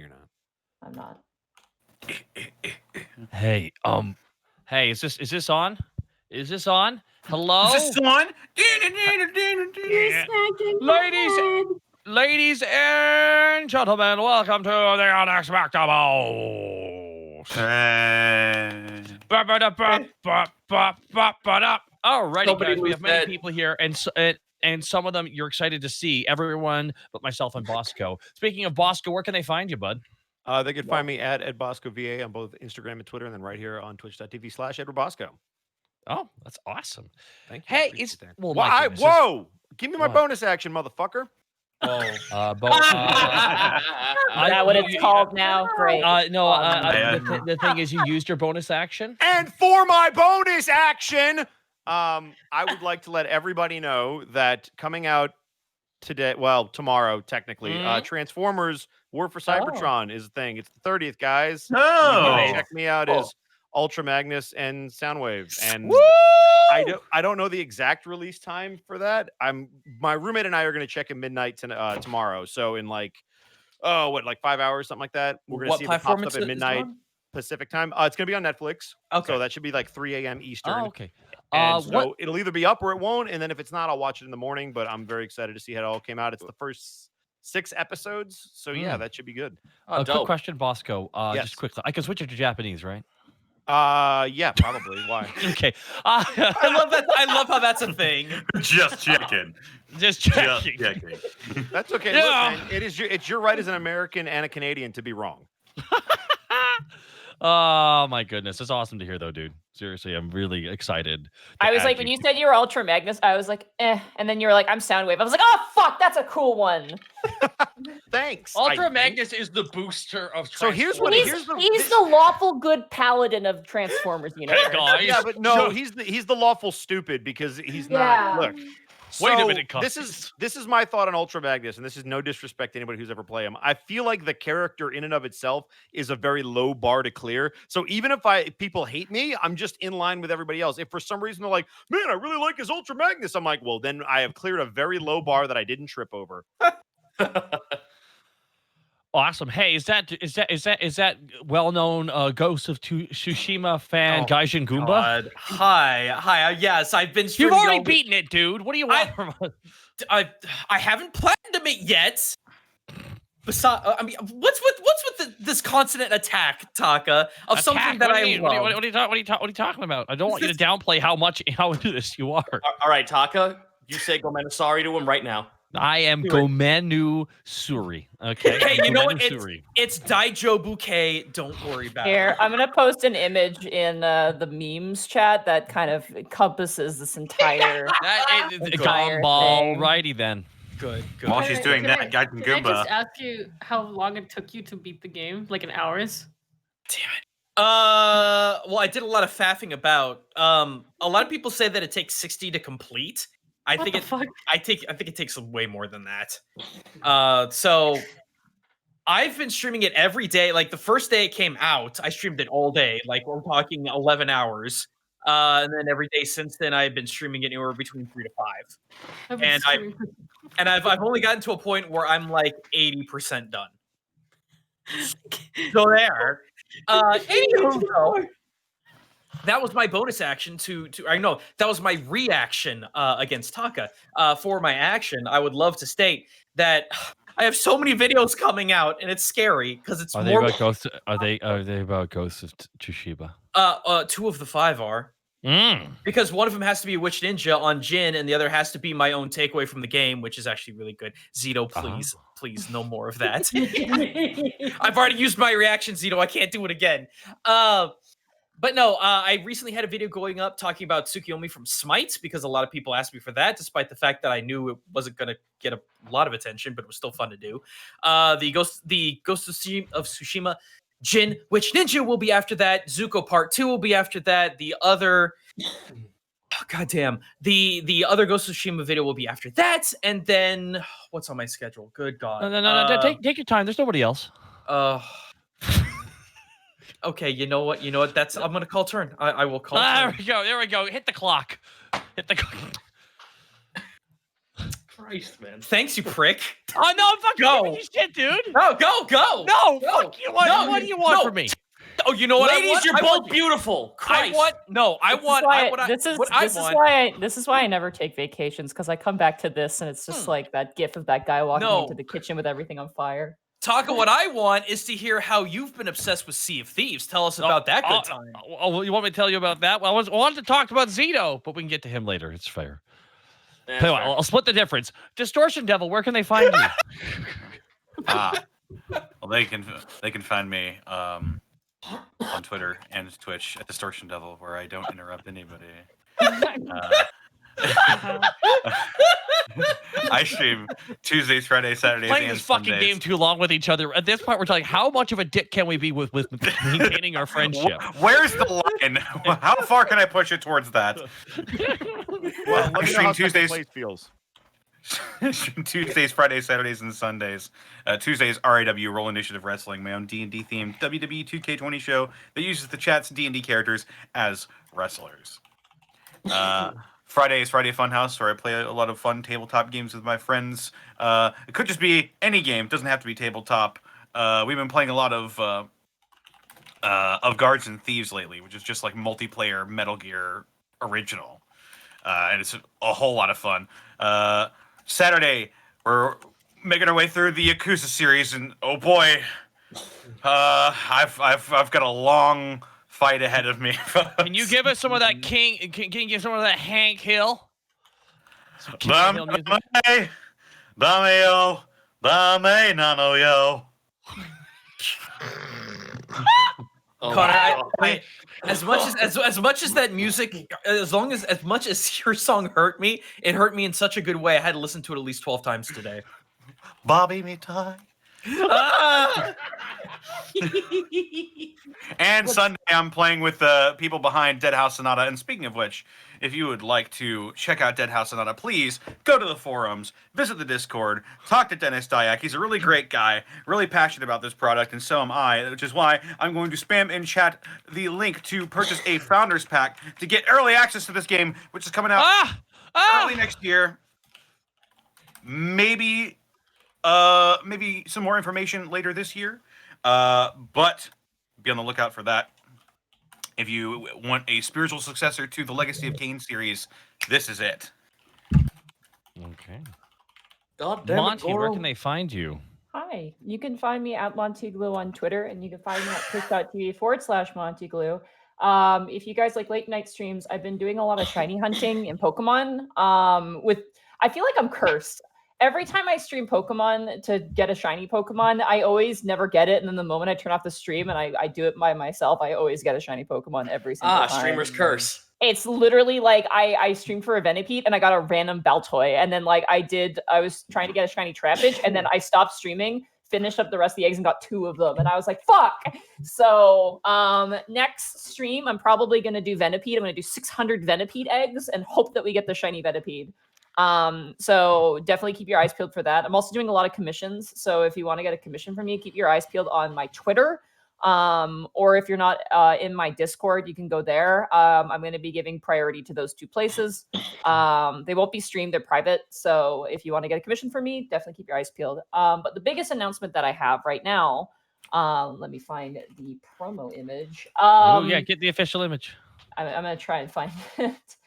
you're not. I'm not. Hey, hey, is this on? Is this on? Hello? Is this on? Ladies and gentlemen, welcome to the Unexpectables. Alrighty, guys, we have many people here, and some of them you're excited to see. Everyone but myself and Bosco. Speaking of Bosco, where can they find you, bud? They could find me at EdBoscoVA on both Instagram and Twitter, and then right here on twitch.tv/EdwardBosco. Oh, that's awesome. Thank you. Hey, it's well, whoa! Give me my bonus action, motherfucker. Oh, Is that what it's called now? Great. The thing is, you used your bonus action. And for my bonus action, I would like to let everybody know that coming out today, well, tomorrow, technically, Transformers War for Cybertron is a thing. It's the 30th, guys. Oh, check me out as Ultra Magnus and Soundwave. And I don't know the exact release time for that. My roommate and I are going to check at midnight tomorrow. So in like 5 hours, something like that. We're going to see if it pops up at midnight Pacific time. It's going to be on Netflix. Okay. So that should be like 3 a.m. Eastern. Oh, okay. And so it'll either be up or it won't. And then if it's not, I'll watch it in the morning. But I'm very excited to see how it all came out. It's the first 6 episodes. So yeah, that should be good. Quick question, Bosco. Yes. Just quickly. I can switch it to Japanese, right? Yeah, probably. Why? Okay. I love that. I love how that's a thing. Just checking. Just checking. That's okay. Yeah. Look, man, it's your right as an American and a Canadian to be wrong. Oh my goodness, it's awesome to hear, though, dude. Seriously, I'm really excited. I was like, when you said you were Ultra Magnus, I was like, and then you were like, I'm Soundwave. I was like, oh fuck, that's a cool one. Thanks. Ultra Magnus is the booster of Transformers. So he's the lawful good paladin of Transformers universe. Guys, yeah, but no, he's the lawful stupid because he's not. Look. Wait a minute, this is my thought on Ultra Magnus, and this is no disrespect to anybody who's ever played him. I feel like the character in and of itself is a very low bar to clear. So even if people hate me, I'm just in line with everybody else. If for some reason they're like, man, I really like his Ultra Magnus, I'm like, well, then I have cleared a very low bar that I didn't trip over. Awesome. Hey, is that well-known Ghost of Tsushima fan Gaijin Goomba? God. Hi. Yes, I've been. You've already beaten it, dude. What do you want from us? I haven't platinum it yet. Besides, I mean, what's with this constant attack, Taka, of something that I love? What are you talking about? I don't want you to downplay how into this you are. All right, Taka, you say Gomenasari to him right now. I am Gomenu Suri. Okay. Hey, you know what? It's Daijo Bouquet. Don't worry about it. I'm gonna post an image in the memes chat that kind of encompasses this entire gumball. Righty then. Good. While she's doing that, Gaijin Can I Goomba. just ask you how long it took you to beat the game? Like in hours? Damn it. Well, I did a lot of faffing about. A lot of people say that it takes 60 to complete. I think it takes way more than that. So I've been streaming it every day. Like the first day it came out, I streamed it all day. Like we're talking 11 hours. And then every day since then, I've been streaming it anywhere between 3 to 5. And I've only gotten to a point where I'm like 80% done. So there. Anywho, though, that was my bonus action that was my reaction against Taka. For my action, I would love to state that I have so many videos coming out, and it's scary because it's Are they about Ghost of Tsushima? 2 of the 5 are. Because one of them has to be a Witch Ninja on Jin, and the other has to be my own takeaway from the game, which is actually really good. Zito, please, no more of that. I've already used my reaction, Zito. I can't do it again. But no, I recently had a video going up talking about Tsukiyomi from Smite because a lot of people asked me for that, despite the fact that I knew it wasn't going to get a lot of attention, but it was still fun to do. The Ghost of Tsushima Jin Witch Ninja will be after that. Zuko Part 2 will be after that. The other the other Ghost of Tsushima video will be after that. And then what's on my schedule? Good God. No. Take your time. There's nobody else. Okay, you know what? I'm gonna call turn. I will call turn. There we go. Hit the clock. Christ, man. Thanks, you prick. Oh no, I'm fucking Go. giving you shit, dude. No, go. No, Go. fuck you. What do you want from me? Oh, you know what I Ladies, want? you're I both want- beautiful. Christ. This is why I never take vacations, because I come back to this and it's just like that gif of that guy walking No. into the kitchen with everything on fire. Talk of what I want is to hear how you've been obsessed with Sea of Thieves. Tell us about that good time. Oh, you want me to tell you about that? Well, I wanted to talk about Zito, but we can get to him later. It's fair. That's Tell you what, fair. I'll split the difference. Distortion Devil, where can they find you? Well, they can find me on Twitter and Twitch at Distortion Devil, where I don't interrupt anybody. I stream Tuesdays, Fridays, Saturdays, Playing and this fucking Sundays. game too long with each other. At this point, we're talking, how much of a dick can we be with maintaining our friendship? Where's the line? How far can I push it towards that? Well, let me know stream how Tuesdays. Tuesdays place feels. Tuesdays, Fridays, Saturdays, and Sundays. Tuesdays, RAW, Roll Initiative Wrestling, my own D&D themed WWE 2K20 show that uses the chat's D&D characters as wrestlers. Fridays, Friday Funhouse, where I play a lot of fun tabletop games with my friends. It could just be any game; it doesn't have to be tabletop. We've been playing a lot of Guards and Thieves lately, which is just like multiplayer Metal Gear original, and it's a whole lot of fun. Saturday, we're making our way through the Yakuza series, and oh boy, I've got a long fight ahead of me. Can you give us some of that King? Can you give some of that Hank Hill? Some King of Hill music? Dame-o, dame nano yo. Oh, Connor, my God. as much as that music, as much as your song hurt me, it hurt me in such a good way. I had to listen to it at least 12 times today. Bobby me tie. And Sunday, I'm playing with the people behind Dead House Sonata. And speaking of which, if you would like to check out Dead House Sonata, please go to the forums, visit the Discord, talk to Dennis Dyack. He's a really great guy, really passionate about this product, and so am I, which is why I'm going to spam in chat the link to purchase a Founders Pack to get early access to this game, which is coming out early next year. Maybe some more information later this year, but be on the lookout for that. If you want a spiritual successor to the Legacy of Kain series, this is it. Okay. God damn Monty, it, where Goro. can they find you? Hi, you can find me at Montyglue on Twitter, and you can find me at twitch.tv/Montyglue. If you guys like late night streams, I've been doing a lot of shiny hunting in Pokemon. I feel like I'm cursed. Every time I stream Pokemon to get a shiny Pokemon, I always never get it. And then the moment I turn off the stream and I do it by myself, I always get a shiny Pokemon every single time. Streamer's curse. It's literally like I streamed for a Venipede and I got a random Baltoy. And then like I was trying to get a shiny Trapinch and then I stopped streaming, finished up the rest of the eggs and got 2 of them. And I was like, fuck. So next stream, I'm probably going to do Venipede. I'm going to do 600 Venipede eggs and hope that we get the shiny Venipede. So definitely keep your eyes peeled for that. I'm also doing a lot of commissions. So if you want to get a commission from me, keep your eyes peeled on my Twitter. Or if you're not in my Discord, you can go there. I'm going to be giving priority to those 2 places. They won't be streamed, they're private. So if you want to get a commission from me, definitely keep your eyes peeled. But the biggest announcement that I have right now, let me find the promo image. Oh yeah, get the official image. I'm going to try and find it.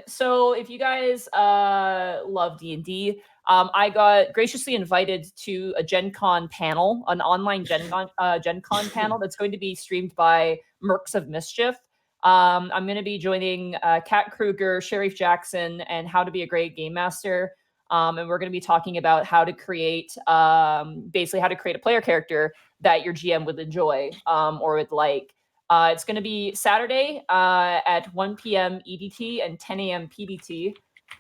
So if you guys love D&D, I got graciously invited to a Gen Con panel, an online Gen Con panel that's going to be streamed by Mercs of Mischief. I'm going to be joining Kat Kruger, Sheriff Jackson, and How to Be a Great Game Master. And we're going to be talking about how to create, basically how to create a player character that your GM would enjoy or would like. It's going to be Saturday at 1 p.m. EDT and 10 a.m. PDT.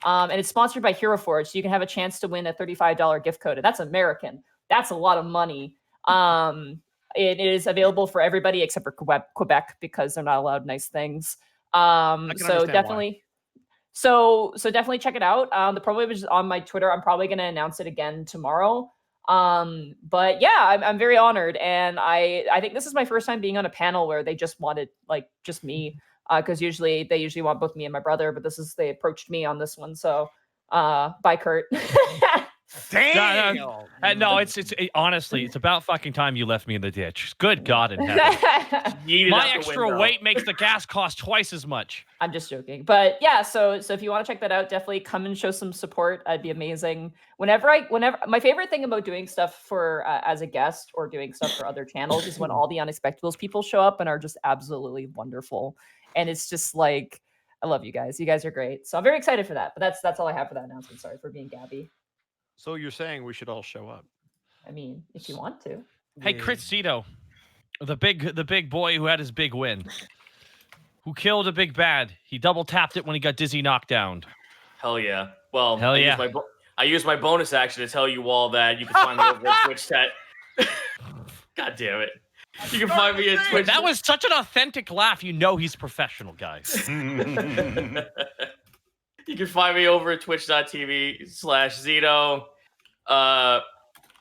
And it's sponsored by Hero Forge, so you can have a chance to win a $35 gift code. And that's American. That's a lot of money. It is available for everybody except for Quebec because they're not allowed nice things. So definitely check it out. The promo image is on my Twitter. I'm probably going to announce it again tomorrow. But yeah, I'm very honored, and I think this is my first time being on a panel where they just wanted just me, because usually they want both me and my brother, but they approached me on this one, so By Kurt. Damn. No, it's honestly, it's about fucking time you left me in the ditch. Good God in heaven. Yeeted My out the extra window. weight makes the gas cost twice as much. I'm just joking, but yeah. So if you want to check that out, definitely come and show some support. That'd be amazing. Whenever my favorite thing about doing stuff for as a guest or doing stuff for other channels is when all the Unexpectables people show up and are just absolutely wonderful. And it's just like, I love you guys. You guys are great. So I'm very excited for that. But that's all I have for that announcement. Sorry for being Gabby. So you're saying we should all show up? I mean, if you want to. Hey, Chris Zito, the big boy who had his big win, who killed a big bad. He double tapped it when he got dizzy knocked down. Hell yeah. Well, Hell yeah. I used my bonus action to tell you all that you can find me over at Twitch chat. God damn it. You can find me at Twitch. That was such an authentic laugh. You know he's professional, guys. You can find me over at twitch.tv/Zito,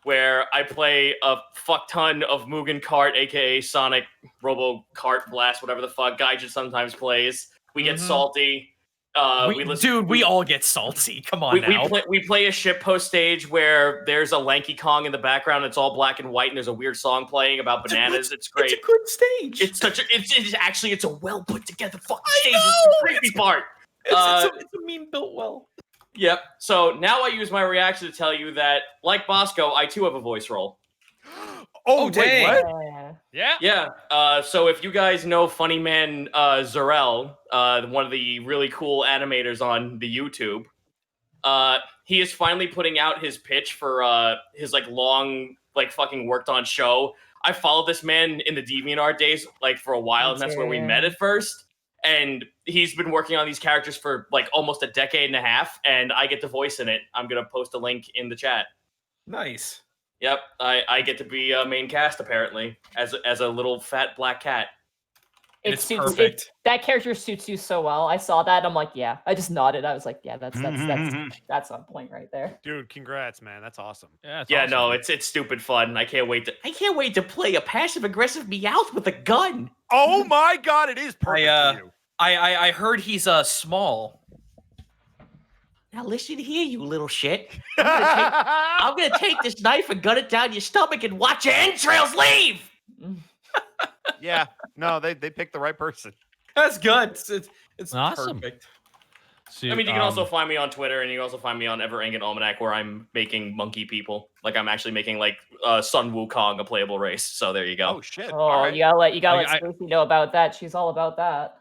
where I play a fuck ton of Mugen Kart, aka Sonic, Robo Kart Blast, whatever the fuck Gaijin sometimes plays. We get salty. We all get salty. Come on now. We play a shitpost stage where there's a Lanky Kong in the background. It's all black and white, and there's a weird song playing about bananas. It's great. It's a good stage. It's a well put together fucking stage. know! It's the creepy part. It's a meme built well. Yep. So now I use my reaction to tell you that, like Bosco, I too have a voice role. Oh, dang. what? Yeah. Yeah. So if you guys know Funny Man Zarel, one of the really cool animators on the YouTube, he is finally putting out his pitch for his long fucking worked on show. I followed this man in the DeviantArt days for a while, and that's where we met at first. And he's been working on these characters for almost a decade and a half, and I get to voice in it. I'm gonna post a link in the chat. Nice. Yep, I get to be main cast apparently as a little fat black cat. It's perfect. That character suits you so well. I saw that. I'm like, yeah. I just nodded. I was like, yeah, that's on point right there. Dude, congrats, man. That's awesome. Yeah, Yeah, no, it's stupid fun. I can't wait to play a passive aggressive Meowth with a gun. Oh my god, it is perfect for you. I heard he's small. Now listen here, you little shit. I'm gonna take this knife and gun it down your stomach and watch your entrails leave. Yeah, no, they picked the right person. That's good. It's awesome. Perfect. So, I mean, you can also find me on Twitter, and you can also find me on Ever Angin Almanac, where I'm making monkey people. I'm actually making Sun Wukong a playable race. So there you go. Oh shit! Oh, All right. you gotta let Stacy know about that. She's all about that.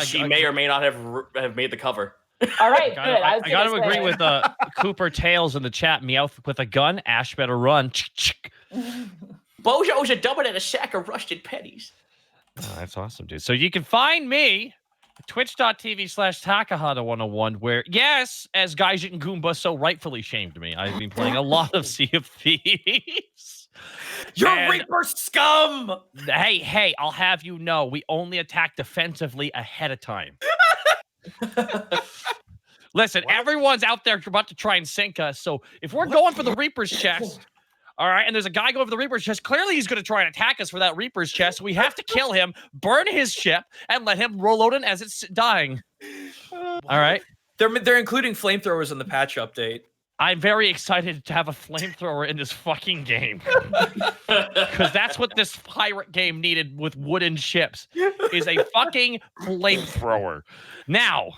She may or may not have made the cover. All right, good. I got to agree with Cooper Tails in the chat. Meowth with a gun. Ash better run. Bojo's a dumber than a sack of rusted pennies. Oh, that's awesome, dude. So you can find me at twitch.tv/Takahata101, where, yes, as Gaijin Goomba so rightfully shamed me, I've been playing a lot of Sea of Thieves. You're Reaper scum! Hey, I'll have you know, we only attack defensively ahead of time. Listen, everyone's out there about to try and sink us, so if we're going for the Reaper's chest, all right, and there's a guy going for the Reaper's chest, clearly he's going to try and attack us for that Reaper's chest. We have to kill him, burn his ship, and let him roll out in as it's dying. All right? They're including flamethrowers in the patch update. I'm very excited to have a flamethrower in this fucking game. Because that's what this pirate game needed with wooden ships, is a fucking flamethrower. Now,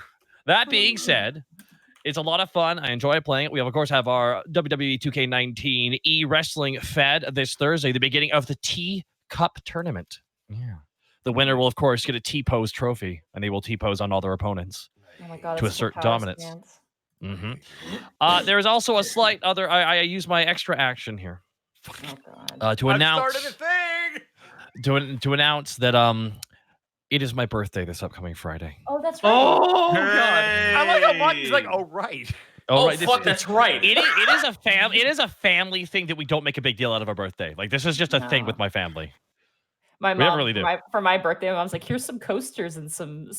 that being said, it's a lot of fun. I enjoy playing it. We, of course, have our WWE 2K19 e-wrestling fed this Thursday, the beginning of the T-Cup tournament. Yeah. The winner will, of course, get a T-pose trophy, and they will T-pose on all their opponents Oh my God, to it's assert power dominance. stance. There is also a slight other. I use my extra action here Oh God. to announce I've started a thing. to announce that it is my birthday this upcoming Friday. Oh, that's right. Oh, God. I like how Monty's like, oh right. Oh, right, fuck, that's right. It is a family thing that we don't make a big deal out of our birthday. This is just a thing with my family. My We never mom, really do. for my birthday, my mom's like, here's some coasters and some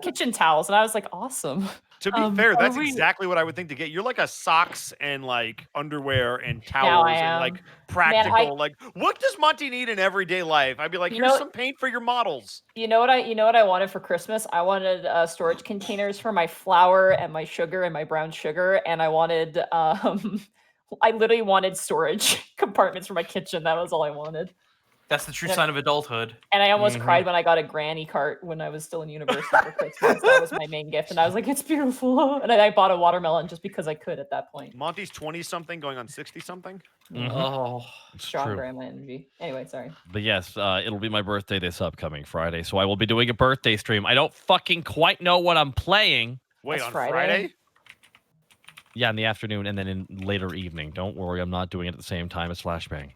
kitchen towels. And I was like, awesome. To be fair, are that's we- exactly what I would think to get. You're like a socks and like underwear and Now towels I and am. like practical. Like, what does Monty need in everyday life? I'd be like, You here's know- some paint for your models. You know what I wanted for Christmas? I wanted storage containers for my flour and my sugar and my brown sugar, and I wanted I literally wanted storage compartments for my kitchen. That was all I wanted. That's the true Yeah. sign of adulthood. And I almost Mhm. cried when I got a granny cart when I was still in university for Christmas. That was my main gift, and I was like, "It's beautiful." And I bought a watermelon just because I could at that point. Monty's 20-something going on 60-something. Mhm. Oh, It's Strong true. grandma energy. Anyway, sorry. But yes, it'll be my birthday this upcoming Friday, so I will be doing a birthday stream. I don't fucking quite know what I'm playing. Wait, That's on Friday? Friday? Yeah, in the afternoon and then in later evening. Don't worry, I'm not doing it at the same time as Flashbang.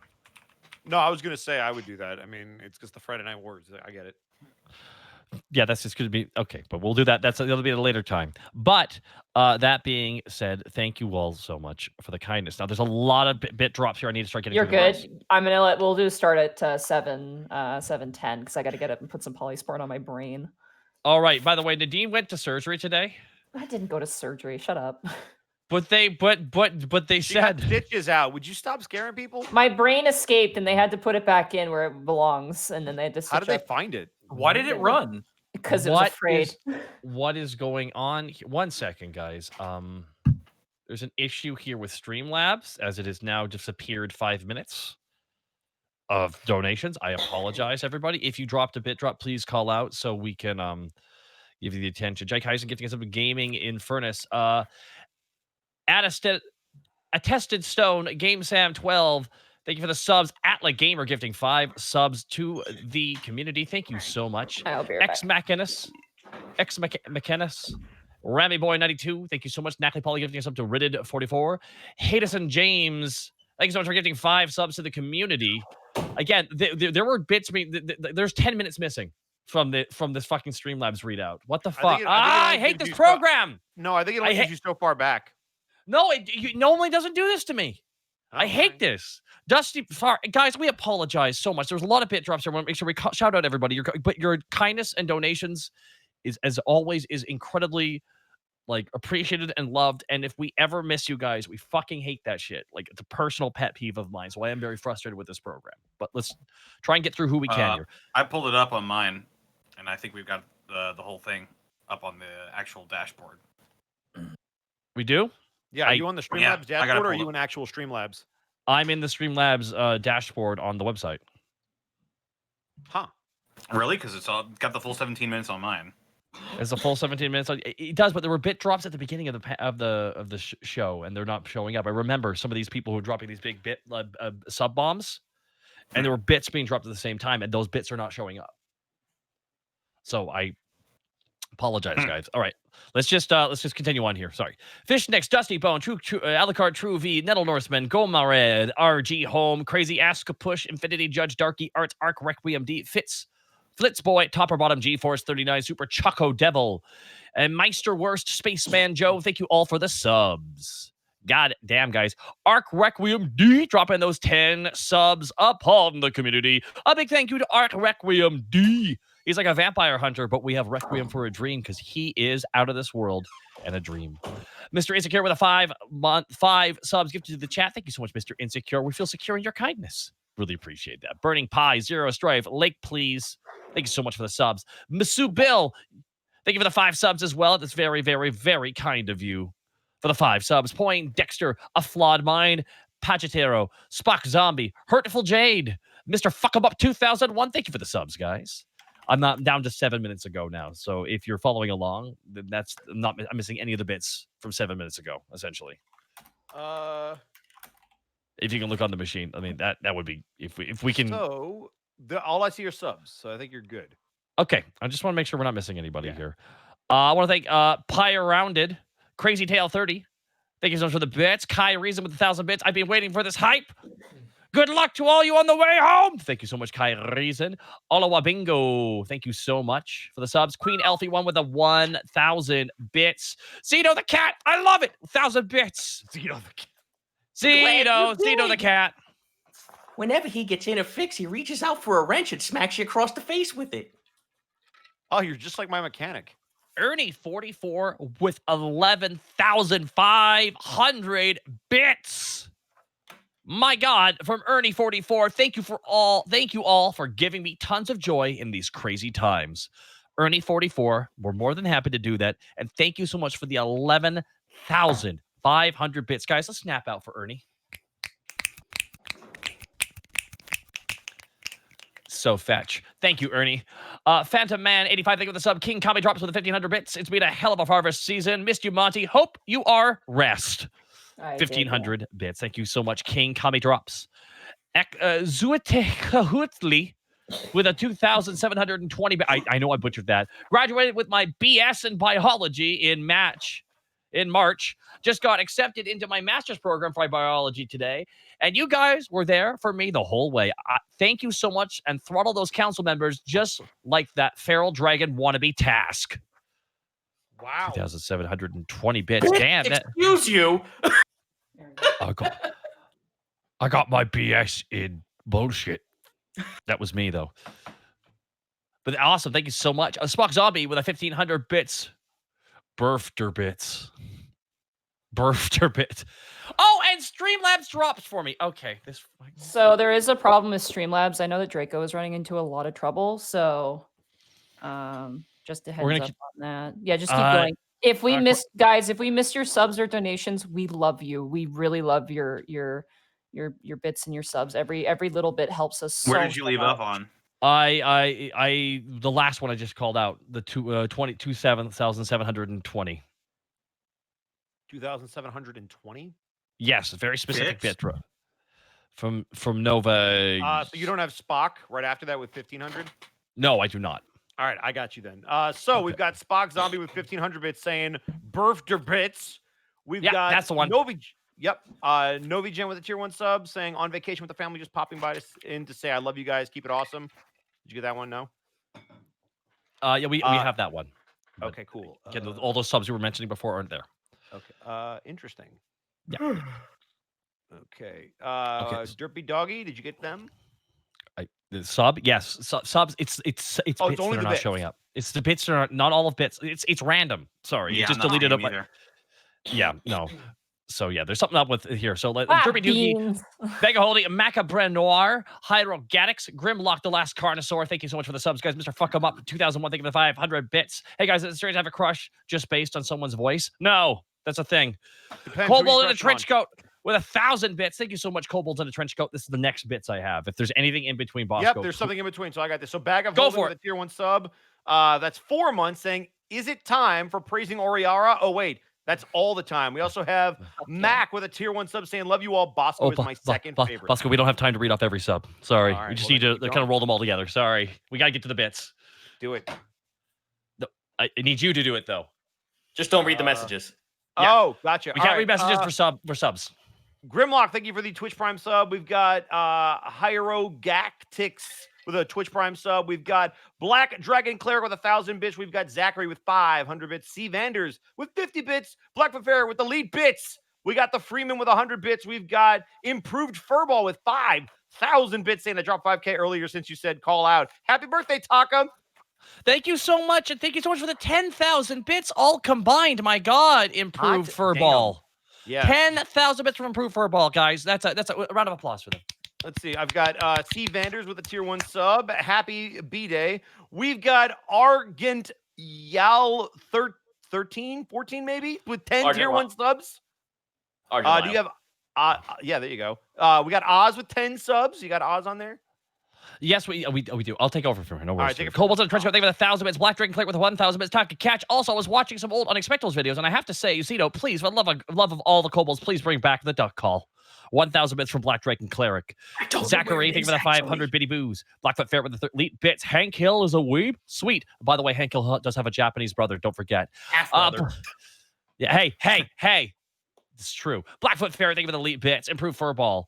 No, I was gonna say I would do that. I mean, it's just the Friday Night Wars. I get it. Yeah, that's just going to be okay, but we'll do that. That'll be at a later time. But that being said, thank you all so much for the kindness. Now, there's a lot of bit drops here. I need to start getting. You're through the rest. good. We'll do start at 7:10 because I got to get up and put some polysport on my brain. All right. By the way, Nadine went to surgery today, I didn't go to surgery. Shut up. but they She got said stitches out. Would you stop scaring people? My brain escaped and they had to put it back in where it belongs, and then they had to How did they stitch up find it? why did it run? because it was afraid. What is going on? 1 second, guys. There's an issue here with Streamlabs as it has now disappeared 5 minutes of donations. I apologize, everybody. If you dropped a bit drop, please call out so we can give you the attention. Jake Heisen gifting us up a gaming in furnace. Attested Stone, Game Sam 12. Thank you for the subs. Atla Gamer gifting 5 subs to the community. Thank you so much. I'll be right Ex back. Machinus, Ramy Boy 92. Thank you so much. Natalie Polly gifting us up to Ridded 44. Hadison James. Thank you so much for gifting 5 subs to the community. Again, there were bits. I mean, there's 10 minutes missing from this fucking Streamlabs readout. What the fuck? I hate this program. No, I think it only gives you so far back. No, it normally doesn't do this to me. I hate this. Dusty, guys, we apologize so much. There's a lot of bit drops here. I want to make sure we shout out everybody. But your kindness and donations is, as always, is incredibly like appreciated and loved. And if we ever miss you guys, we fucking hate that shit. Like, it's a personal pet peeve of mine. So I am very frustrated with this program. But let's try and get through who we can here. I pulled it up on mine, and I think we've got the whole thing up on the actual dashboard. We do? Yeah, are you on the Streamlabs I gotta dashboard, or are pull you up. in actual Streamlabs? I'm in the Streamlabs dashboard on the website. Huh. Really? Because it's got the full 17 minutes on mine. It's a full 17 minutes. It does, but there were bit drops at the beginning of the show, and they're not showing up. I remember some of these people who were dropping these big bit sub bombs, and there were bits being dropped at the same time, and those bits are not showing up. So I apologize, guys. All right, let's just continue on here. Sorry. Fish next, Dusty Bone, True Alucard, True V, Nettle Norseman, Gomared, RG Home, Crazy Ask Push, Infinity Judge, Darky Arts, Arc Requiem D, Flitz Boy, Topper Bottom, G-Force 39, Super Choco Devil, and Meister Worst, Spaceman Joe. Thank you all for the subs. God damn, guys. Arc Requiem D dropping those 10 subs upon the community. A big thank you to Arc Requiem D. He's like a vampire hunter, but we have Requiem for a dream because he is out of this world and a dream. Mr. Insecure with a 5 subs gifted to the chat. Thank you so much, Mr. Insecure. We feel secure in your kindness. Really appreciate that. Burning Pie, Zero Strife, Lake Please. Thank you so much for the subs. Masu Bill, thank you for the 5 subs as well. That's very, very, very kind of you for the 5 subs. Point, Dexter, A Flawed Mind, Pachetero, Spock Zombie, Hurtful Jade, Mr. Fuck 'em Up 2001. Thank you for the subs, guys. I'm not down to 7 minutes ago now. So if you're following along, then I'm missing any of the bits from 7 minutes ago, essentially. If you can look on the machine, I mean that would be if we can. So all I see are subs, so I think you're good. Okay, I just want to make sure we're not missing anybody here. I want to thank Pyre Rounded, Crazy Tail 30. Thank you so much for the bits. Kai Reason with 1,000 bits. I've been waiting for this hype. Good luck to all you on the way home. Thank you so much, Kai Reason. Olawa Bingo, thank you so much for the subs. Queen Elfie one with the 1,000 bits. Zito the cat, I love it. 1,000 bits. Zito the cat. Zito the cat. Whenever he gets in a fix, he reaches out for a wrench and smacks you across the face with it. Oh, you're just like my mechanic. Ernie44 with 11,500 bits. My God, from Ernie44, thank you all for giving me tons of joy in these crazy times. Ernie44, we're more than happy to do that. And thank you so much for the 11,500 bits. Guys, let's snap out for Ernie. So fetch. Thank you, Ernie. Phantom Man 85, thank you for the sub. King Kami drops with the 1,500 bits. It's been a hell of a harvest season. Missed you, Monty. Hope you are rest. 1,500 bits. Thank you so much, King Kami drops. Zuetehutli with a 2,720. I know I butchered that. Graduated with my BS in biology in March. Just got accepted into my master's program for biology today. And you guys were there for me the whole way. Thank you so much. And throttle those council members just like that feral dragon wannabe task. Wow. 2,720 bits. Damn. Excuse you. I got my BS in bullshit. That was me, though. But awesome. Thank you so much. Spock Zombie with a 1,500 bits. Birfter bits. Oh, and Streamlabs drops for me. Okay. So there is a problem with Streamlabs. I know that Draco is running into a lot of trouble. So just a heads up on that. Yeah, just keep going. If we missed your subs or donations, we love you. We really love your bits and your subs. Every little bit helps us. Where did you leave up on? The last one I just called out, the 27,720. 2,720? Yes, a very specific bit from Nova. So you don't have Spock right after that with 1,500? No, I do not. All right, I got you then. We've got Spock Zombie with 1,500 bits saying birthday bits. We've got that's the one. Novigen with a tier 1 sub saying on vacation with the family, just popping by to say I love you guys, keep it awesome. Did you get that one? No. Yeah, we have that one. Okay, cool. Again, all those subs you were mentioning before aren't there. Okay. Interesting. Yeah. Okay. Derpy Doggy, did you get them? The sub, yes, subs. It's bits only that are not bits. showing up. It's the bits that are not all of bits. It's random. Sorry, Yeah, it just I'm not deleted seeing up. either. Yeah, no. So yeah, there's something up with here. So Derpy Doogie, Begaholdy, Macabre Noir, Hydrogatics, Grimlock, the Last Carnosaur. Thank you so much for the subs, guys. Mr. Fuck 'em Up, 2001. Thank you for the 500 bits. Hey guys, is it strange to have a crush just based on someone's voice? No, that's a thing. Kobold in a trench coat with 1,000 bits. Thank you so much, Kobolds in a trench coat. This is the next bits I have. If there's anything in between, Bosco. Yep, there's something in between. So I got this. So Bag of Go Holding for with a tier 1 sub. That's 4 months saying, is it time for praising Oriara? Oh, wait. That's all the time. We also have Mac with a tier 1 sub saying, love you all. Bosco is my second favorite. Bosco, we don't have time to read off every sub. Sorry. All right, we just well, need to kind of roll them all together. Sorry. We got to get to the bits. Do it. No, I need you to do it, though. Just don't read the messages. Yeah. Oh, gotcha. We can't read messages for subs. Grimlock, thank you for the Twitch Prime sub. We've got Hyrogactics with a Twitch Prime sub. We've got Black Dragon Cleric with 1,000 bits. We've got Zachary with 500 bits. C. Vanders with 50 bits. Blackfoot Fair with the lead bits. We got the Freeman with 100 bits. We've got Improved Furball with 5,000 bits saying I dropped 5K earlier since you said call out. Happy birthday, Taka. Thank you so much. And thank you so much for the 10,000 bits all combined. My God, Improved Furball. Yeah. 10,000 bits from Improved Furball, guys. That's a round of applause for them. Let's see. I've got C. Vanders with a tier 1 sub. Happy B-Day. We've got Argent Yal 13, 14 maybe with 10 Argent tier 1 subs. Do you have yeah, there you go. We got Oz with 10 subs. You got Oz on there? Yes, we do. I'll take over from her. No worries. All right, take it. Kobolds in the trench coat, thank you for 1,000 bits. Black Dragon Clerk with 1,000 bits. Taka Catch. Also, I was watching some old Unexpectables videos, and I have to say, Zito, please, for the love of all the Kobolds, please bring back the duck call. 1,000 bits from Black Dragon Cleric. Zachary, thank you for the 500 bitty boos. Blackfoot Fair with the elite bits. Hank Hill is a weeb. Sweet. By the way, Hank Hill does have a Japanese brother. Don't forget. Half brother. Yeah. Hey. It's true. Blackfoot Fair, thank you for the elite bits. Improved Furball.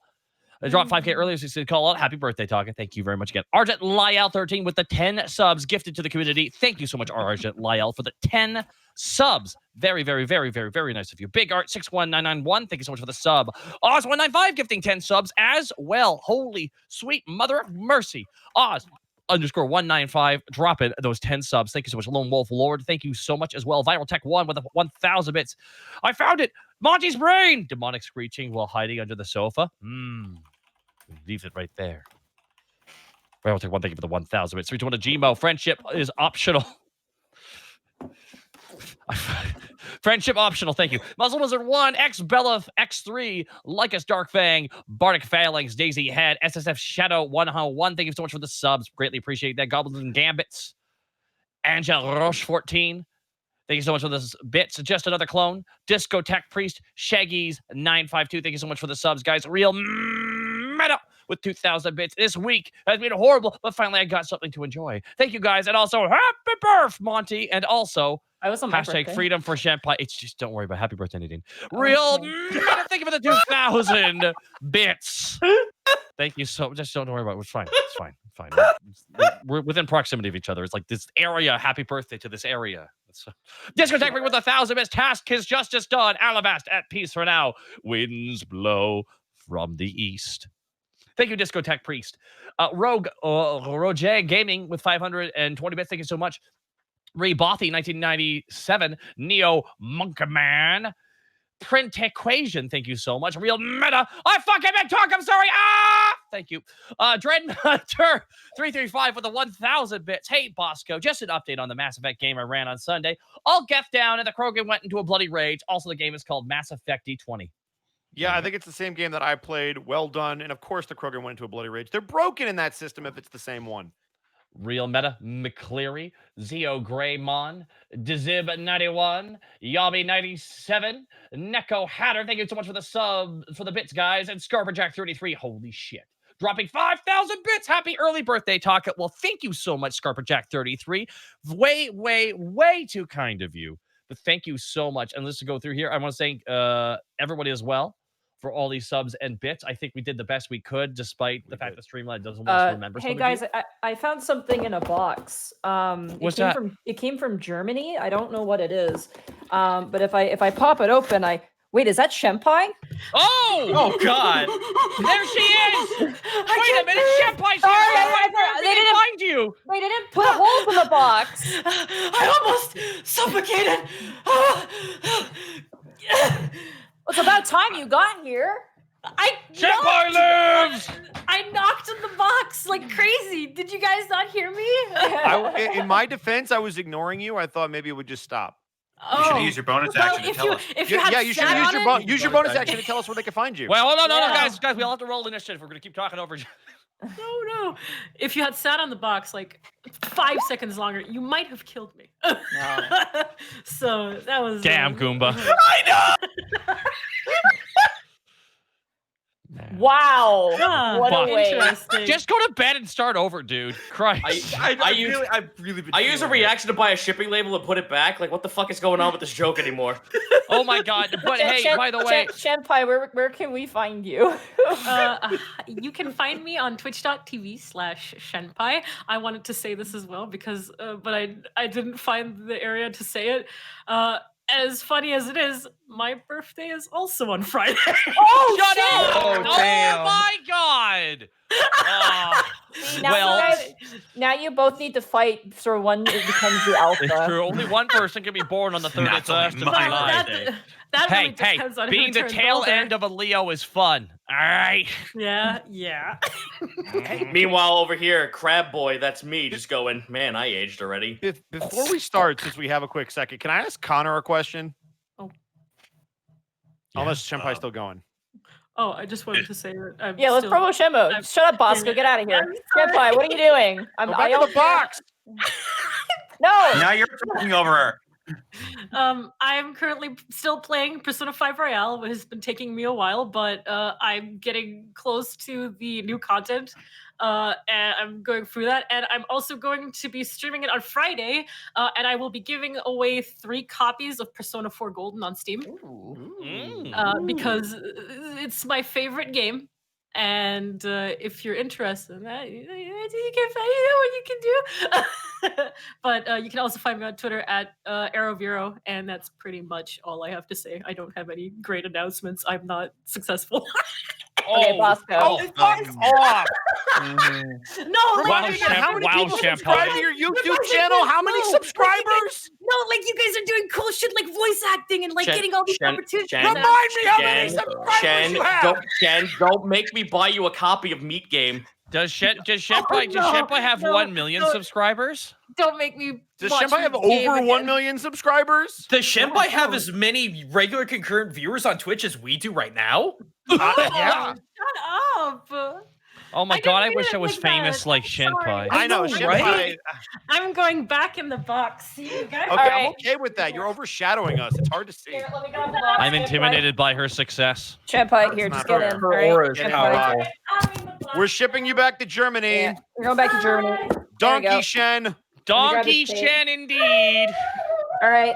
I dropped 5K earlier, so you said call out. Happy birthday, Taka. Thank you very much again. Argent Lyell 13 with the 10 subs gifted to the community. Thank you so much, Argent Lyell, for the 10 subs. Very, very, very, very, very nice of you. Big Art 61991, thank you so much for the sub. Oz 195 gifting 10 subs as well. Holy sweet mother of mercy. Oz, _195 dropping those 10 subs. Thank you so much. Lone Wolf Lord, thank you so much as well. Viral Tech 1 with 1,000 bits. I found it. Monty's brain. Demonic screeching while hiding under the sofa. Leave it right there. Viral Tech 1, thank you for the 1,000 bits. 321 to Gmo. Friendship is optional. Friendship optional, thank you. Muzzle Wizard 1, X Bella X3, Lycus Dark Fang, Bardic Phalanx, Daisy Head, SSF Shadow 101. Thank you so much for the subs. Greatly appreciate that. Goblins and Gambits. Angel Roche 14. Thank you so much for the bits. Just another clone. Disco Tech Priest, Shaggy's 952. Thank you so much for the subs, guys. Real meta with 2,000 bits. This week has been horrible, but finally I got something to enjoy. Thank you, guys. And also, happy birth, Monty. And also, I was on my hashtag birthday. freedom for Shenpai. It's just, don't worry about it. Happy birthday, Nadine. Real meta. Thank you for the 2,000 bits. Thank you so much. Just don't worry about it. It's fine. It's fine. It's fine. We're within proximity of each other. It's like this area. Happy birthday to this area. Discotheque with 1,000 bits. Task is justice done. Alabast at peace for now. Winds blow from the east. Thank you, Discotheque Priest. Rogue Roger Gaming with 520 bits. Thank you so much. Ray Bothy, 1997. Neo Monkman. Print Equation, thank you so much. Real meta. I fucking meant talk. I'm sorry. Thank you. Dread Hunter 335 with the 1,000 bits. Hey, Bosco, just an update on the Mass Effect game I ran on Sunday. All Geth down, and the Krogan went into a bloody rage. Also, the game is called Mass Effect D20. Yeah, I think it's the same game that I played. Well done. And of course, the Krogan went into a bloody rage. They're broken in that system if it's the same one. Real Meta, McCleary, Zeo Greymon, Dezib 91, Yabi 97, Neko Hatter. Thank you so much for the sub, for the bits, guys. And Scarperjack 33. Holy shit. Dropping 5,000 bits. Happy early birthday, Taka. Well, thank you so much, Scarperjack 33. Way, way, way too kind of you. But thank you so much. And let's go through here. I want to thank everybody as well for all these subs and bits. I think we did the best we could, despite the fact that Streamline doesn't want us to remember. Hey guys, I found something in a box. What's that? It came from Germany. I don't know what it is. But if I pop it open, wait, is that Shenpai? Oh God! There she is! Wait a minute, Shenpai's here! They didn't find you! They didn't put holes in the box! I almost suffocated. It's about time you got here. Shenpai lives! I knocked on the box like crazy. Did you guys not hear me? In my defense, I was ignoring you. I thought maybe it would just stop. You should use your bonus action to tell us. If you had you should use your bonus action to tell us where they can find you. Well, no, guys, we all have to roll initiative. We're gonna keep talking over. No. If you had sat on the box like 5 seconds longer, you might have killed me. No. So that was Damn, Goomba. I know. Wow. What a way. Interesting. Just go to bed and start over, dude. Christ. I've really been. I use a reaction to buy a shipping label and put it back. Like, what the fuck is going on with this joke anymore? Oh my God. But hey, by the way, Shenpai, where can we find you? You can find me on twitch.tv/Shenpai. I wanted to say this as well because, but I didn't find the area to say it. As funny as it is, my birthday is also on Friday. Oh, shut shit! up! Oh my God! Now you both need to fight so one becomes the alpha. It's true. Only one person can be born on the 31st of July. That really Hey, depends on being who the turns tail older. end of a Leo is fun. All right. Yeah. Meanwhile, over here, Crab Boy, that's me, just going, man, I aged already. Before we start, since we have a quick second, can I ask Connor a question? Oh. Unless Shenpai's still going. Oh, I just wanted to say that I'm Let's promo Shemo. Shut up, Bosco. Get out of here. Shenpai, what are you doing? Go back to the box. No. Now you're talking over her. I'm currently still playing Persona 5 Royale, which has been taking me a while, but I'm getting close to the new content. And I'm going through that, and I'm also going to be streaming it on Friday, and I will be giving away 3 copies of Persona 4 Golden on Steam. Because it's my favorite game. And if you're interested in that, you know what you can do. But you can also find me on Twitter at ArrowVero, and that's pretty much all I have to say. I don't have any great announcements. I'm not successful. Okay, Bosco. Oh, fuck off! No, like, Wow, you're Shemp- How many wow, people Shemp- subscribe to your YouTube channel? How many No, subscribers? no, like you guys are doing cool shit like voice acting and like Shen- getting all these Shen- opportunities. Shen- Remind me how many Shen- subscribers you have. Don't make me buy you a copy of Meat Game. Does Shenpai no, have no, 1 million no. subscribers? Don't make me. Does watch Shenpai have Meat Game over 1 again. million subscribers? Does Shenpai have as many regular concurrent viewers on Twitch as we do right now? Yeah. Shut up. Oh my I god, I didn't wish mean I it was like famous that. like I'm sorry. Shenpai. I know, know, Shenpai. right? I'm going back in the box. See you guys. Okay, All I'm right. okay with that. You're overshadowing us. It's hard to see. Here, let me grab the box. I'm intimidated by her success. Shenpai, here, That's just not get fair. in. Her all right? aura is Get in. powerful. We're shipping you back to Germany. Yeah, we're going back to Germany. Donkey go. Shen. Donkey this Shen indeed. All right,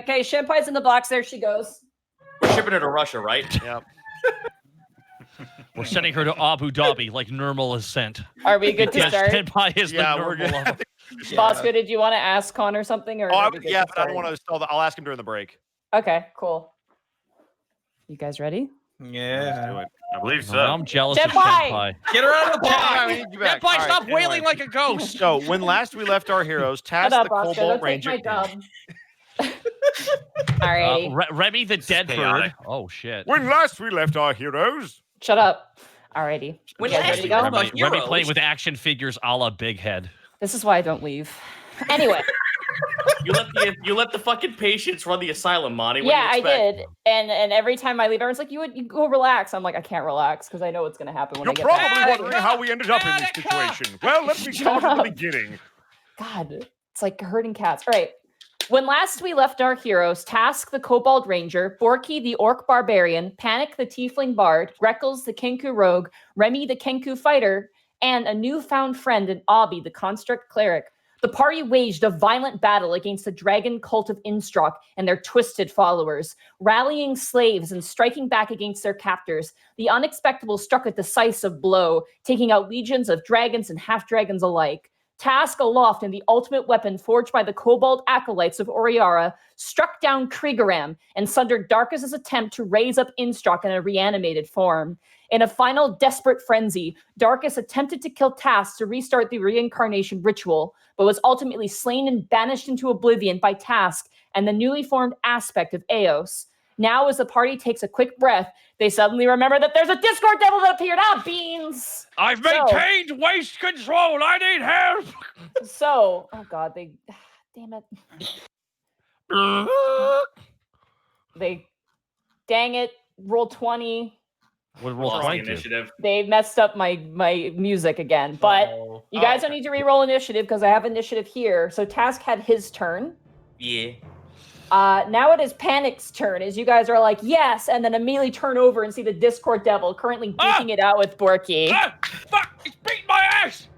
okay, Shenpai's in the box. There she goes. We're shipping her to Russia, right? Yep. We're sending her to Abu Dhabi like normal ascent. Are we good to Because start? Shenpai is Yeah, the we're normal good. level. Bosco, did you want to ask Connor something? Or Oh, are we good yeah, to but I don't start? want to stall that. I'll ask him during the break. Okay, cool. You guys ready? Let's Yeah. do it. I believe so. I'm jealous of Shenpai! Shenpai. Get her out of the Shenpai, box. we need you back. Shenpai, All right, stop anyway. wailing like a ghost. So, when last we left our heroes, Shut tasked up, the Bosco. Cobalt Don't take Ranger. my job. Alrighty. Remy the dead bird. chaotic. Oh shit. When last we left our heroes, Shut up. Alrighty. When You guys last ready to we go? left our Remy heroes. playing with action figures a la Big Head. This is why I don't leave. Anyway, You let the fucking patients run the asylum, Monty. What do yeah, you I expect? did. And every time I leave, everyone's like, you go relax. I'm like, I can't relax because I know what's gonna happen when you're I get probably back. wondering how we ended up in this situation. Well, let me start at the beginning. God, it's like herding cats. All right. When last we left our heroes, Task the Kobold Ranger, Borky the Orc Barbarian, Panic the Tiefling Bard, Greckles the Kenku Rogue, Remy the Kenku Fighter, and a newfound friend in Obby the Construct Cleric, the party waged a violent battle against the dragon cult of Innstrock and their twisted followers. Rallying slaves and striking back against their captors, the Unexpectables struck a decisive blow, taking out legions of dragons and half-dragons alike. Task aloft and the ultimate weapon forged by the Kobold Acolytes of Oriara struck down Kriegeram and sundered Darkus' attempt to raise up Innstrock in a reanimated form. In a final desperate frenzy, Darkus attempted to kill Task to restart the reincarnation ritual, but was ultimately slain and banished into oblivion by Task and the newly formed aspect of Eos. Now, as the party takes a quick breath, they suddenly remember that there's a Discord devil that appeared. Ah, beans! I've So- maintained waste control. I need help. So, oh god, damn it. Dang it, roll 20. What roll Lost the 22? initiative. They messed up my music again. But you guys don't need to re-roll initiative because I have initiative here. So Task had his turn. Yeah. Now it is Panic's turn, as you guys are like, yes, and then immediately turn over and see the Discord Devil currently duking it out with Borky. Ah, fuck! It's beating my ass.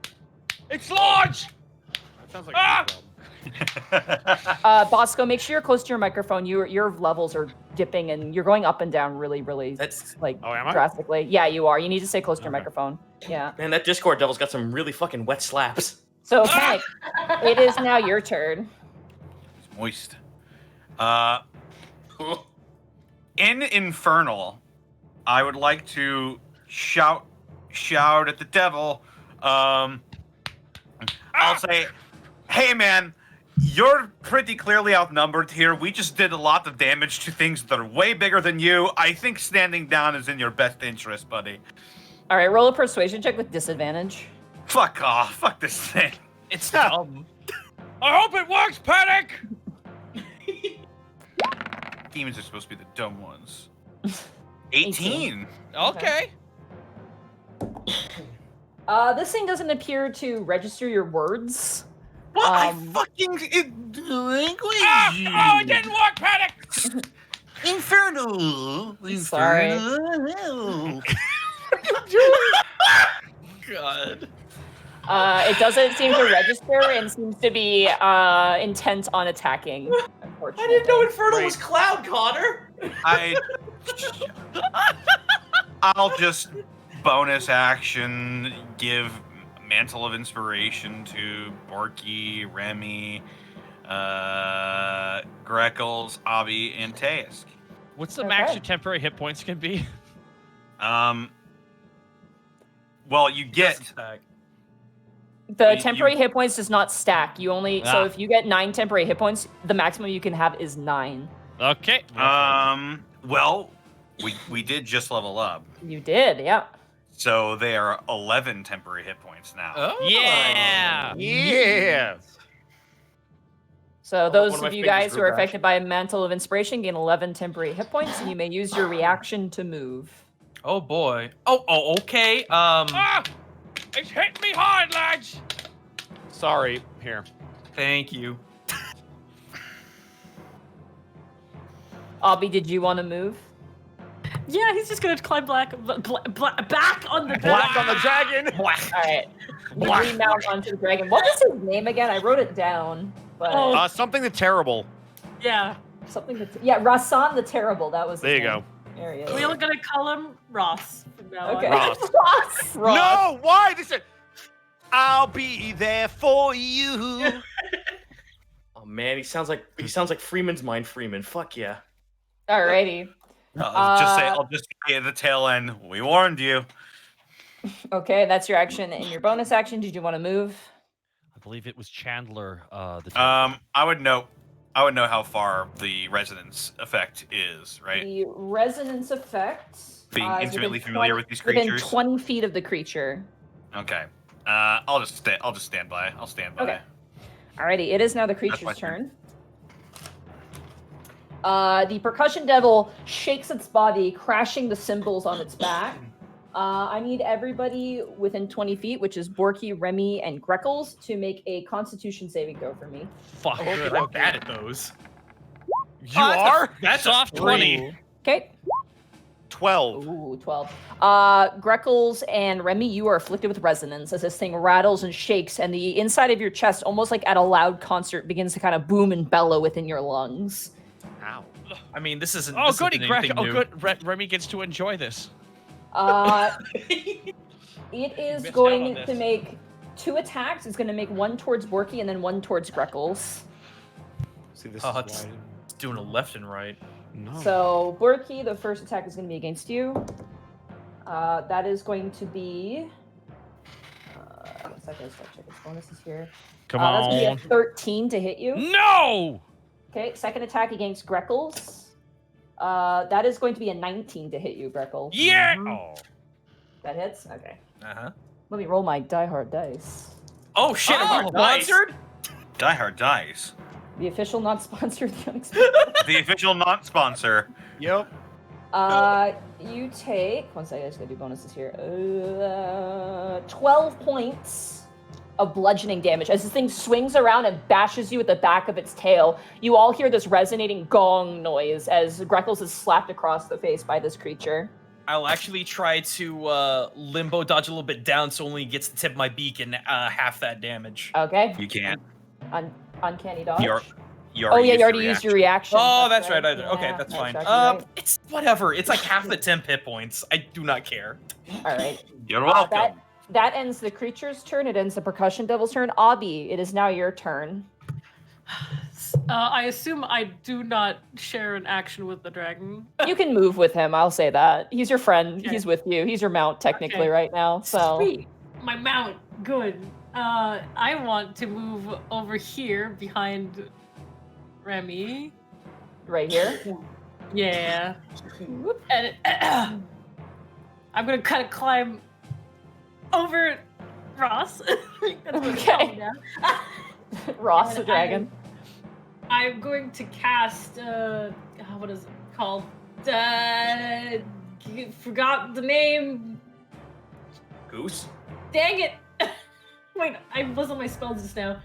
It's large. That sounds like Ah! Bosco, make sure you're close to your microphone. Your levels are dipping and you're going up and down really, That's like Oh, am I? drastically. Yeah, you are. You need to stay close to your Okay. microphone. Yeah. man, that Discord devil's got some really fucking wet slaps. So Panic, it is now your turn. It's moist. In Infernal, I would like to shout at the devil. I'll say, hey man, you're pretty clearly outnumbered here. We just did a lot of damage to things that are way bigger than you. I think standing down is in your best interest, buddy. All right, roll a persuasion check with disadvantage. Fuck off. Fuck this thing. It's dumb. I hope it works, Panic. Demons are supposed to be the dumb ones. 18. Okay. This thing doesn't appear to register your words. What? I Um, fucking language. Oh, it didn't work, Panic. Infernal. Sorry. Infernal. God. It doesn't seem to register and seems to be intent on attacking. Unfortunately. I didn't know Infernal was Cloud, Connor. I'll just bonus action give Mantle of Inspiration to Borky, Remy, Greckles, Abby, and Taisk. What's the Okay. max your temporary hit points can be? Well, you get. The You- temporary hit points does not stack. You only so Ah. if you get 9 temporary hit points, the maximum you can have is 9. Okay. Well, we did just level up, You did, yeah. so they are 11 temporary hit points now. Oh. Yeah. Yeah. So one those of my of you fingers guys who grew are back. affected by Mantle of Inspiration gain 11 temporary hit points, and you may use your reaction to move. Oh boy. Oh, okay. Ah! It's hit me hard, lads. Sorry. Here. Thank you. Obby, did you want to move? Yeah, he's just gonna climb back on the Black on the dragon. All right. You remount onto the dragon. What was his name again? I wrote it down. But Oh. Something the terrible. Yeah. something that's Rasan the Terrible. That was his There you name. go. There he is. We're gonna call him Ross from now Okay. on. Ross. Ross. No, why? This is. I'll be there for you. Oh man, he sounds like Freeman's mind. Freeman. Fuck yeah. Alrighty. I'll just say at the tail end. We warned you. Okay, that's your action. And your bonus action, did you want to move? I believe it was Chandler. I would know how far the resonance effect is, right? The resonance effect. Being is intimately within familiar with these within creatures. 20 feet of the creature. Okay. I'll just stand by. I'll stand by. Okay. Alrighty, it is now the my creature's turn. turn. The percussion devil shakes its body, crashing the cymbals on its back. I need everybody within 20 feet, which is Borky, Remy, and Greckles, to make a Constitution saving throw for me. Fuck. Good, I'm bad at those. You are? That's Soft a 20. Okay. 12. Ooh, 12. Greckles and Remy, you are afflicted with resonance as this thing rattles and shakes, and the inside of your chest, almost like at a loud concert, begins to kind of boom and bellow within your lungs. Ow. I mean, this isn't. Oh, this goody, isn't Greg. anything Oh, new. good. Remy gets to enjoy this. It is Missed out going on to this. make 2 attacks. It's going to make 1 towards Borky and then 1 towards Greckles. See, this Oh, is it's why. doing a left and right. No. So, Borky, the first attack is going to be against you. That is going to be... one second, let's check its bonuses here. Come That's going on. to be a 13 to hit you. No! Okay, second attack against Greckles. That is going to be a 19 to hit you, Greckles. Yeah! Mhm. Oh. That hits? Okay. Uh-huh. Let me roll my diehard dice. Oh shit! Am I Oh, nice. sponsored? Die Hard Dice. The official non-sponsor of the Unexpectables. The official not sponsor. Yep. You take... One second, I just gotta do bonuses here. 12 points of bludgeoning damage. As this thing swings around and bashes you with the back of its tail, you all hear this resonating gong noise as Greckles is slapped across the face by this creature. I'll actually try to limbo dodge a little bit down so it only gets the tip of my beak and half that damage. Okay. You can't. Uncanny dodge. You you already already used your reaction. Oh, that's right. Okay, Yeah, that's that's fine. actually right. It's whatever. It's like half the temp hit points. I do not care. All right. You're welcome. That ends the creature's turn. It ends the percussion devil's turn. Obby, it is now your turn. I assume I do not share an action with the dragon. You can move with him. I'll say that. He's your friend. Okay. He's with you. He's your mount technically Okay. right now. So Sweet. My mount. Good. I want to move over here behind Remy. right here. Yeah. And I'm gonna kind of climb over Ross. That's what it's Okay. called now. Ross the And dragon. I'm going to cast. What is it called? Forgot the name. Goose. Dang it! Wait, I was on my spells just now.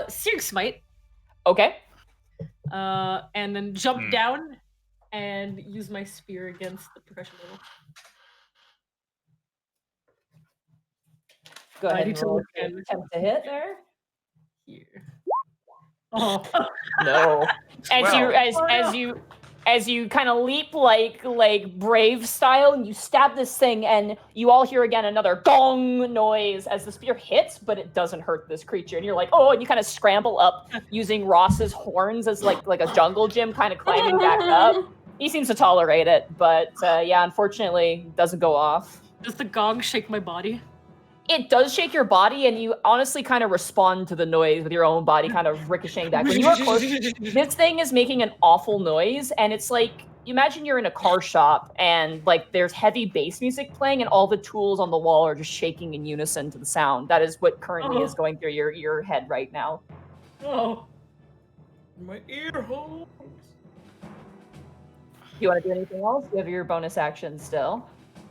Searing Smite. Okay. And then jump down and use my spear against the percussion level. Go I ahead need and to roll look your at- attempt to hit there. Here. Oh. No. Well. As you kind of leap like Brave style, and you stab this thing, and you all hear again another gong noise as the spear hits, but it doesn't hurt this creature. And you're like, oh, and you kind of scramble up using Ross's horns as like a jungle gym, kind of climbing back up. He seems to tolerate it, but yeah, unfortunately, it doesn't go off. Does the gong shake my body? It does shake your body, and you honestly kind of respond to the noise with your own body kind of ricocheting back. When you are close, this thing is making an awful noise, and it's like, you imagine you're in a car shop, and like there's heavy bass music playing, and all the tools on the wall are just shaking in unison to the sound. That is what currently is going through your head right now. Oh. My ear holes. Do you want to do anything else? You have your bonus action still.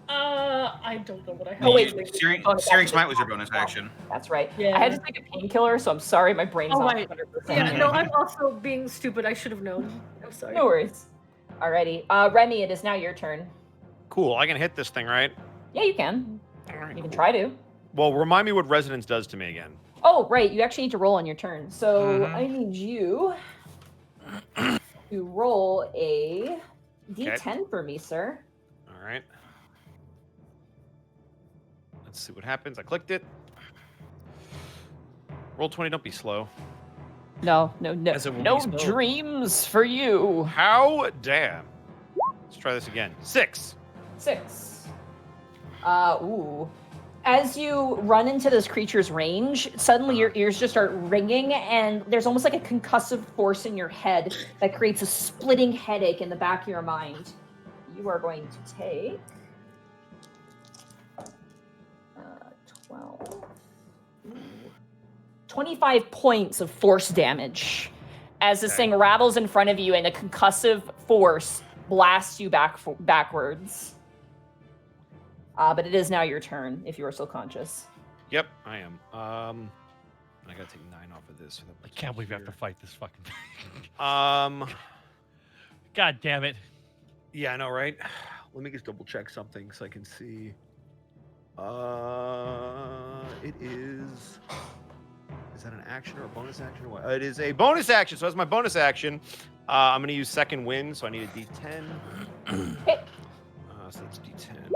I don't know what I have. Oh, wait. Searing Bonus Searing action. Smite was your bonus action. That's right. Yeah. I had to take a painkiller, so I'm sorry. My brain's Oh, not right. 100%. Yeah, no, I'm also being stupid. I should have known. I'm sorry. No worries. Alrighty. Remy, it is now your turn. Cool. I can hit this thing, right? Yeah, you can. All right, You can cool. try to. Well, remind me what resonance does to me again. Oh, right. You actually need to roll on your turn. So Mhm. I need you to roll a d10 for me, sir. All right. Let's see what happens. I clicked it. Roll 20. Don't be slow. No, As it will no be spelled. dreams for you. How damn. Let's try this again. 6. 6. Ooh. As you run into this creature's range, suddenly your ears just start ringing, and there's almost like a concussive force in your head that creates a splitting headache in the back of your mind. You are going to take 12. 25 points of force damage as this thing rattles in front of you, and a concussive force blasts you backwards. But it is now your turn if you are still conscious. Yep, I am. I gotta take 9 off of this. I can't believe you have to fight this fucking thing. God damn it. Yeah, I know, right? Let me just double check something so I can see. It is. Is that an action or a bonus action or what? It is a bonus action. So as my bonus action, I'm gonna use second wind. So I need a D10. Okay. So that's D10.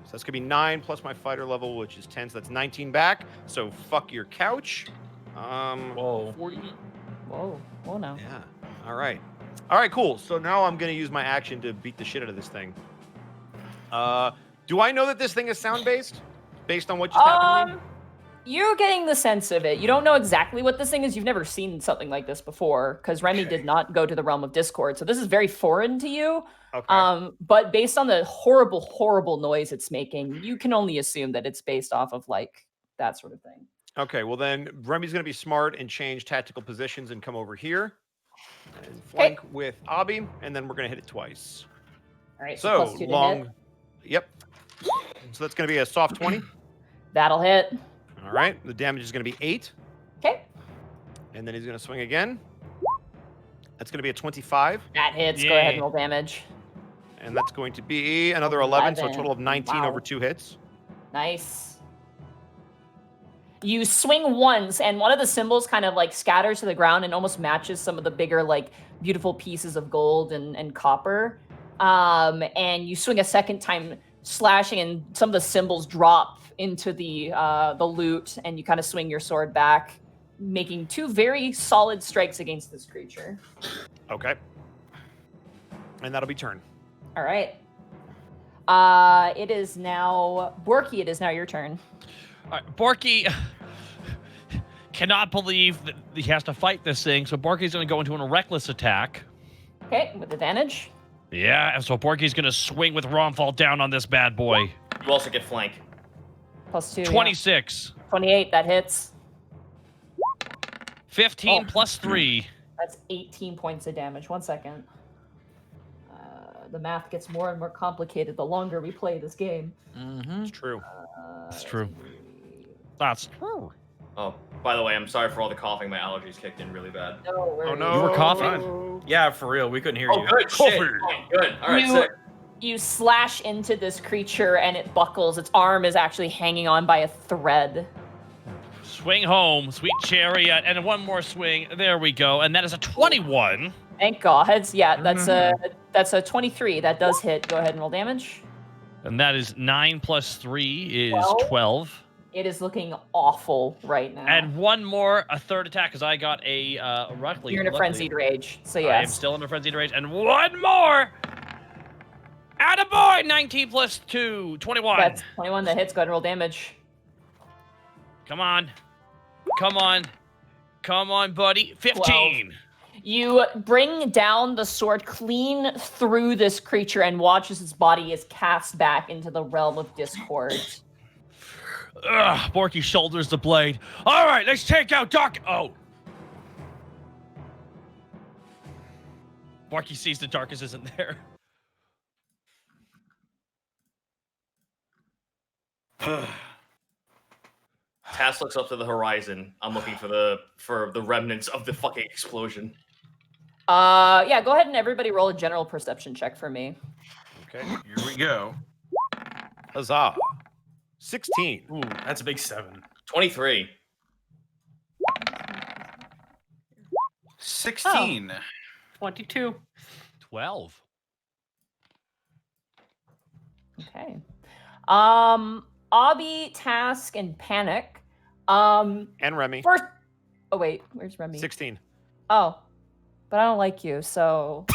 So that's gonna be 9 plus my fighter level, which is 10. So that's 19 back. So fuck your couch. Whoa. 40. Whoa now. Yeah. All right. All right. Cool. So now I'm gonna use my action to beat the shit out of this thing. Do I know that this thing is sound based on what just happened to me? You're getting the sense of it. You don't know exactly what this thing is. You've never seen something like this before, because Remy did not go to the realm of Discord. So this is very foreign to you. Okay. But based on the horrible, horrible noise it's making, you can only assume that it's based off of like that sort of thing. Okay, well then Remy's gonna be smart and change tactical positions and come over here and flank with Abi, and then we're gonna hit it twice. All right. So +2 to hit. long. Yep. So that's gonna be a soft 20. That'll hit. All right. The damage is gonna be 8, Okay. and then he's gonna swing again. That's gonna be a 25, That hits. Go ahead Yeah. and roll damage. and that's going to be another 11, so a total of 19 Wow. over 2 hits. Nice. You swing once, and one of the symbols kind of like scatters to the ground and almost matches some of the bigger, like beautiful pieces of gold and copper. And you swing a second time, slashing, and some of the symbols drop into the loot, and you kind of swing your sword back, making 2 very solid strikes against this creature. Okay. And that'll be turn. All right. It is now Borky. It is now your turn. All right, Borky cannot believe that he has to fight this thing, so Borky's going to go into a reckless attack. Okay, with advantage. Yeah, and so Borky's going to swing with Romfall down on this bad boy. You also get flank. +2. yeah. 26. 28. That hits. 15 Oh. plus 3. That's 18 points of damage. 1 second. The math gets more and more complicated the longer we play this game. Mm-hmm. It's true. It's true. That's true. Oh, by the way, I'm sorry for all the coughing. My allergies kicked in really bad. No worries. Oh no. You were coughing? Yeah, for real. We couldn't hear Oh, you. good. Shit. Coffee. Good. All right, You- sick. You slash into this creature and it buckles. Its arm is actually hanging on by a thread. Swing home, sweet chariot, and one more swing. There we go. And that is a 21. Thank God. Yeah, that's a 23. That does hit. Go ahead and roll damage. And that is 9 plus 3 is 12. 12. It is looking awful right now. And one more, a third attack, because I got a luckily. You're in a luckily, frenzied rage. So I am yes. still in a frenzied rage. And one more! Attaboy! 19 plus 2, 21. That's 21 that hits. Go ahead and roll damage. Come on. Come on. Come on, buddy. 15. You bring down the sword clean through this creature and watch as its body is cast back into the realm of discord. Ugh, Borky shoulders the blade. All right, let's take out Dark. Oh. Borky sees the Darkus isn't there. Tass looks up to the horizon. I'm looking for the remnants of the fucking explosion. Yeah, go ahead and everybody roll a general perception check for me. Okay, here we go. Huzzah. 16. Ooh, that's a big 7. 23. 16. 22. 12. Okay. Obby, Task, and Panic. And Remy. First. Oh wait, where's Remy? 16. Oh, but I don't like you, so.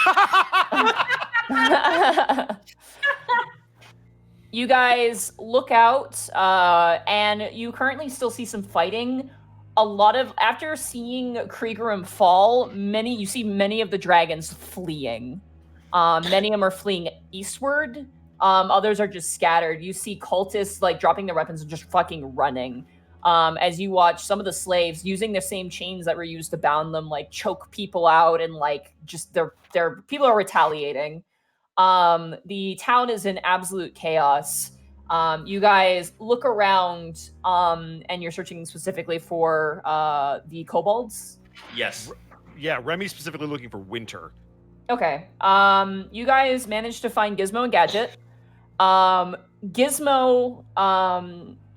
You guys look out, and you currently still see some fighting. After seeing Kriegerum fall, you see many of the dragons fleeing. Many of them are fleeing eastward. Others are just scattered. You see cultists like dropping their weapons and just fucking running. As you watch some of the slaves using the same chains that were used to bound them, like choke people out and like just their people are retaliating. The town is in absolute chaos. You guys look around, and you're searching specifically for the kobolds. Yes. Yeah, Remy's specifically looking for Winter. Okay. You guys managed to find Gizmo and Gadget. Gizmo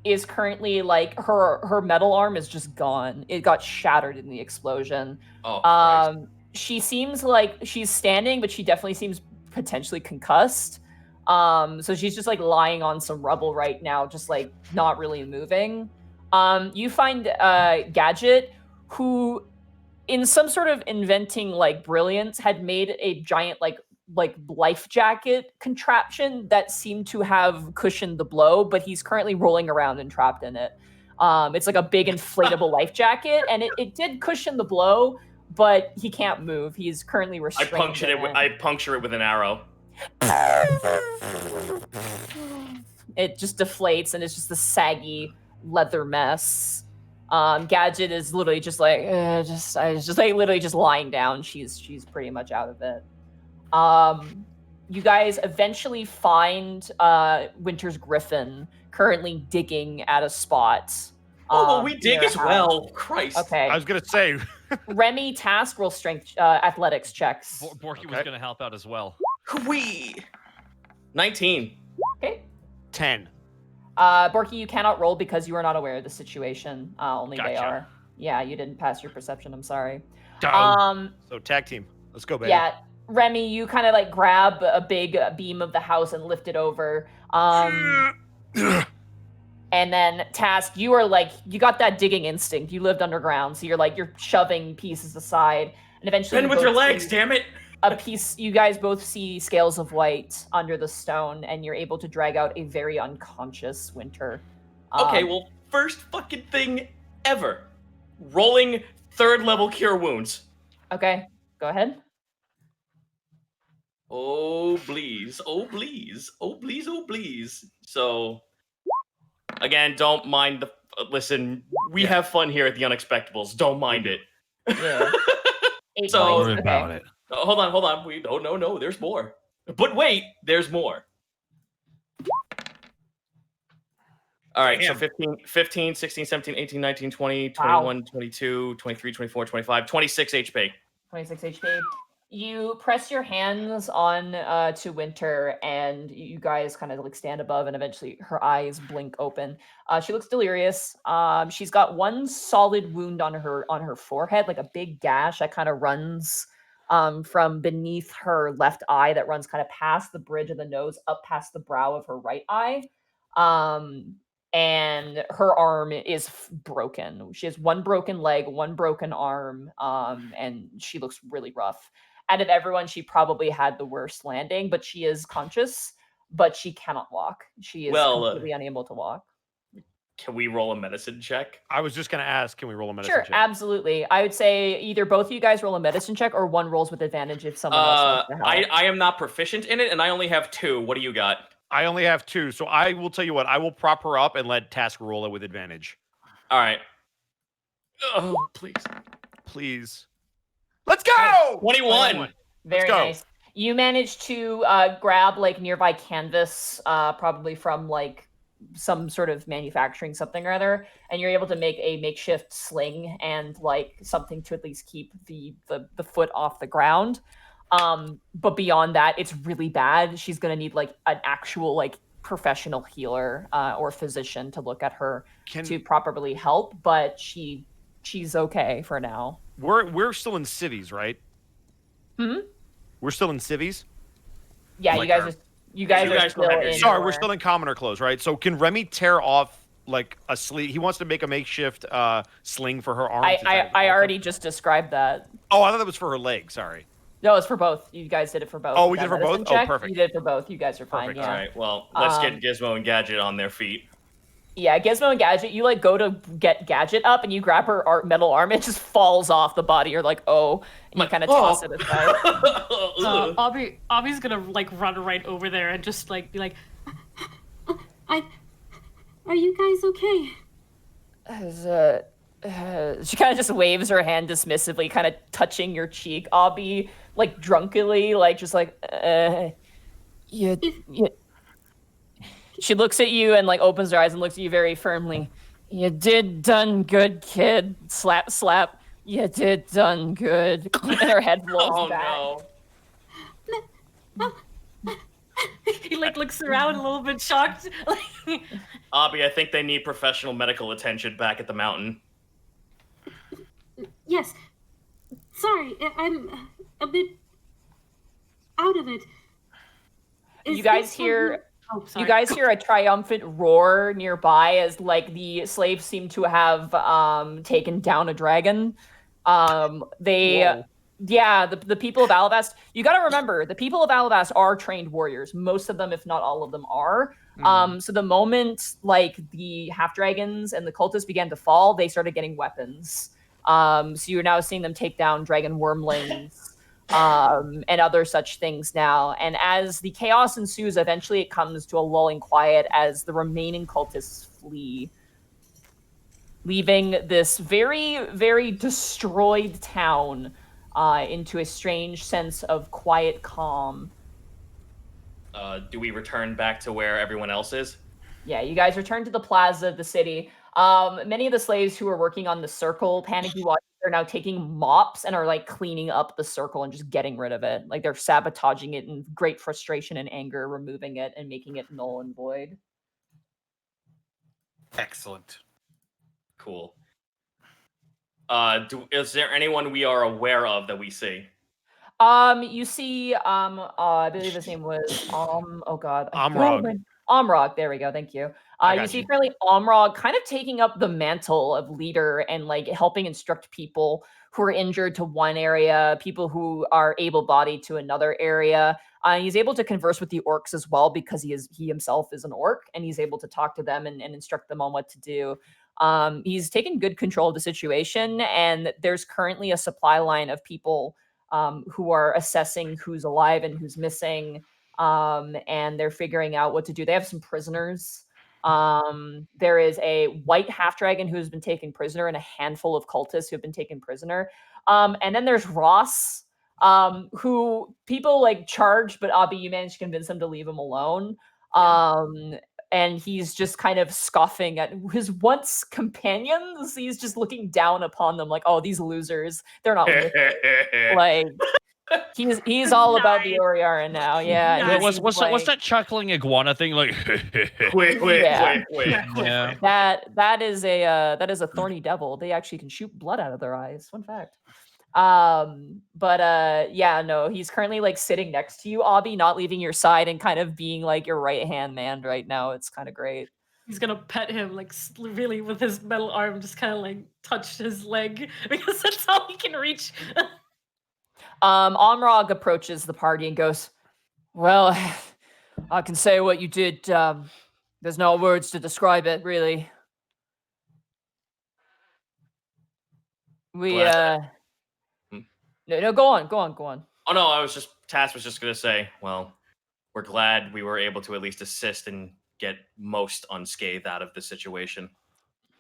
is currently like her metal arm is just gone. It got shattered in the explosion. Oh, Christ. She seems like she's standing, but she definitely seems potentially concussed. So she's just like lying on some rubble right now, just like not really moving. You find Gadget, who in some sort of inventing like brilliance had made a giant like life jacket contraption that seemed to have cushioned the blow, but he's currently rolling around and trapped in it. It's like a big inflatable life jacket, and it did cushion the blow, but he can't move. He's currently restrained. I puncture it with an arrow. It just deflates, and it's just a saggy leather mess. Gadget is literally just like literally just lying down. She's pretty much out of it. You guys eventually find Winter's Griffin currently digging at a spot. Oh, well, we dig near as a house. well. Christ. Okay. I was going to say. Remy, Task, roll strength athletics checks. Borky was going to help out as well. Whee! 19. Okay. 10. Borky, you cannot roll because you are not aware of the situation. Only they Gotcha. are. Yeah, you didn't pass your perception. I'm sorry. So tag team. Let's go, baby. Yeah, Remy, you kind of like grab a big beam of the house and lift it over. And then Task, you are like, you got that digging instinct. You lived underground, so you're shoving pieces aside, and eventually Bend with your legs, damn it! You guys both see scales of white under the stone, and you're able to drag out a very unconscious Winter. Okay, well, first fucking thing ever. Rolling 3rd level cure wounds. Okay, go ahead. Oh, please. Oh, please. Oh, please. Oh, please. So, again, don't mind the... listen, we have fun here at the Unexpectables. Don't mind it. Yeah. 8 So- points. Worry Okay. about it. Hold on. No, there's more. But wait, there's more. All right, so 15, 16, 17, 18, 19, 20, 21, 22, 23, 24, 25, 26 HP. 26 HP. You press your hands on to Winter, and you guys kind of like stand above, and eventually her eyes blink open. She looks delirious. She's got one solid wound on her forehead, like a big gash that kind of runs from beneath her left eye, that runs kind of past the bridge of the nose, up past the brow of her right eye. And her arm is broken. She has one broken leg, one broken arm, and she looks really rough. Out of everyone, she probably had the worst landing, but she is conscious. but she cannot walk. She is Well, completely unable to walk. Can we roll a medicine check? I was just gonna ask, can we roll a medicine Sure, check? absolutely. I would say either both of you guys roll a medicine check or one rolls with advantage if someone else wants to help. I am not proficient in it, and I only have 2. What do you got? I only have 2, so I will tell you what. I will prop her up and let Task roll it with advantage. All right. Oh, please. Please. Let's go! 21. Very go. nice. You manage to grab like nearby canvas, probably from like some sort of manufacturing something or other, and you're able to make a makeshift sling and like something to at least keep the foot off the ground. But beyond that, it's really bad. She's gonna need like an actual like professional healer or physician to look at her to properly help. But she's okay for now. We're still in civies, right? We're still in civies? Yeah, Like you guys are still in. Sorry, we're still in commoner clothes, right? So can Remy tear off like a sleeve? He wants to make a makeshift sling for her arms. I already just described that. Oh, I thought that was for her leg. Sorry. No, it's for both. You guys did it for both. Oh, we That did it for medicine both? Oh, check, perfect. You did it for both. You guys are fine. Perfect. Yeah. All right. Well, let's get Gizmo and Gadget on their feet. Yeah, Gizmo and Gadget, you like go to get Gadget up and you grab her metal arm, it just falls off the body. You're like, oh, and you kind of toss it aside. Abby's gonna like run right over there and just like be like, Are you guys okay? She kind of just waves her hand dismissively, kind of touching your cheek. Abby, like drunkenly, like just like, yeah. She looks at you and like opens her eyes and looks at you very firmly. You did done good, kid. Slap, slap. You did done good. And her head rolls back. No. he like looks around a little bit shocked. Abby, I think they need professional medical attention back at the mountain. Yes. Sorry, I'm a bit out of it. You guys hear... Oh, sorry. You guys hear a triumphant roar nearby as like the slaves seem to have taken down a dragon. The people of Alabast, you got to remember, the people of Alabast are trained warriors. Most of them, if not all of them, are. So the moment like the half dragons and the cultists began to fall, they started getting weapons. So you're now seeing them take down dragon wormlings. And other such things now. And as the chaos ensues, eventually it comes to a lulling quiet as the remaining cultists flee, leaving this very, very destroyed town into a strange sense of quiet calm. Do we return back to where everyone else is? Yeah, you guys return to the plaza of the city. Many of the slaves who were working on the circle, panicky watch, are now taking mops and are like cleaning up the circle and just getting rid of it. Like they're sabotaging it in great frustration and anger, removing it and making it null and void. Excellent. Cool. Is there anyone we are aware of that we see? You see, I believe his name was oh god. Amrog. Amrog, there we go, thank you. You see currently Amrog kind of taking up the mantle of leader and like helping instruct people who are injured to one area, people who are able-bodied to another area. He's able to converse with the orcs as well because he himself is an orc and he's able to talk to them and instruct them on what to do. He's taken good control of the situation, and there's currently a supply line of people who are assessing who's alive and who's missing, and they're figuring out what to do. They have some prisoners. There is a white half dragon who has been taken prisoner and a handful of cultists who have been taken prisoner. And then there's Ross, who people like charged, but Abby, you managed to convince him to leave him alone. And he's just kind of scoffing at his once companions. He's just looking down upon them like, oh, these losers, they're not with it. Like he's all about the Oriara now. Yeah. Nice. What's that chuckling iguana thing like? Wait. Yeah. That is a thorny devil. They actually can shoot blood out of their eyes. Fun fact. Yeah, no, he's currently like sitting next to you, Abby, not leaving your side and kind of being like your right hand man right now. It's kind of great. He's gonna pet him like really with his metal arm, just kind of like touch his leg because that's all he can reach. Amrog approaches the party and goes, well, I can say what you did. There's no words to describe it, really. We Glad no, go on. Oh no, Tass was just gonna say, well, we're glad we were able to at least assist and get most unscathed out of the situation.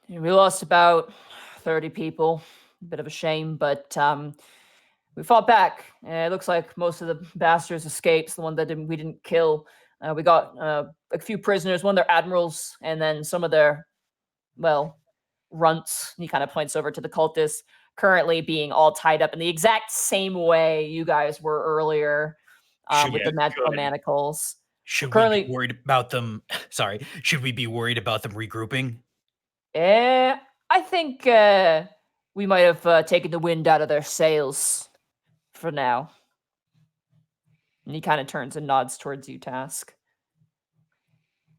We lost about 30 people. A bit of a shame, but we fought back. It looks like most of the bastards escaped. The one that we didn't kill. We got a few prisoners, one of their admirals, and then some of their, well, runts. He kind of points over to the cultists, currently being all tied up in the exact same way you guys were earlier with the magical manacles. Should Currently, we be worried about them? Sorry. Should we be worried about them regrouping? I think we might have taken the wind out of their sails for now. And he kind of turns and nods towards you, Task.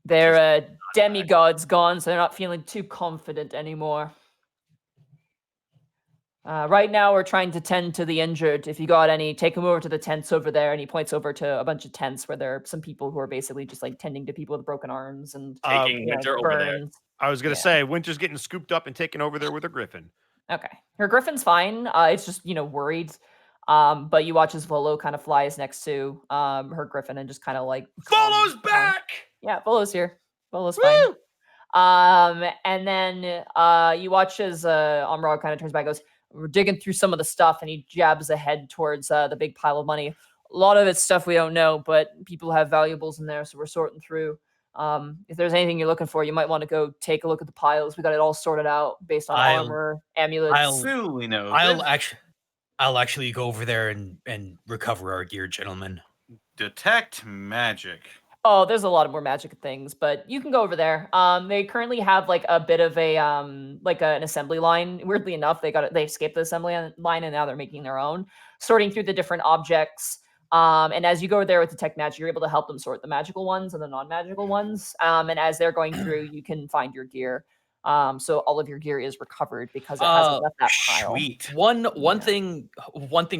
Their demigod's gone, so they're not feeling too confident anymore. Right now, we're trying to tend to the injured. If you got any, take them over to the tents over there. And he points over to a bunch of tents where there are some people who are basically just like tending to people with broken arms and Taking Winter over there. burns. I was gonna say Winter's getting scooped up and taken over there with a griffin. Okay, her griffin's fine. It's just worried. But you watch as Volo kind of flies next to her griffin and just kind of like Volo's back. Yeah, Volo's here. Volo's fine. And then you watch as Amrod kind of turns back and goes, we're digging through some of the stuff, and he jabs ahead towards the big pile of money. A lot of it's stuff we don't know, but people have valuables in there, so we're sorting through. If there's anything you're looking for, you might want to go take a look at the piles. We got it all sorted out based on armor, amulets. I'll actually go over there and recover our gear, gentlemen. Detect magic. Oh, there's a lot of more magic things, but you can go over there. They currently have like a bit of a like an assembly line. Weirdly enough, they escaped the assembly line and now they're making their own, sorting through the different objects. And as you go there with detect magic, you're able to help them sort the magical ones and the non-magical ones. And as they're going through, you can find your gear. So all of your gear is recovered because it hasn't left that pile. Sweet. One thing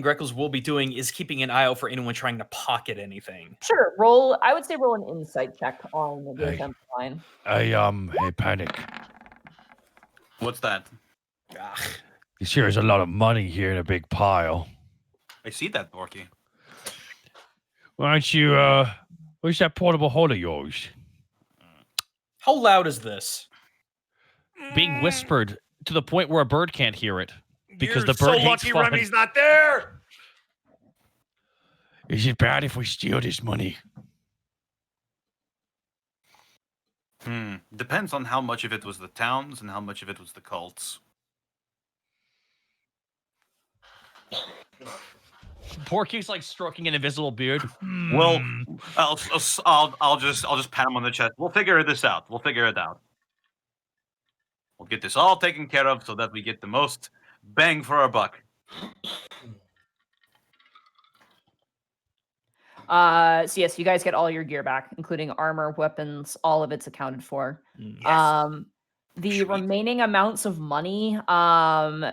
Greckles will be doing is keeping an eye out for anyone trying to pocket anything. Sure. I would say roll an insight check on the assembly line. Hey, Panic. What's that? You see there's a lot of money here in a big pile. I see that, Borky. Why don't you, where's that portable hole of yours? How loud is this? Being whispered to the point where a bird can't hear it. Because You're the bird so hates lucky fun. Remy's not there. Is it bad if we steal this money? Depends on how much of it was the towns and how much of it was the cults. Porky's like stroking an invisible beard. Well, I'll just pat him on the chest. We'll figure this out. We'll figure it out. We'll get this all taken care of so that we get the most bang for our buck. So yes, you guys get all your gear back, including armor, weapons, all of it's accounted for. Yes. The remaining amounts of money,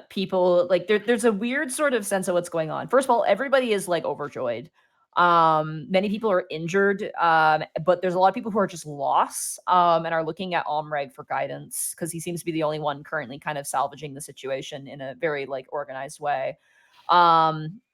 people like there's a weird sort of sense of what's going on. First of all, everybody is like overjoyed. Many people are injured, but there's a lot of people who are just lost and are looking at Omreg for guidance because he seems to be the only one currently kind of salvaging the situation in a very like organized way.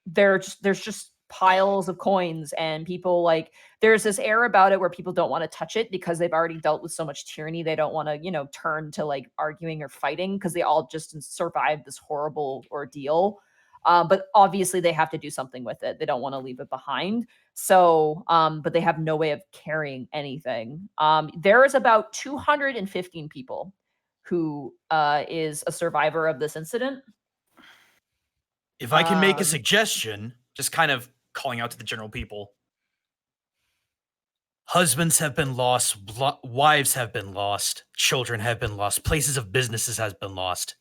There's just piles of coins and people like there's this air about it where people don't want to touch it because they've already dealt with so much tyranny. They don't want to, turn to like arguing or fighting because they all just survived this horrible ordeal. But obviously they have to do something with it. They don't want to leave it behind. So, but they have no way of carrying anything. There is about 215 people who is a survivor of this incident. If I can make a suggestion, just kind of calling out to the general people. Husbands have been lost, wives have been lost, children have been lost, places of businesses has been lost.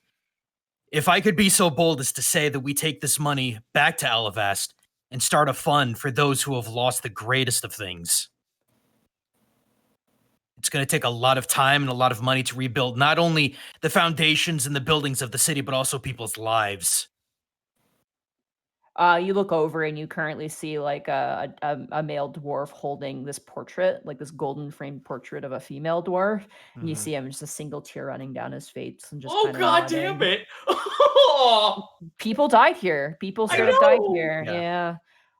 If I could be so bold as to say that we take this money back to Alavast and start a fund for those who have lost the greatest of things. It's going to take a lot of time and a lot of money to rebuild not only the foundations and the buildings of the city, but also people's lives. You look over and you currently see like a male dwarf holding this portrait, like this golden framed portrait of a female dwarf, and you Mhm. see him just a single tear running down his face and just Oh kind of god damn it! People died here. People I straight up died know! here. Yeah. Yeah.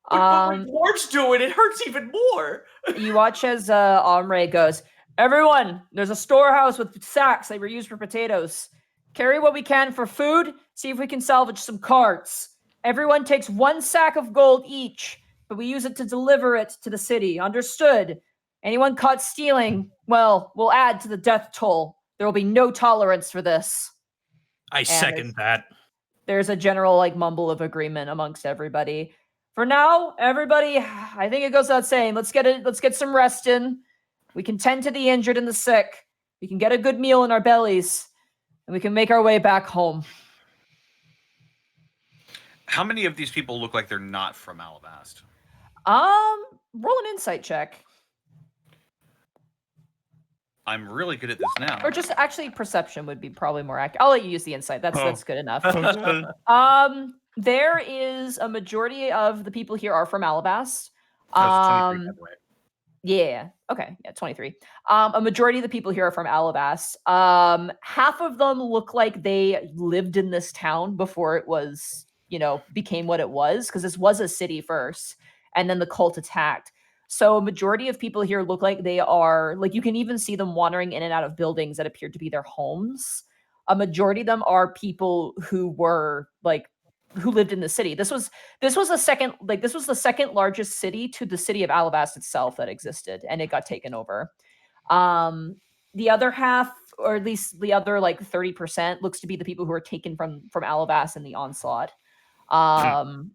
But when dwarves do it, it hurts even more. You watch as Omre goes, everyone, there's a storehouse with sacks that were used for potatoes. Carry what we can for food, see if we can salvage some carts. Everyone takes 1 sack of gold each, but we use it to deliver it to the city. Understood? Anyone caught stealing, well, we'll add to the death toll. There will be no tolerance for this. I second that. There's a general like mumble of agreement amongst everybody. For now, everybody, I think it goes without saying, let's get some rest in. We can tend to the injured and the sick. We can get a good meal in our bellies, and we can make our way back home. How many of these people look like they're not from Alabast? Roll an insight check. I'm really good at this now. Or just actually perception would be probably more accurate. I'll let you use the insight. That's good enough. There is a majority of the people here are from Alabast. That's 23, by the way. Yeah. Okay. Yeah, 23. A majority of the people here are from Alabast. Half of them look like they lived in this town before it was, became what it was, because this was a city first, and then the cult attacked. So a majority of people here look like they are, like, you can even see them wandering in and out of buildings that appeared to be their homes. A majority of them are people who were who lived in the city. This was the second largest city to the city of Alabast itself that existed, and it got taken over. The other half, or at least the other 30%, looks to be the people who were taken from Alabast in the onslaught.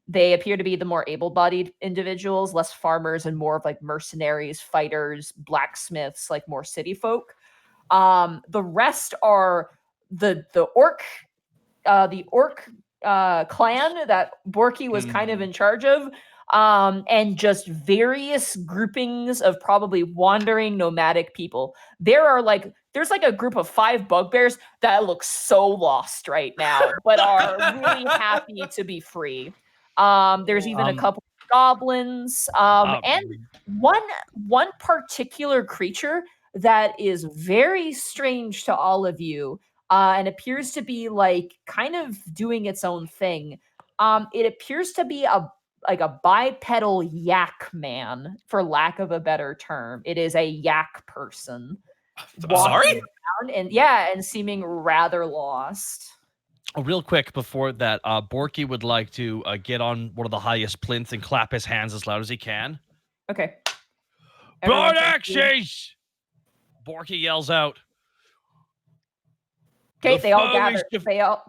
They appear to be the more able-bodied individuals, less farmers and more of mercenaries, fighters, blacksmiths, more city folk. The rest are the orc clan that Borky was kind of in charge of, and just various groupings of probably wandering nomadic people. There's a group of 5 bugbears that look so lost right now, but are really happy to be free. There's even a couple of goblins, and one particular creature that is very strange to all of you, and appears to be kind of doing its own thing. It appears to be a bipedal yak man, for lack of a better term. It is a yak person. Sorry? And seeming rather lost. Real quick before that, Borky would like to get on one of the highest plinths and clap his hands as loud as he can. Okay. Broad axes! Borky yells out. Okay, they all gather.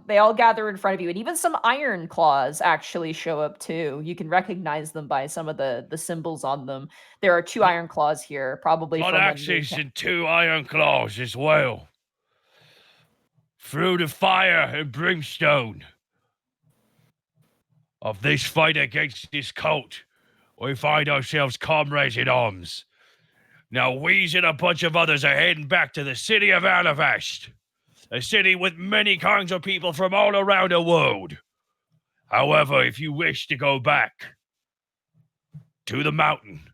They all gather in front of you, and even some iron claws actually show up too. You can recognize them by some of the symbols on them. There are 2 iron claws here, probably. Broad axes and 2 iron claws as well. Through the fire and brimstone of this fight against this cult, we find ourselves comrades in arms. Now, we and a bunch of others are heading back to the city of Alabast. A city with many kinds of people from all around the world. However, if you wish to go back to the mountain,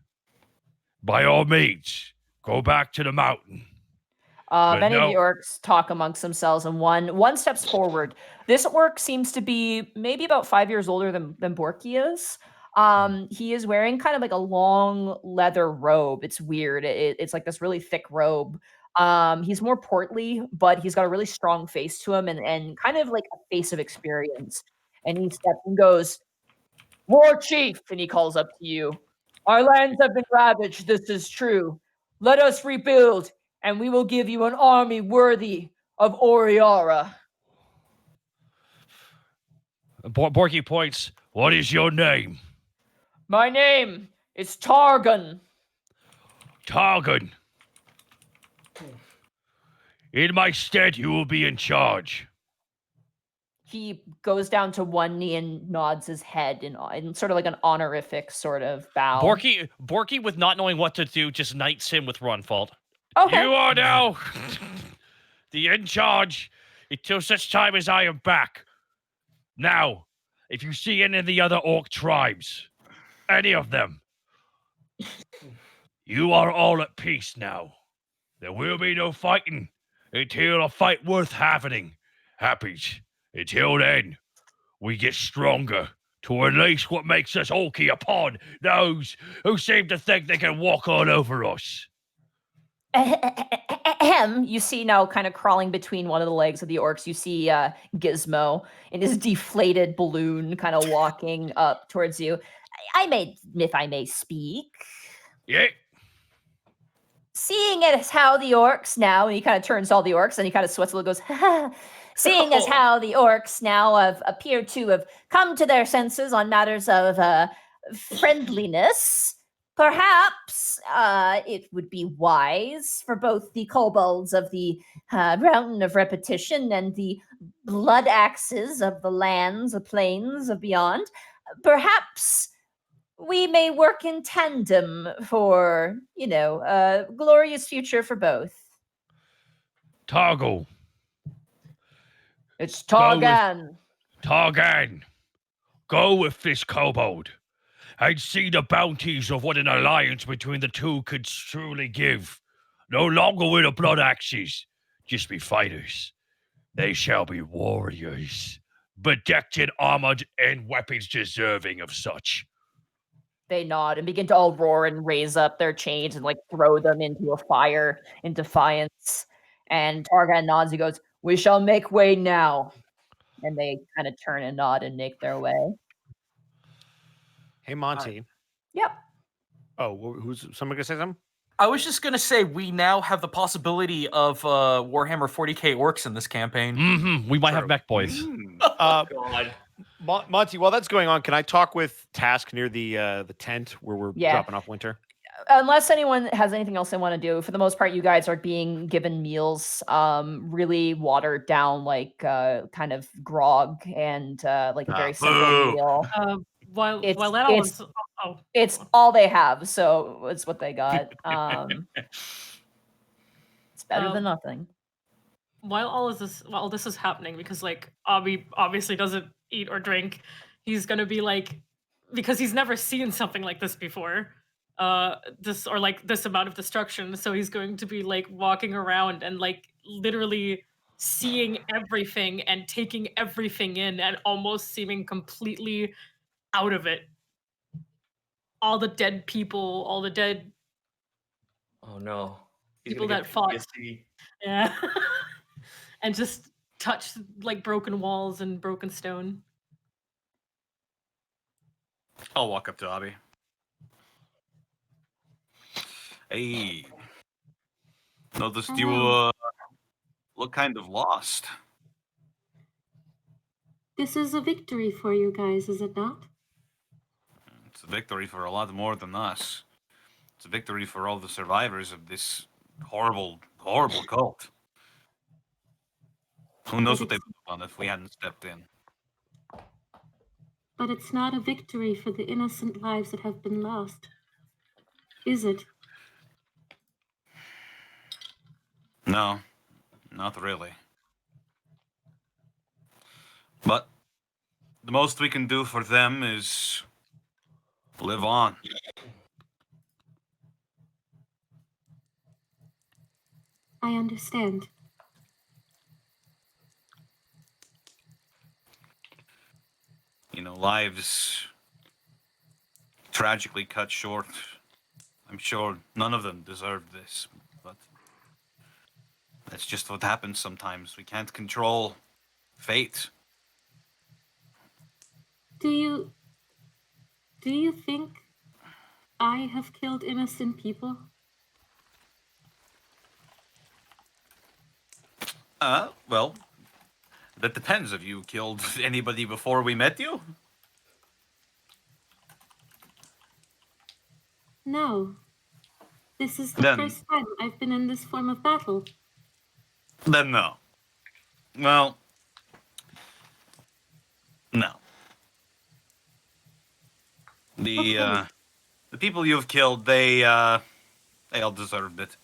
by all means, go back to the mountain. Many of the orcs talk amongst themselves, and one steps forward. This orc seems to be maybe about 5 years older than Borky is. He is wearing kind of like a long leather robe. It's weird. It's like this really thick robe. He's more portly, but he's got a really strong face to him, and kind of like a face of experience. And he steps and goes, "War Chief," and he calls up to you. "Our lands have been ravaged, this is true. Let us rebuild, and we will give you an army worthy of Oriara." Borky points, "What is your name?" "My name is Targon." "Targon. In my stead, you will be in charge." He goes down to one knee and nods his head in sort of like an honorific sort of bow. Borky, with not knowing what to do, just knights him with Runfault. Okay. "You are now the in charge until such time as I am back. Now, if you see any of the other orc tribes, any of them, you are all at peace now. There will be no fighting until a fight worth having happens. Until then, we get stronger to release what makes us orky upon those who seem to think they can walk all over us. You see now, kind of crawling between one of the legs of the orcs, you see Gizmo in his deflated balloon, kind of walking up towards you. If I may speak. Yeah. Seeing as how the orcs now, and he kind of turns to all the orcs and he kind of sweats a little, goes, seeing as how the orcs now have appeared to have come to their senses on matters of friendliness, perhaps it would be wise for both the kobolds of the Mountain of Repetition and the blood axes of the lands, the plains of beyond, perhaps we may work in tandem for, a glorious future for both. Targal. It's Targan. Targan. Go with this kobold. And see the bounties of what an alliance between the two could truly give. No longer will the blood axes just be fighters. They shall be warriors, bedecked in armored and weapons deserving of such. They nod and begin to all roar and raise up their chains and throw them into a fire in defiance. And Targan nods. He goes, "We shall make way now." And they kind of turn and nod and make their way. Hey, Monty. Yep. Oh, who's someone gonna say something? I was just gonna say we now have the possibility of Warhammer 40k orcs in this campaign. Mm-hmm. We might have mech boys. God. Monty, while that's going on, can I talk with Task near the tent where we're dropping off Winter? Unless anyone has anything else they want to do, for the most part, you guys are being given meals, really watered down, kind of grog and a very simple meal. While It's- that all it's- is, oh, It's all they have, so it's what they got. It's better than nothing. while all this is happening, because Abby obviously doesn't eat or drink, he's gonna be because he's never seen something like this before, this amount of destruction. So he's going to be walking around and literally seeing everything and taking everything in and almost seeming completely out of it. All the dead people, all the dead Oh no. He's people gonna that get fought. PTSD. Yeah. And just touch broken walls and broken stone. I'll walk up to Abby. Hey. Noticed you look kind of lost. This is a victory for you guys, is it not? It's a victory for a lot more than us. It's a victory for all the survivors of this horrible, horrible cult. Who knows what they would have done if we hadn't stepped in. But it's not a victory for the innocent lives that have been lost, is it? No, not really. But the most we can do for them is live on. I understand. Lives tragically cut short. I'm sure none of them deserve this, but that's just what happens sometimes. We can't control fate. Do you think I have killed innocent people? Well, that depends. Have you killed anybody before we met you? No. This is the Then- first time I've been in this form of battle. Then no. Well, no. The people you've killed, they all deserved it.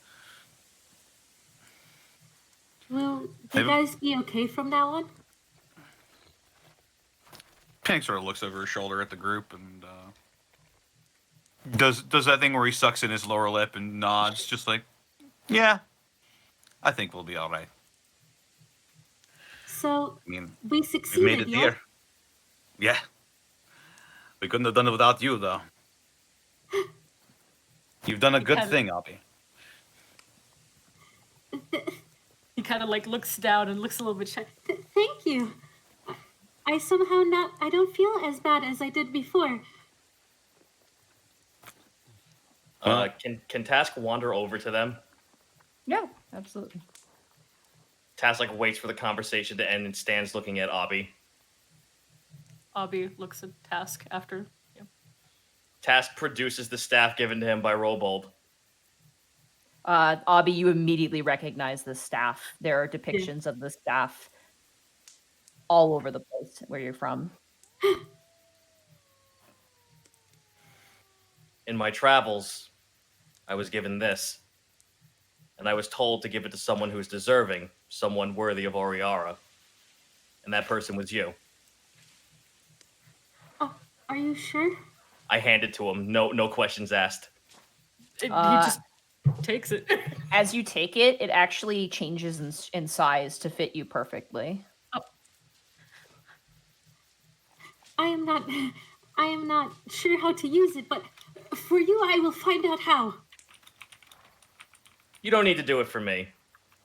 Will you guys be okay from now on? Panic sort of looks over his shoulder at the group and does that thing where he sucks in his lower lip and nods, just like, yeah, I think we'll be all right. So I mean, we we succeeded, made it yeah? here. Yeah. We couldn't have done it without you, though. You've done a good thing, Abby. He kind of like looks down and looks a little bit shy. Thank you. I don't feel as bad as I did before. Can Task wander over to them? Yeah, absolutely. Task like waits for the conversation to end and stands looking at Abby. Abby looks at Task after. Yeah. Task produces the staff given to him by Robold. Abby, you immediately recognize the staff. There are depictions of the staff all over the place where you're from. In my travels, I was given this. And I was told to give it to someone who's deserving, someone worthy of Oriara. And that person was you. Oh, are you sure? I handed to him, no questions asked. He just takes it. As you take it, it actually changes in size to fit you perfectly. Oh. I am not sure how to use it, but for you, I will find out how. You don't need to do it for me.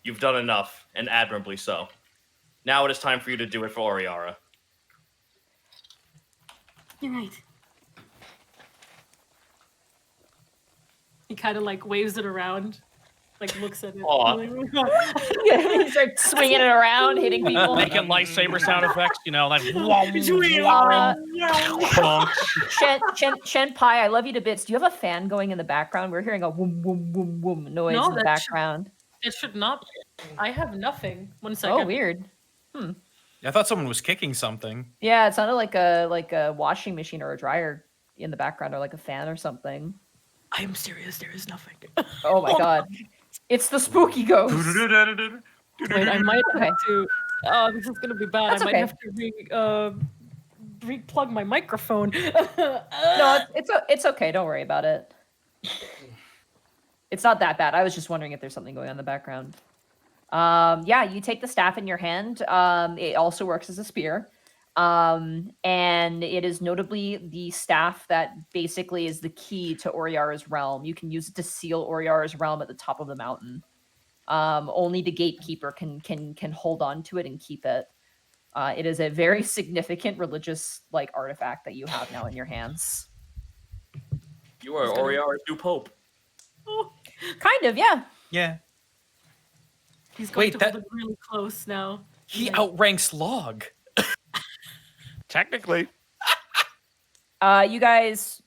You've done enough, and admirably so. Now it is time for you to do it for Oriara. You're right. He kind of like waves it around, like looks at it. Aw. He starts swinging it around, hitting people. Making lightsaber sound effects, you know, like. Shen Pai, I love you to bits. Do you have a fan going in the background? We're hearing a whoom whoom whoom whoom noise in the background. It should not. I have nothing. 1 second. Oh, weird. I thought someone was kicking something. Yeah, it sounded like a washing machine or a dryer in the background, or like a fan or something. I am serious. There is nothing. Oh my god. It's the spooky ghost. Wait, I might have to. This is gonna be bad. That's I might okay. have to re-plug my microphone. No, it's okay. Don't worry about it. It's not that bad. I was just wondering if there's something going on in the background. Yeah, you take the staff in your hand. It also works as a spear. And it is notably the staff that basically is the key to Oriara's realm. You can use it to seal Oriara's realm at the top of the mountain. Only the gatekeeper can hold on to it and keep it. It is a very significant religious like artifact that you have now in your hands. You are Oriara's new pope. Kind of, yeah. Yeah. He's going Wait, to hold it really close now. He outranks Log. Technically. You guys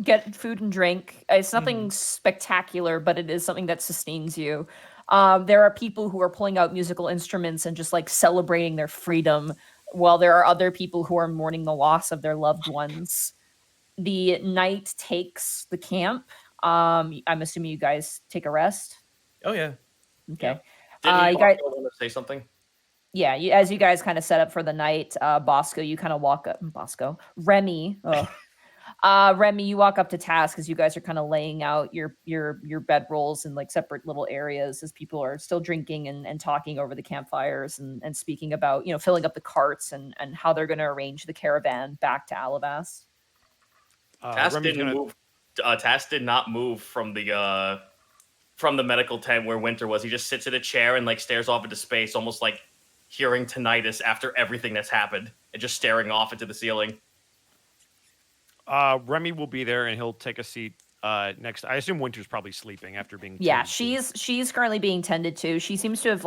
get food and drink. It's nothing spectacular, but it is something that sustains you. There are people who are pulling out musical instruments and just like celebrating their freedom, while there are other people who are mourning the loss of their loved ones. The night takes the camp. I'm assuming you guys take a rest. Oh yeah. Okay. Didn't you guys, want to say something? yeah, as you guys kind of set up for the night, Bosco, you kind of walk up. Bosco, Remy, Remy, you walk up to Task as you guys are kind of laying out your bedrolls in like separate little areas as people are still drinking and talking over the campfires and speaking about, filling up the carts and how they're going to arrange the caravan back to Alavas. Task Task did not move from the medical tent where Winter was. He just sits in a chair and like stares off into space, almost like hearing tinnitus after everything that's happened, and just staring off into the ceiling. Remy will be there and he'll take a seat next. I assume Winter's probably sleeping after being. Yeah, she's currently being tended to. She seems to have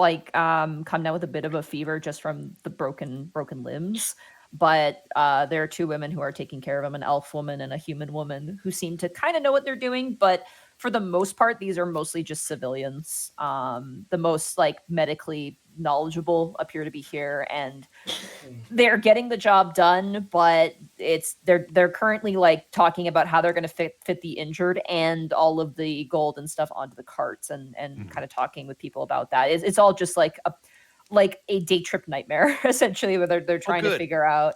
come down with a bit of a fever just from the broken limbs. But there are two women who are taking care of him, an elf woman and a human woman, who seem to kind of know what they're doing. But for the most part, these are mostly just civilians. The most medically knowledgeable appear to be here, and they're getting the job done. But they're currently talking about how they're going to fit the injured and all of the gold and stuff onto the carts, and kind of talking with people about that. It's all just like a day trip nightmare, essentially, where they're trying to figure out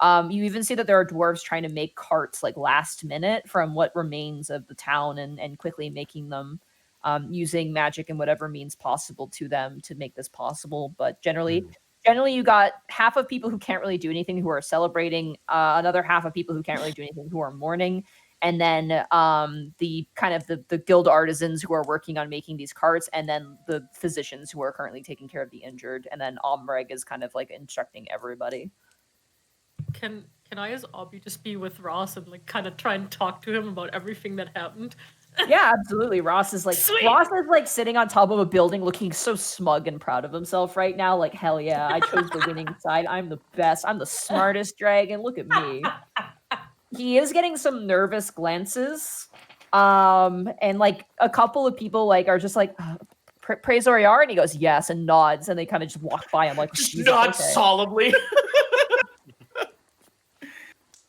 You even see that there are dwarves trying to make carts like last minute from what remains of the town and quickly making them using magic and whatever means possible to them to make this possible. But generally, you got half of people who can't really do anything who are celebrating, another half of people who can't really do anything who are mourning, and then the kind of the guild artisans who are working on making these carts, and then the physicians who are currently taking care of the injured, and then Omreg is kind of like instructing everybody. Can I as Obby just be with Ross and like kind of try and talk to him about everything that happened? Yeah, absolutely. Ross is like sitting on top of a building looking so smug and proud of himself right now. Like, hell yeah, I chose the winning side. I'm the best. I'm the smartest dragon. Look at me. He is getting some nervous glances. And like a couple of people like are just like praise Oriar, and he goes yes and nods, and they kind of just walk by him like Just nod solemnly.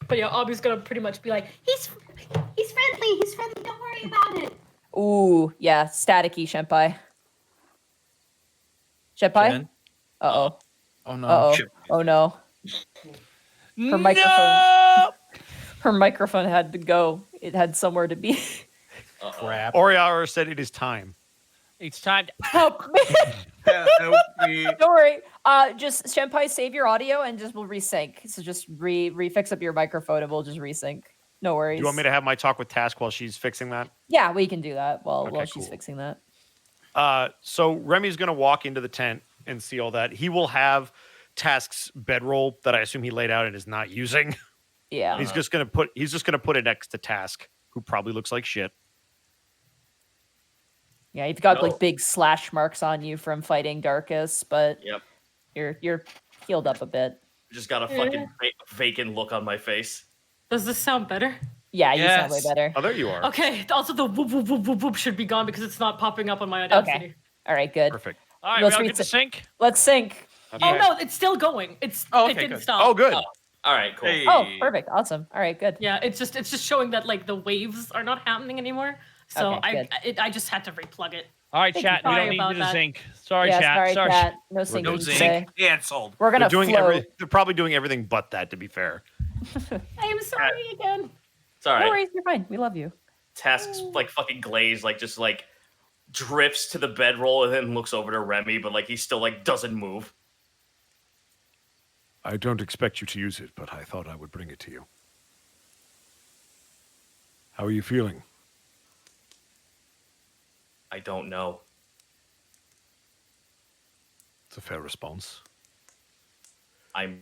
But yeah, Obby's gonna pretty much be like, He's friendly. He's friendly. Don't worry about it. Ooh, yeah, staticky Shenpai. Shenpai? Uh-oh. Oh no. Uh-oh. Oh no. Her microphone. Her microphone had to go. It had somewhere to be. Crap. Oriara said it is time. It's time to Help me. Help me. Don't worry. Just Shenpai, save your audio and just we'll resync. So just refix up your microphone and we'll just resync. No worries. Do you want me to have my talk with Task while she's fixing that? Yeah, we can do that while Okay, she's cool. fixing that. So Remy's going to walk into the tent and see all that. He will have Task's bedroll that I assume he laid out and is not using. Yeah. He's just going to put it next to Task, who probably looks like shit. Yeah, you've got like big slash marks on you from fighting Darkus, but Yep. you're healed up a bit. Just got a fucking vacant look on my face. does this sound better? Yeah, you sound way Yes. better. Oh, there you are. Okay, also the whoop whoop whoop whoop whoop should be gone because it's not popping up on my Audacity. Okay. All right, good. Perfect. All right, we Let's all read get to some- sync. Let's sync. Okay. Oh no, it's still going. It okay, didn't good. stop. Oh, good. All right, cool. Hey. Oh, perfect. Awesome. All right, good. Yeah, it's just showing that like the waves are not happening anymore. So Okay, I just had to replug it. All right, Thank you. chat. We Sorry don't need about you to that. sync. Sorry, yeah, chat. sorry, chat. No syncing No today. sync canceled. We're gonna They're doing float. they're probably doing everything but that, to be fair. I am sorry again. It's all No right. worries, you're fine. We love you. Task's like fucking glazed, like just like drifts to the bedroll and then looks over to Remy, but like he still like doesn't move. I don't expect you to use it, but I thought I would bring it to you. How are you feeling? I don't know. It's a fair response. I'm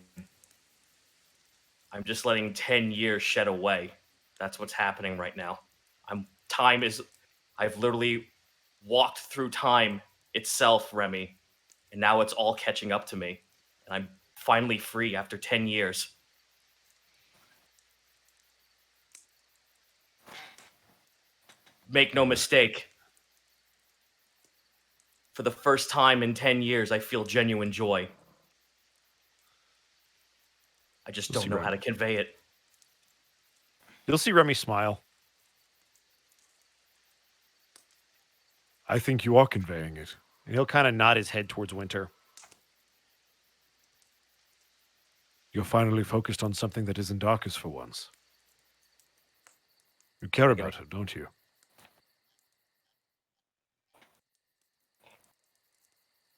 just letting 10 years shed away. That's what's happening right now. I've literally walked through time itself, Remy, and now it's all catching up to me. And I'm finally free after 10 years. Make no mistake. For the first time in 10 years, I feel genuine joy. I just We'll don't see, know Remy. how to convey it. You'll see Remy smile. I think you are conveying it. And he'll kind of nod his head towards Winter. You're finally focused on something that isn't Darkus for once. You care about her, don't you?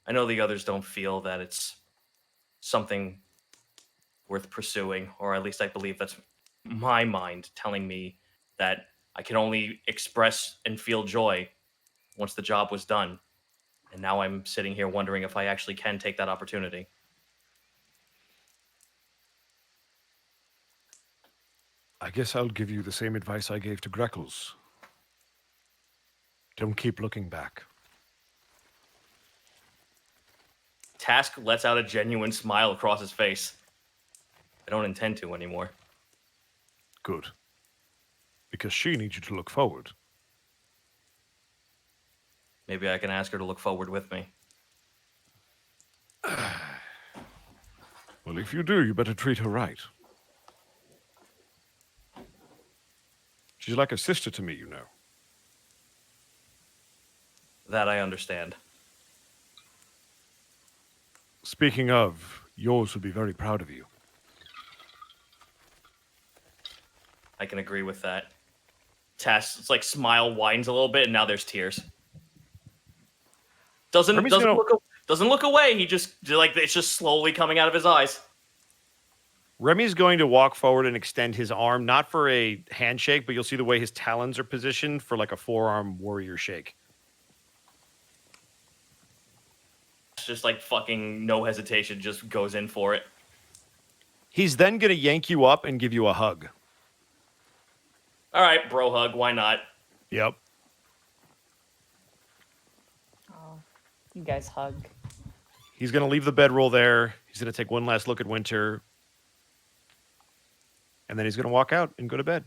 I know the others don't feel that it's something worth pursuing, or at least I believe that's my mind telling me that I can only express and feel joy once the job was done. And now I'm sitting here wondering if I actually can take that opportunity. I guess I'll give you the same advice I gave to Greckles. Don't keep looking back. Task lets out a genuine smile across his face. I don't intend to anymore. Good. Because she needs you to look forward. Maybe I can ask her to look forward with me. Well, if you do, you better treat her right. She's like a sister to me, you know. That I understand. Speaking of, yours would be very proud of you. I can agree with that. Task's like smile winds a little bit, and now there's tears. Doesn't look away. He just like it's just slowly coming out of his eyes. Remy's going to walk forward and extend his arm, not for a handshake, but you'll see the way his talons are positioned for like a forearm warrior shake. It's just like fucking no hesitation, just goes in for it. He's then going to yank you up and give you a hug. All right, bro hug. Why not? Yep. Oh, you guys hug. He's going to leave the bedroll there. He's going to take one last look at Winter. And then he's going to walk out and go to bed.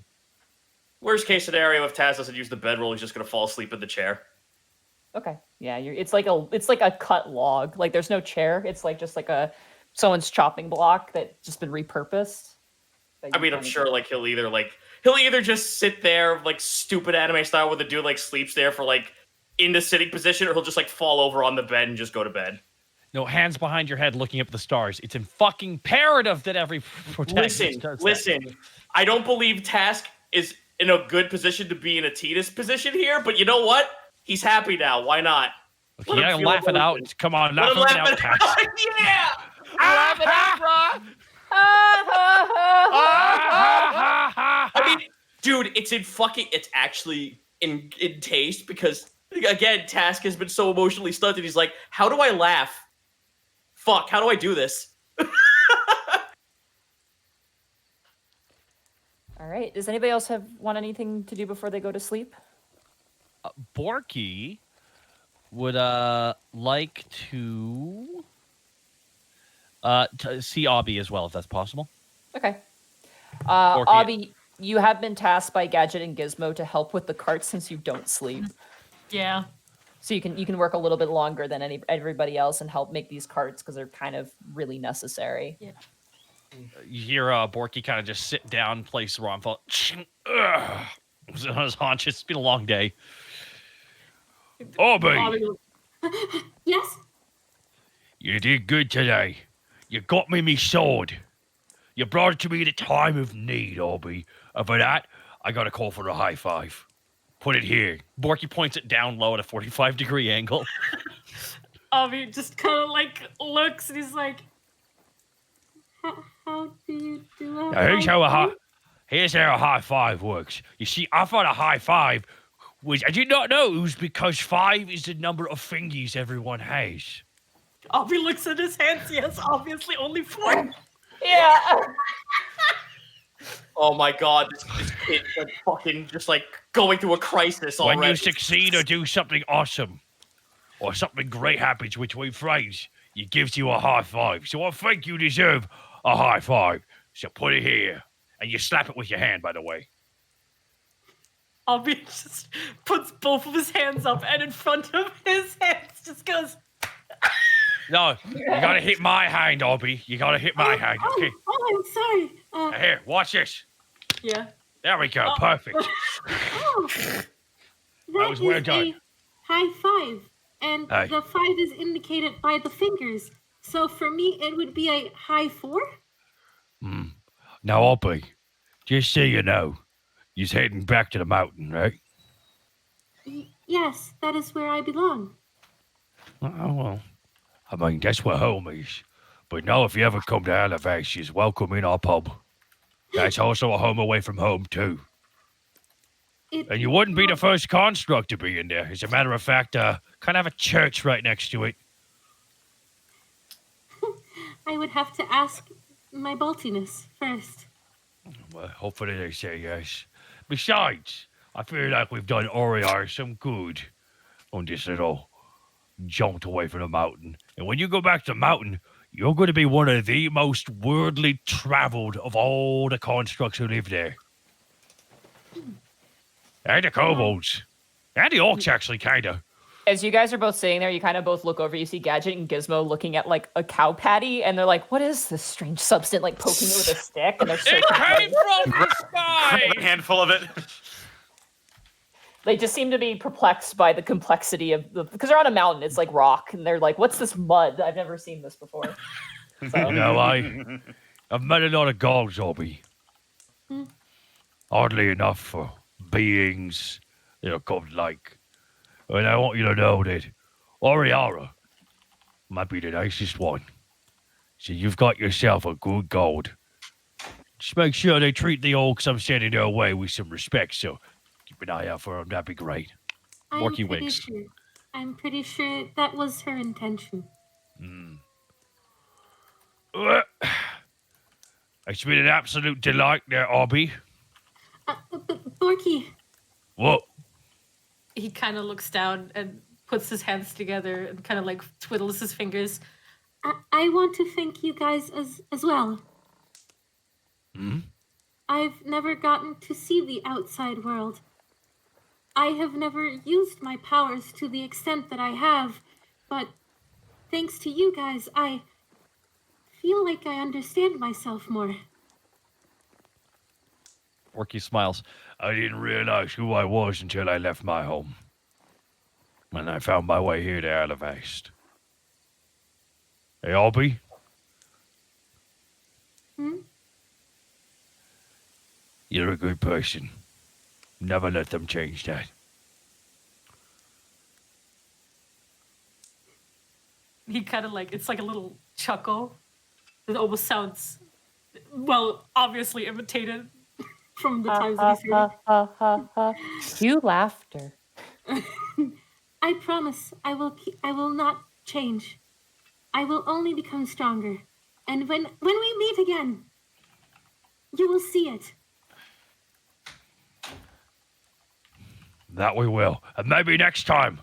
Worst case scenario, if Taz doesn't use the bedroll, he's just going to fall asleep in the chair. Okay. Yeah, it's like a cut log. Like there's no chair. It's like just like someone's chopping block that's just been repurposed. I mean, I'm sure like he'll either just sit there like stupid anime style where the dude like sleeps there for like in the sitting position, or he'll just like fall over on the bed and just go to bed. No, hands behind your head looking up at the stars. It's in fucking imperative that every protagonist does Listen. I don't believe Task is in a good position to be in a Tidus position here, but you know what? He's happy now. Why not? You gotta laugh it out. Come on, laugh it out, Task. Yeah! Laugh it out, bro! I mean, dude, it's actually in taste because, again, Task has been so emotionally stunted. He's like, how do I laugh? Fuck, how do I do this? All right. Does anybody else want anything to do before they go to sleep? Borky would like to see Obby as well, if that's possible. Okay. Obby, you have been tasked by Gadget and Gizmo to help with the cart since you don't sleep. Yeah. So you can work a little bit longer than everybody else and help make these carts because they're kind of really necessary. Yeah. You hear Borky kind of just sit down, place Ron fall on his haunches. It's been a long day. Obby, Yes? you did good today. You got me sword. You brought it to me at a time of need, Obby. And for that, I got to call for a high five. Put it here. Borky points it down low at a 45-degree angle. Avi just kind of like looks and he's like, How do you do it? Now, here's how a high five works. You see, I thought a high five was, I did not know it was because 5 is the number of fingers everyone has. Avi looks at his hands. Yes, obviously only 4. Yeah. Oh my god, this kid's like fucking just like going through a crisis already. When you succeed or do something awesome, or something great happens, which we phrase, it gives you a high five. So I think you deserve a high five. So put it here. And you slap it with your hand, by the way. Avi just puts both of his hands up and in front of his hands just goes. No, you gotta hit my hand, Obby. You gotta hit my hand. Okay. I'm sorry. Now here, watch this. Yeah. There we go. Perfect. That was well done. a high five, and Aye. the 5 is indicated by the fingers. So for me, it would be a high 4. Now, Obby, just so you know, you're heading back to the mountain, right? Yes, that is where I belong. Oh, well. I mean, that's where home is. But now if you ever come to Halifax, you're welcome in our pub. That's also a home away from home, too. And you wouldn't be the first construct to be in there. As a matter of fact, kind of have a church right next to it. I would have to ask my baltiness first. Well, hopefully they say yes. Besides, I feel like we've done Oriar some good on this little jaunt away from the mountain. And when you go back to the mountain, you're going to be one of the most worldly traveled of all the constructs who live there. And the kobolds. And the orcs, actually, kind of. As you guys are both sitting there, you kind of both look over. You see Gadget and Gizmo looking at like a cow patty, and they're like, "What is this strange substance?" Like poking it with a stick, and they're so It came from the sky! A handful of it. They just seem to be perplexed by the complexity of because they're on a mountain. It's like rock, and they're like, "What's this mud? I've never seen this before." So. You know, I've met a lot of gods, Obby. Oddly enough, for beings, godlike. And I want you to know that Oriara might be the nicest one. So you've got yourself a good gold. Just make sure they treat the orcs I'm sending their way with some respect, so keep an eye out for them. That'd be great. Morky winks. Sure. I'm pretty sure that was her intention. It's been an absolute delight there, Obby. Borky, What? He kind of looks down and puts his hands together and kind of like twiddles his fingers. I want to thank you guys as well. Hmm? I've never gotten to see the outside world. I have never used my powers to the extent that I have, but thanks to you guys, I feel like I understand myself more. Orky smiles. I didn't realize who I was until I left my home. When I found my way here to Alavast. Hey, Obby? You're a good person. Never let them change that. He kind of like, it's like a little chuckle. It almost sounds, well, obviously imitated. From the times that he's heard it. Cue laughter. I promise I will not change. I will only become stronger. And when we meet again, you will see it. That we will. And maybe next time,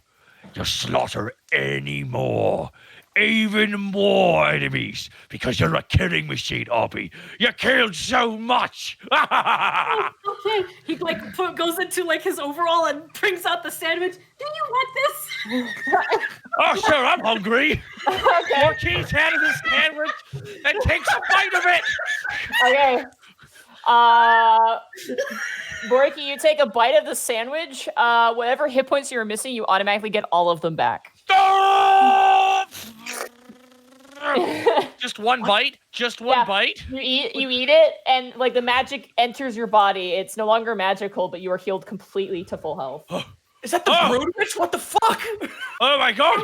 you'll slaughter any more. Even more enemies. Because you're a killing machine, Obby. You killed so much. Okay. He like goes into like his overall and brings out the sandwich. Do you want this? Oh, sure, I'm hungry. Okay. Orky's handing his sandwich and takes a bite of it. Okay. Borky, you take a bite of the sandwich. Whatever hit points you were missing, you automatically get all of them back. Stop! Just one bite? Just one bite? You eat it, and like the magic enters your body. It's no longer magical, but you are healed completely to full health. Is that the brood witch? What the fuck? Oh my god!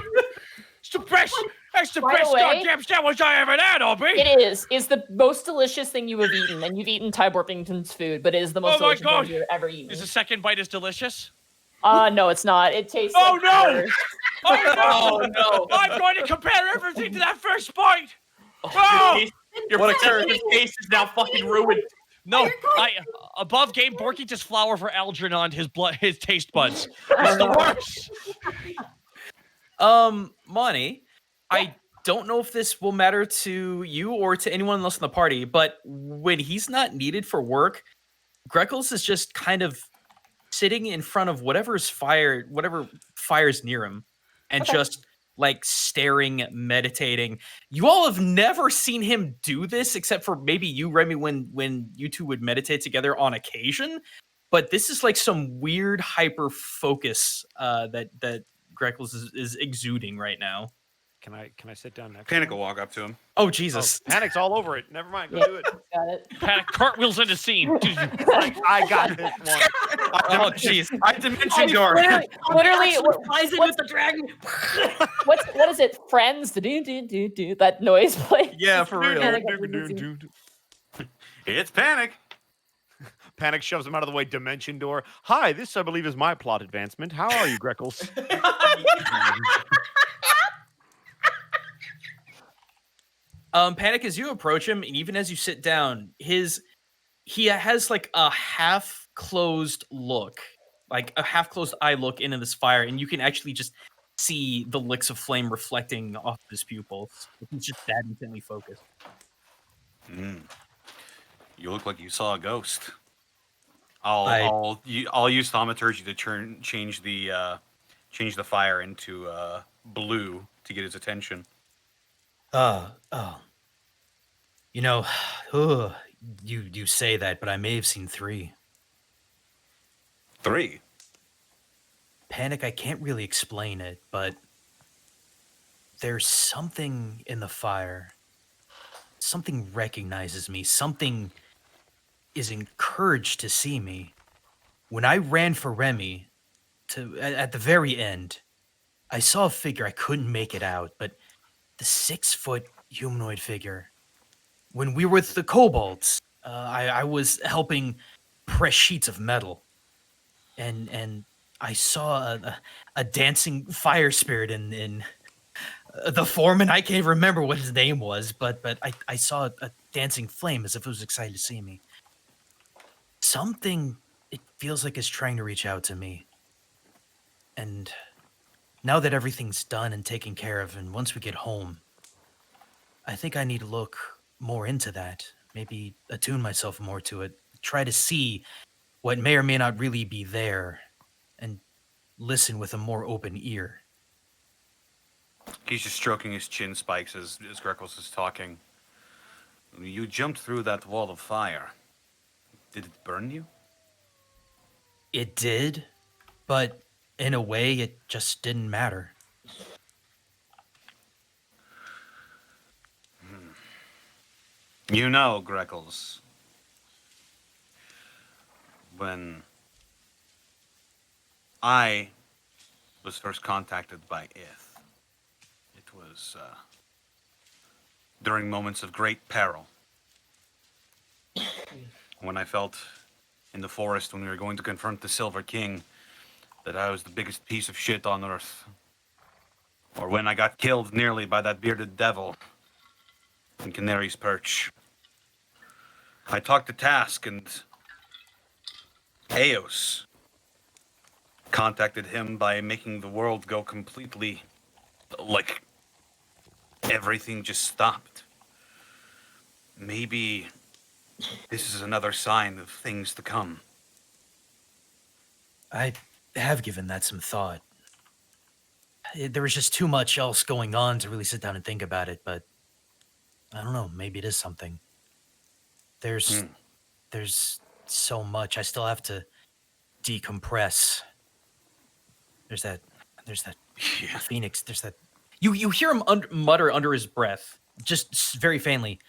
It's the best! That's the By the best way, goddamn sandwich I ever had, Obby! It is. It's the most delicious thing you have eaten, and you've eaten Ty Borpington's food, but it is the most Oh my delicious God. thing you've ever eaten. Is the second bite as delicious? No, it's not. It tastes Oh like no! butter. Oh no! Oh no! I'm going to compare everything to that first bite! Your Oh! face- Your protective face is now fucking ruined. No, above game, Borky just flour for Algernon his taste buds. It's the worst. Monty, I don't know if this will matter to you or to anyone else in the party, but when he's not needed for work, Greckles is just kind of sitting in front of whatever fires near him, and just like staring, meditating. You all have never seen him do this, except for maybe you, Remy, when you two would meditate together on occasion. But this is like some weird hyper focus that Greckles is exuding right now. Can I sit down next? Panic will walk up to him. Oh Jesus! Panic's all over it. Never mind. Go do it. Got it. Panic cartwheels into scene. I got this one. Oh jeez! I dimension door. Literally, Flies in with the dragon. what is it? Friends? Do that noise play. Yeah, for real. Yeah, It's Panic. Panic shoves him out of the way. Dimension door. Hi, this I believe is my plot advancement. How are you, Greckles? Panic, as you approach him, and even as you sit down, he has like a half-closed look, like a half-closed eye look into this fire, and you can actually just see the licks of flame reflecting off his pupils. He's just that intently focused. You look like you saw a ghost. I'll use thaumaturgy to change the fire into blue to get his attention. You know, you say that, but I may have seen 3. 3. Panic, I can't really explain it, but there's something in the fire. Something recognizes me. Something is encouraged to see me. When I ran for Remy, at the very end, I saw a figure. I couldn't make it out, but the 6-foot humanoid figure. When we were with the kobolds, I was helping press sheets of metal, and I saw a dancing fire spirit in the foreman. I can't remember what his name was, but I saw a dancing flame as if it was excited to see me. Something, it feels like, is trying to reach out to me. And now that everything's done and taken care of, and once we get home, I think I need to look more into that. Maybe attune myself more to it. Try to see what may or may not really be there, and listen with a more open ear. He's just stroking his chin spikes as Greckles is talking. You jumped through that wall of fire. Did it burn you? It did, but in a way, it just didn't matter. You know, Greckles, when I was first contacted by Ith, it was during moments of great peril. When I felt in the forest when we were going to confront the Silver King that I was the biggest piece of shit on earth. Or when I got killed nearly by that bearded devil in Canary's Perch. I talked to Task, and Eos contacted him by making the world go completely, like, everything just stopped. Maybe this is another sign of things to come. I have given that some thought. There was just too much else going on to really sit down and think about it, but I don't know, maybe it is something. There's so much. I still have to decompress. There's that Yeah. phoenix. There's that. You hear him mutter under his breath, just very faintly.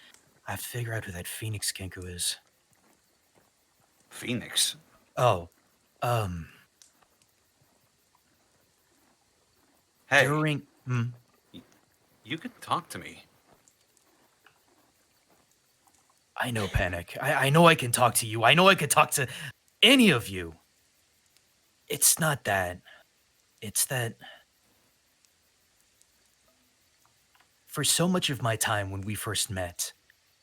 I have to figure out who that Phoenix Kenku is. Phoenix? Oh, Hey, during. you can talk to me. I know, Panic. I know I can talk to you. I know I could talk to any of you. It's not that. It's that for so much of my time when we first met,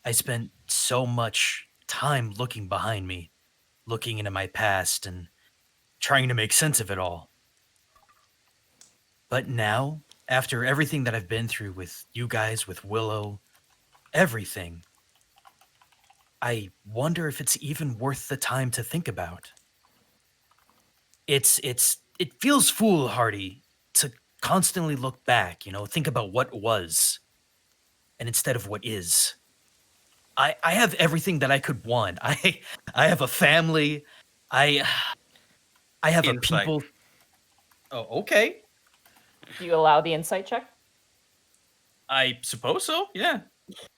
I spent so much time looking behind me, looking into my past and trying to make sense of it all. But now, after everything that I've been through with you guys, with Willow, everything, I wonder if it's even worth the time to think about. It feels foolhardy to constantly look back, think about what was, and instead of what is. I have everything that I could want. I have a family. I have a Insight. people. Oh, okay. Do you allow the insight check? I suppose so. Yeah.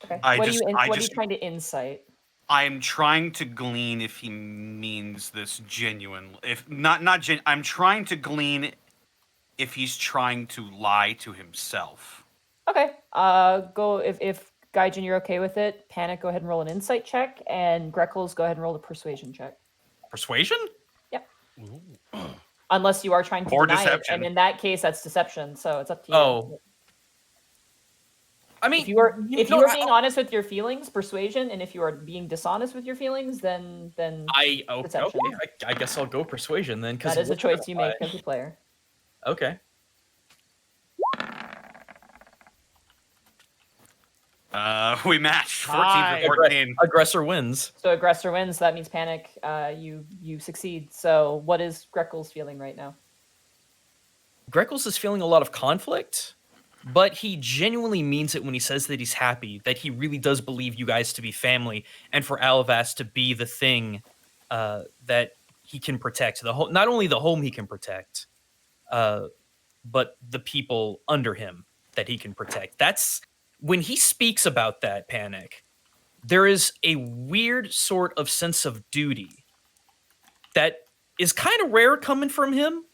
Okay. I What just- are you I what are you just- trying to insight? I'm trying to glean if he means this genuine. If not gen. I'm trying to glean if he's trying to lie to himself. Okay. Go if Gaijin, you're okay with it. Panic, go ahead and roll an insight check, and Greckles, go ahead and roll a persuasion check. Persuasion? Unless you are trying to Or deny deception. it, and in that case, that's deception. So it's up to you. Oh. I mean, If you are no, being honest with your feelings, persuasion, and if you are being dishonest with your feelings, then okay, deception. I guess I'll go persuasion then. That is a choice you make as a player. Okay. We matched 14 Hi. for 14. Aggressor wins. So aggressor wins. That means Panic. You succeed. So what is Greckles feeling right now? Greckles is feeling a lot of conflict, but he genuinely means it when he says that he's happy, that he really does believe you guys to be family, and for Alavast to be the thing that he can protect. Not only the home he can protect, but the people under him that he can protect. That's when he speaks about that, Panic. there is a weird sort of sense of duty that is kind of rare coming from him,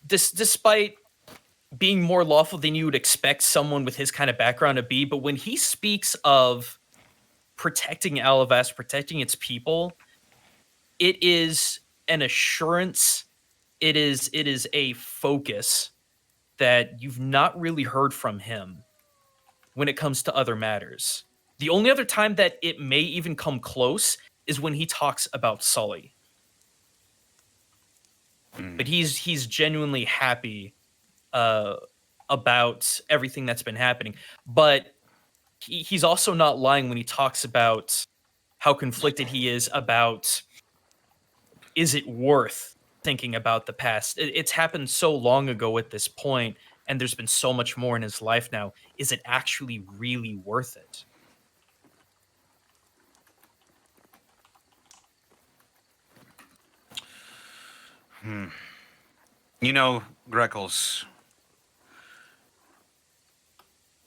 despite being more lawful than you would expect someone with his kind of background to be. But when he speaks of protecting Alavast, protecting its people, it is an assurance. It is a focus that you've not really heard from him when it comes to other matters. The only other time that it may even come close is when he talks about Sully. But he's genuinely happy about everything that's been happening. But he's also not lying when he talks about how conflicted he is about, is it worth thinking about the past? It's happened so long ago at this point, and there's been so much more in his life now. Is it actually really worth it? You know, Greckles,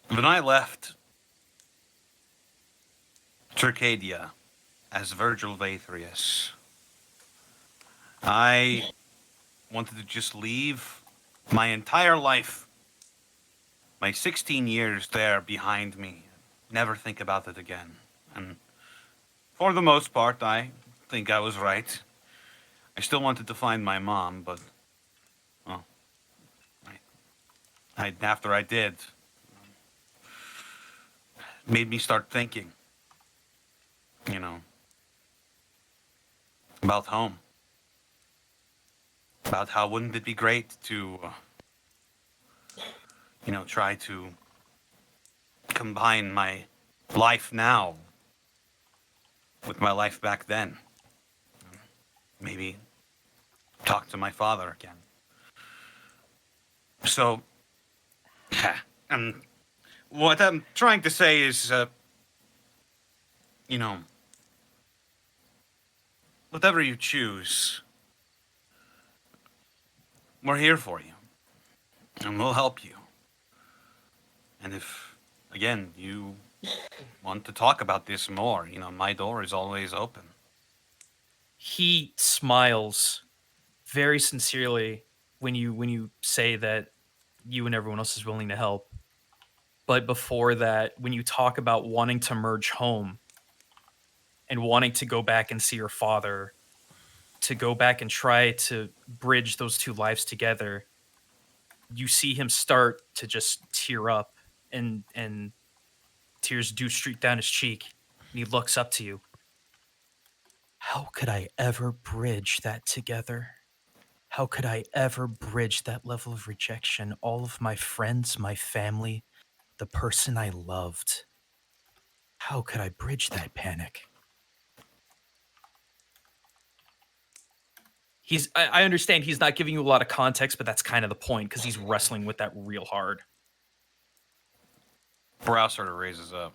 when I left Circadia as Virgil Vathrius, I wanted to just leave my entire life, my 16 years there behind me, never think about it again. And for the most part, I think I was right. I still wanted to find my mom, but, well, after I did, it made me start thinking, you know, about home. About how wouldn't it be great to, try to combine my life now with my life back then. Maybe talk to my father again. So, what I'm trying to say is, whatever you choose, we're here for you. And we'll help you. And if, again, you want to talk about this more, my door is always open. He smiles very sincerely when you say that you and everyone else is willing to help. But before that, when you talk about wanting to merge home and wanting to go back and see your father, to go back and try to bridge those two lives together, you see him start to just tear up, and tears do streak down his cheek, and he looks up to you. How could I ever bridge that together? How could I ever bridge that level of rejection? All of my friends, my family, the person I loved. How could I bridge that panic? I understand he's not giving you a lot of context, but that's kind of the point, because he's wrestling with that real hard. Brow sort of raises up.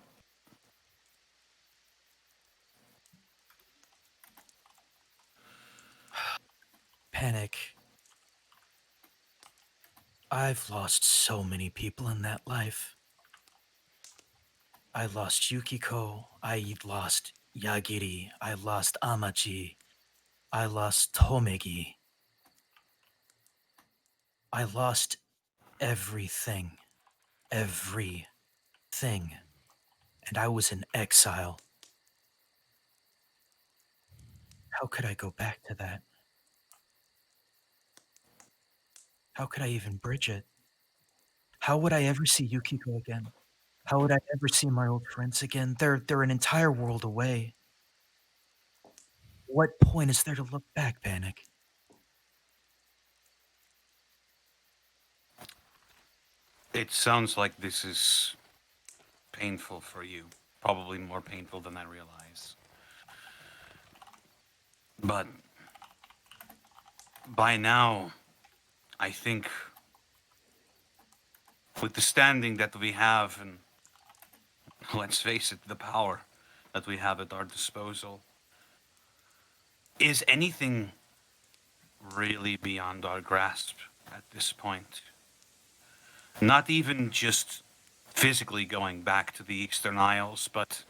Panic. I've lost so many people in that life. I lost Yukiko. I lost Yagiri. I lost Amaji. I lost Tomegi. I lost everything. Everything. And I was in exile. How could I go back to that? How could I even bridge it? How would I ever see Yukiko again? How would I ever see my old friends again? They're an entire world away. What point is there to look back, Panic? It sounds like this is painful for you. Probably more painful than I realize. But by now, I think with the standing that we have, and let's face it, the power that we have at our disposal, is anything really beyond our grasp at this point? Not even just physically going back to the Eastern Isles, but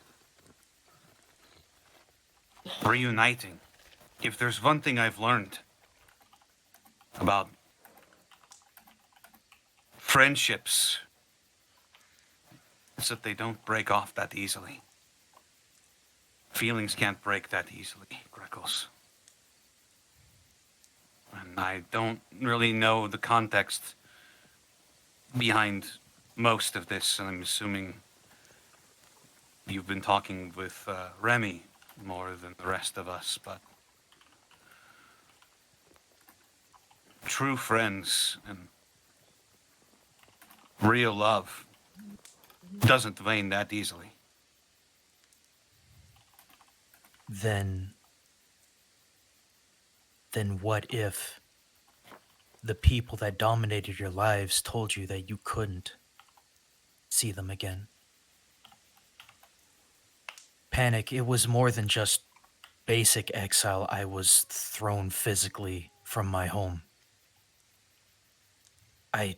reuniting. If there's one thing I've learned about friendships, it's that they don't break off that easily. Feelings can't break that easily, Greckles. And I don't really know the context behind most of this, and I'm assuming you've been talking with Remy more than the rest of us, but true friends and real love doesn't wane that easily. Then what if the people that dominated your lives told you that you couldn't see them again? Panic, it was more than just basic exile. I was thrown physically from my home. I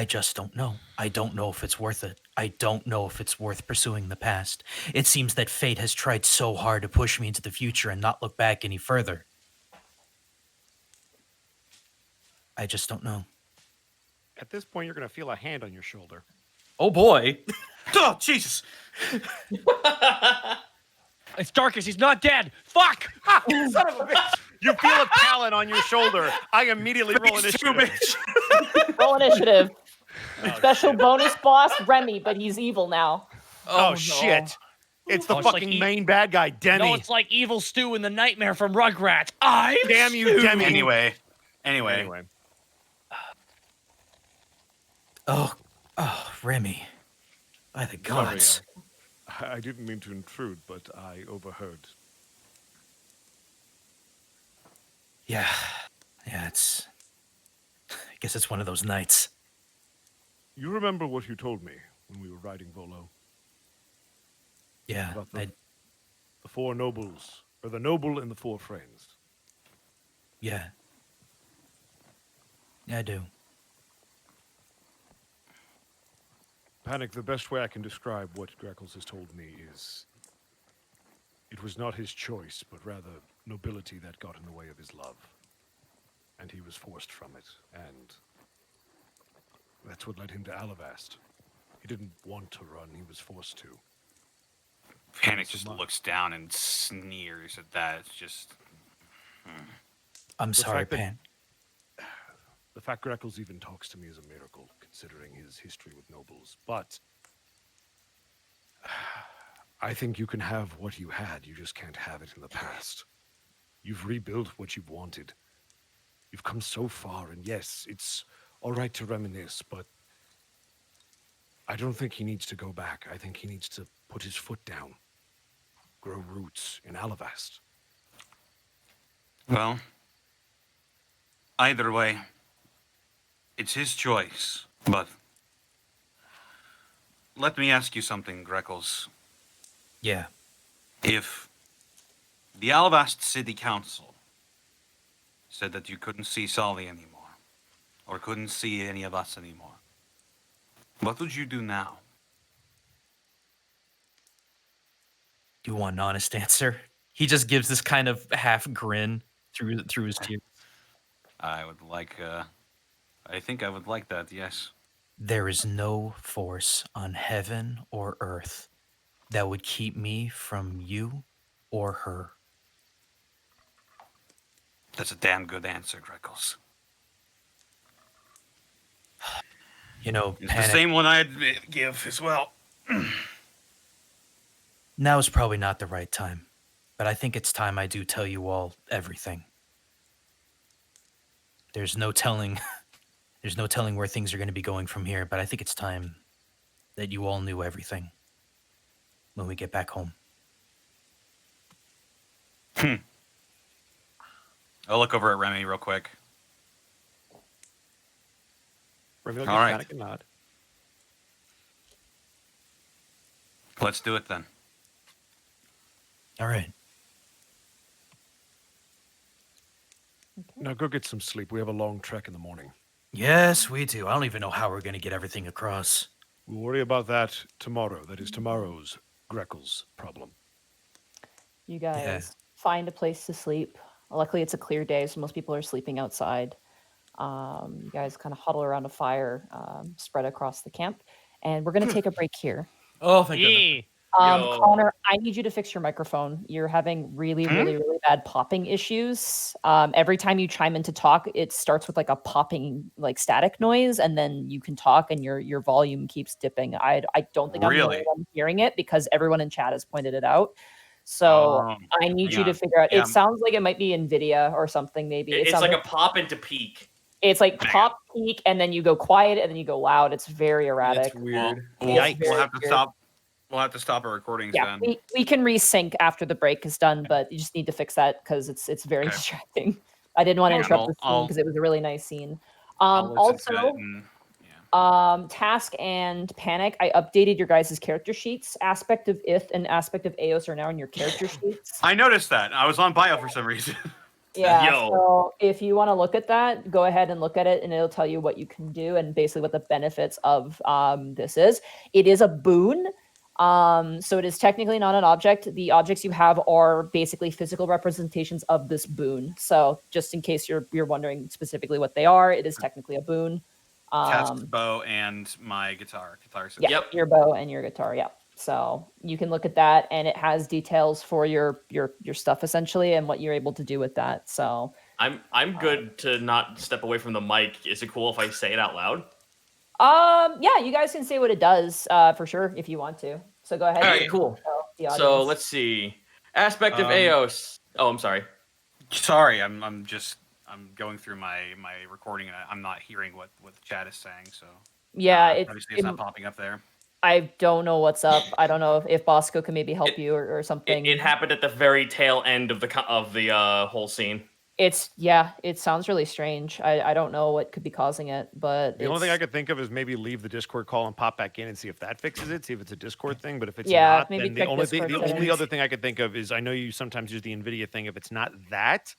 just don't know. I don't know if it's worth it. I don't know if it's worth pursuing the past. It seems that fate has tried so hard to push me into the future and not look back any further. I just don't know. At this point, you're going to feel a hand on your shoulder. Oh boy. Oh, Jesus! It's Darkus. He's not dead. Fuck! Son of a bitch! You feel a talon on your shoulder. I immediately roll initiative. Roll initiative. Oh, Special shit. bonus boss, Remy, but he's evil now. Oh, no. shit. It's the Oh, it's like fucking main bad guy, Demi. No, it's like Evil Stu in the Nightmare from Rugrats. I'm Damn you, Stu. Demi. Anyway. Oh, Remy. By the gods. I didn't mean to intrude, but I overheard. Yeah, it's... I guess it's one of those nights. You remember what you told me when we were riding Volo? Yeah, About the four nobles, or the noble and the four friends. yeah. Yeah, I do. Panic, the best way I can describe what Greckles has told me is it was not his choice, but rather nobility that got in the way of his love. And he was forced from it, and that's what led him to Alavast. He didn't want to run, he was forced to. Panic just looks down and sneers at that. It's just... I'm sorry, fact that- Pan. The fact Greckles even talks to me is a miracle, considering his history with nobles. But I think you can have what you had, you just can't have it in the past. You've rebuilt what you've wanted. You've come so far, and yes, it's all right to reminisce, but I don't think he needs to go back. I think he needs to put his foot down, grow roots in Alavast. Well, either way, it's his choice, but let me ask you something, Greckles. Yeah. If the Alavast City Council said that you couldn't see Solly anymore, or couldn't see any of us anymore, what would you do now? Do you want an honest answer? He just gives this kind of half grin through his tears. I would like, I think I would like that, yes. There is no force on heaven or earth that would keep me from you or her. That's a damn good answer, Greckles. You know, It's Panic, the same one I'd give as well. now's probably not the right time, but I think it's time I do tell you all everything. There's no telling where things are going to be going from here, but I think it's time that you all knew everything when we get back home. I'll look over at Remy real quick. Remy will All give right. Panic a nod. Let's do it then. All right. Now go get some sleep. We have a long trek in the morning. Yes, we do. I don't even know how we're going to get everything across. We'll worry about that tomorrow. That is tomorrow's Grekel's problem. You guys find a place to sleep. Luckily, it's a clear day, so most people are sleeping outside. You guys kind of huddle around a fire spread across the camp, and we're going to take a break here. Oh, thank goodness. Yo. Connor, I need you to fix your microphone. You're having really bad popping issues. Every time you chime in to talk, it starts with like a popping, like static noise, and then you can talk, and your volume keeps dipping. I don't think I'm the only one hearing it because everyone in chat has pointed it out. So I need you to figure out. Yeah. It sounds like it might be NVIDIA or something. Maybe It's like a pop into peak. It's like pop, peak, and then you go quiet, and then you go loud. It's very erratic. It's weird. We'll have to stop. We'll have to stop our recordings Yeah, then. we can resync after the break is done, but you just need to fix that because it's very distracting. I didn't want to interrupt the scene because it was a really nice scene. Also, Task and Panic, I updated your guys' character sheets. Aspect of Ith and Aspect of Eos are now in your character sheets. I noticed that. I was on bio for some reason. Yeah, so if you want to look at that, go ahead and look at it, and it'll tell you what you can do and basically what the benefits of this is. It is a boon. So it is technically not an object. The objects you have are basically physical representations of this boon. So just in case you're wondering specifically what they are, it is technically a boon. Task's bow and my guitar set. Yeah, your bow and your guitar. Yeah. So you can look at that, and it has details for your stuff essentially, and what you're able to do with that. So I'm good to not step away from the mic. Is it cool if I say it out loud? Yeah, you guys can say what it does for sure if you want to. So go ahead. All right, cool. So let's see. Aspect of Eos. Oh, I'm sorry. Sorry, I'm going through my recording and I'm not hearing what the chat is saying. So yeah, obviously it's not popping up there. I don't know what's up. I don't know if Bosco can maybe help you or something. It happened at the very tail end of the whole scene. It sounds really strange. I don't know what could be causing it, but the only thing I could think of is maybe leave the Discord call and pop back in and see if that fixes it. See if it's a Discord thing. But if it's not, then the only other thing I could think of is I know you sometimes use the NVIDIA thing. If it's not that,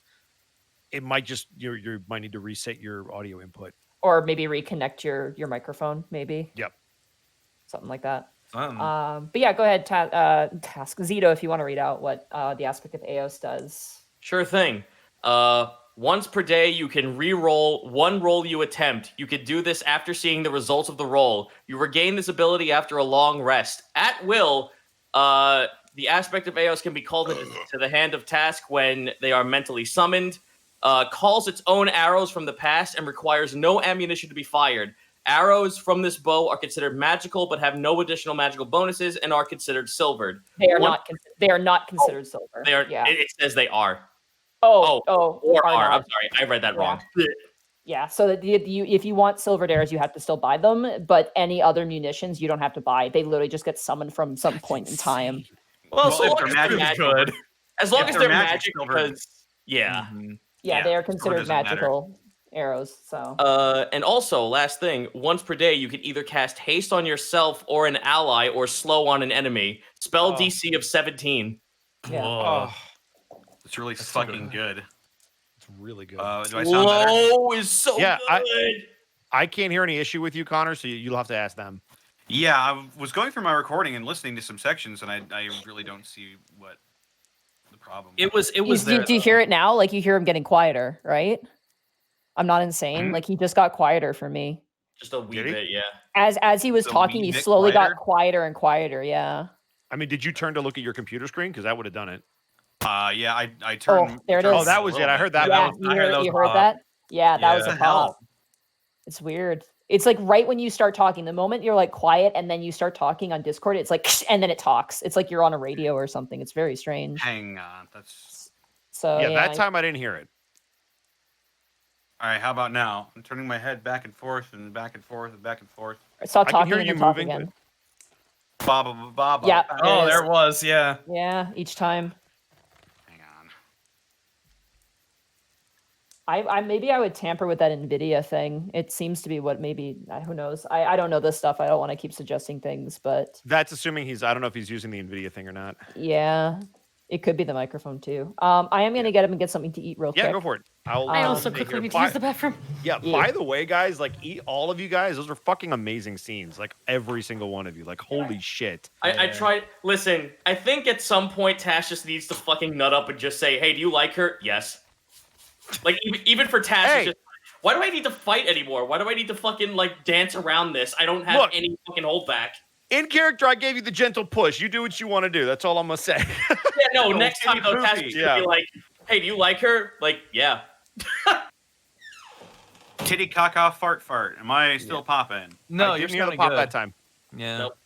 it might just you might need to reset your audio input or maybe reconnect your microphone. Maybe. Yep. Something like that. But yeah, go ahead, Task Zito, if you want to read out what the Aspect of Eos does. Sure thing. Once per day, you can re-roll one roll you attempt. You could do this after seeing the results of the roll. You regain this ability after a long rest. At will, the Aspect of Eos can be called to the hand of Task when they are mentally summoned. Calls its own arrows from the past and requires no ammunition to be fired. Arrows from this bow are considered magical, but have no additional magical bonuses and are considered silvered. They are not considered silver. They are. Yeah. It says they are. Or are. I'm sorry, I read that wrong. Yeah. So that if you want silvered arrows, you have to still buy them. But any other munitions, you don't have to buy. They literally just get summoned from some point in time. Well, so long as they're magical. As long as they're magical, because yeah, they are considered magical arrows. So and also last thing, once per day you can either cast haste on yourself or an ally or slow on an enemy. Spell DC of 17. Yeah. It's really fucking good. It's really good. Do I sound better? Slow is so good. I can't hear any issue with you, Connor, so you'll have to ask them. Yeah, I was going through my recording and listening to some sections, and I really don't see what the problem was. It was there. Do you hear it now? Like you hear him getting quieter, right? I'm not insane. Like he just got quieter for me. Just a wee bit, yeah. As he was talking, he slowly got quieter and quieter. Yeah. I mean, did you turn to look at your computer screen? Because that would have done it. Yeah, I turned. Oh, there it is. Oh, that was it. I heard that. Yeah, you heard that? Yeah, that was a pop. It's weird. It's like right when you start talking, the moment you're like quiet and then you start talking on Discord, it's like, and then it talks. It's like you're on a radio or something. It's very strange. Hang on. That's. So yeah, that time I didn't hear it. All right, how about now? I'm turning my head back and forth and back and forth and back and forth. Stop talking and then talk again. Yeah. Oh, there it was. Yeah. Yeah, each time. Hang on. I maybe I would tamper with that NVIDIA thing. It seems to be what maybe, who knows? I don't know this stuff. I don't want to keep suggesting things, but. That's assuming I don't know if he's using the NVIDIA thing or not. Yeah. It could be the microphone too. I am gonna get him and get something to eat real quick. Yeah, go for it. I also stay quickly here. need to use the bathroom. Yeah, by the way, guys, like all of you guys, those are fucking amazing scenes. Like every single one of you. Like holy shit. I tried. Listen, I think at some point Tash just needs to fucking nut up and just say, "Hey, do you like her?" Yes. Like even for Tash, it's just, why do I need to fight anymore? Why do I need to fucking like dance around this? I don't have any fucking holdback. In character, I gave you the gentle push. You do what you want to do. That's all I'm gonna say. Yeah, no. Next time though, Tash is gonna be like, "Hey, do you like her?" Like, yeah. Titty caca fart fart. Am I still popping? No, I you're didn't hear the sounding pop good. that time. Yeah. Nope.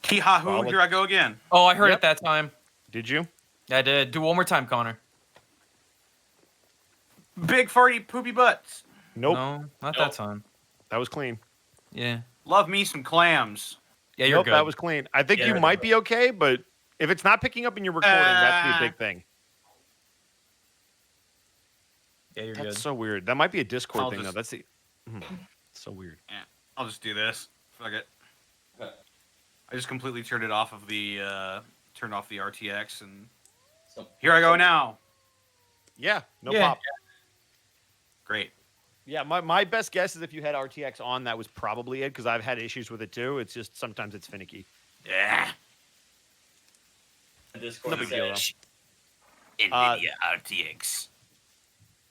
Tee ha hoo, here I go again. Oh, I heard it that time. Did you? I did. Do one more time, Connor. Big farty poopy butts. Nope. No, not that time. That was clean. Yeah. Love me some clams. Yeah, you're Nope, good. that was clean. I think you might be okay, but if it's not picking up in your recording, that's the big thing. Yeah, you're That's good. so weird. That might be a Discord I'll thing, though. just- That's the so weird. Yeah, I'll just do this. Fuck it. I just completely turned it off of the turned off the RTX, and here I go now. Yeah, no Yeah. pop. Great. Yeah, my best guess is if you had RTX on, that was probably it, because I've had issues with it too. It's just sometimes it's finicky. Yeah. Discord No big deal, said- though. NVIDIA RTX.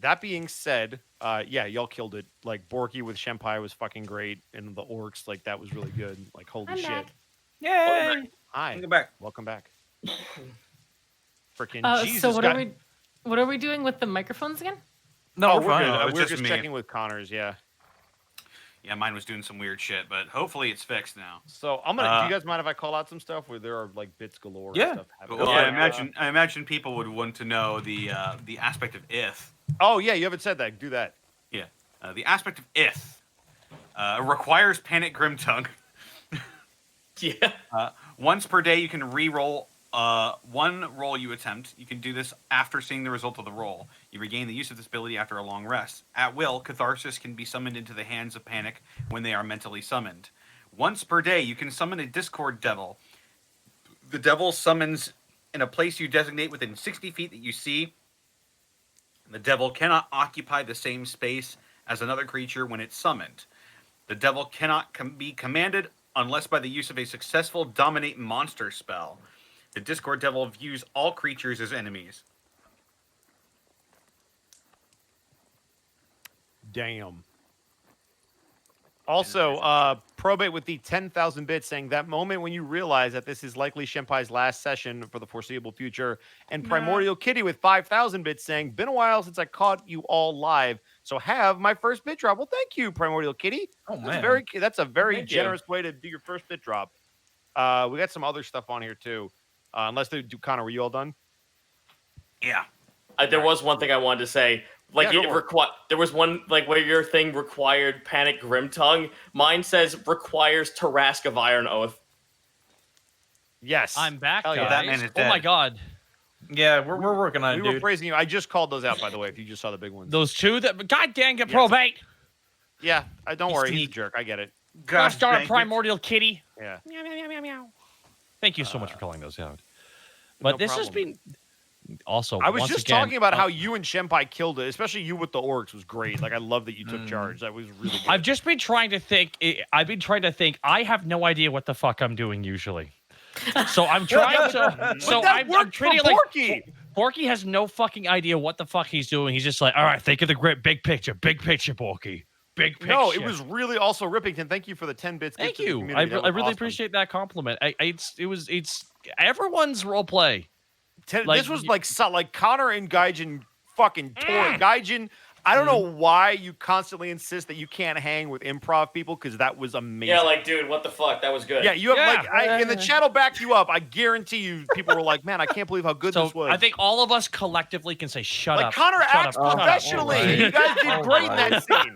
That being said, yeah, y'all killed it. Like Borky with Shenpai was fucking great, and the orcs, like that was really good. Like holy I'm shit. back. Yay! Hi, Welcome back. welcome back. Freaking Jesus. So what God. are we doing with the microphones again? No, Oh, we're we're fine. good. No, it was We're just just me. checking with Connor's. Yeah. Yeah, mine was doing some weird shit, but hopefully it's fixed now. So I'm gonna. do you guys mind if I call out some stuff where there are like bits galore? Yeah. And stuff happening? Well, Yeah. I imagine people would want to know the aspect of if. Oh yeah, you haven't said that. Do that. Yeah. The aspect of if requires Panic Grimtongue. Yeah. Once per day, you can re-roll one roll you attempt. You can do this after seeing the result of the roll. You regain the use of this ability after a long rest. At will, Catharsis can be summoned into the hands of Panic when they are mentally summoned. Once per day, you can summon a Discord Devil. The Devil summons in a place you designate within 60 feet that you see. The Devil cannot occupy the same space as another creature when it's summoned. The Devil cannot be commanded unless by the use of a successful Dominate Monster spell. The Discord Devil views all creatures as enemies. Damn. Also, Probate with the 10,000 bits saying that moment when you realize that this is likely Shenpai's last session for the foreseeable future. And Primordial Kitty with 5,000 bits saying, been a while since I caught you all live, so have my first bit drop. Well, thank you, Primordial Kitty. Oh, That's a very Thank you. generous way to do your first bit drop. We got some other stuff on here too. Unless they do, Connor, were you all done? Yeah. There was one thing I wanted to say. Like Yeah, go for there was one like where your thing required Panic Grimtongue. Mine says requires Tarask of Iron Oath. Yes. I'm back, Hell guys. yeah. That man is Oh my dead. god. Yeah, we're working on We it, were dude. praising you. I just called those out, by the way, if you just saw the big ones. Those two that god dang it, Yes. Probate. Yeah, don't worry. He's a sneak. jerk. I get it. Gosh darn dang it, it. Primordial Kitty. Yeah. Meow, meow, meow, meow, meow. Thank you so much for calling those out. But No this has problem. been also. I was once just again, talking about how you and Shenpai killed it, especially you with the orcs was great. Like I love that you took charge. That was really good. I've just been trying to think. I've been trying to think. I have no idea what the fuck I'm doing usually. So I'm trying to. So that I'm worked treating for it like Borky. Borky has no fucking idea what the fuck he's doing. He's just like, all right, think of the great big picture, Borky, big picture. No, it was really also Rippington. Thank you for the 10 bits. Thank gift to the you. community. That I was really awesome. appreciate that compliment. It's everyone's role play. like, This was like Connor and Gaijin fucking tore Mm. Gaijin. I don't know why you constantly insist that you can't hang with improv people because that was amazing. Yeah, like dude, what the fuck? That was good. Yeah, you have Yeah. in the chat will back you up. I guarantee you, people were like, "Man, I can't believe how good So this was." I think all of us collectively can say, "Shut like up." Connor shut acts up, shut up." professionally. Alright. You guys did great in that scene.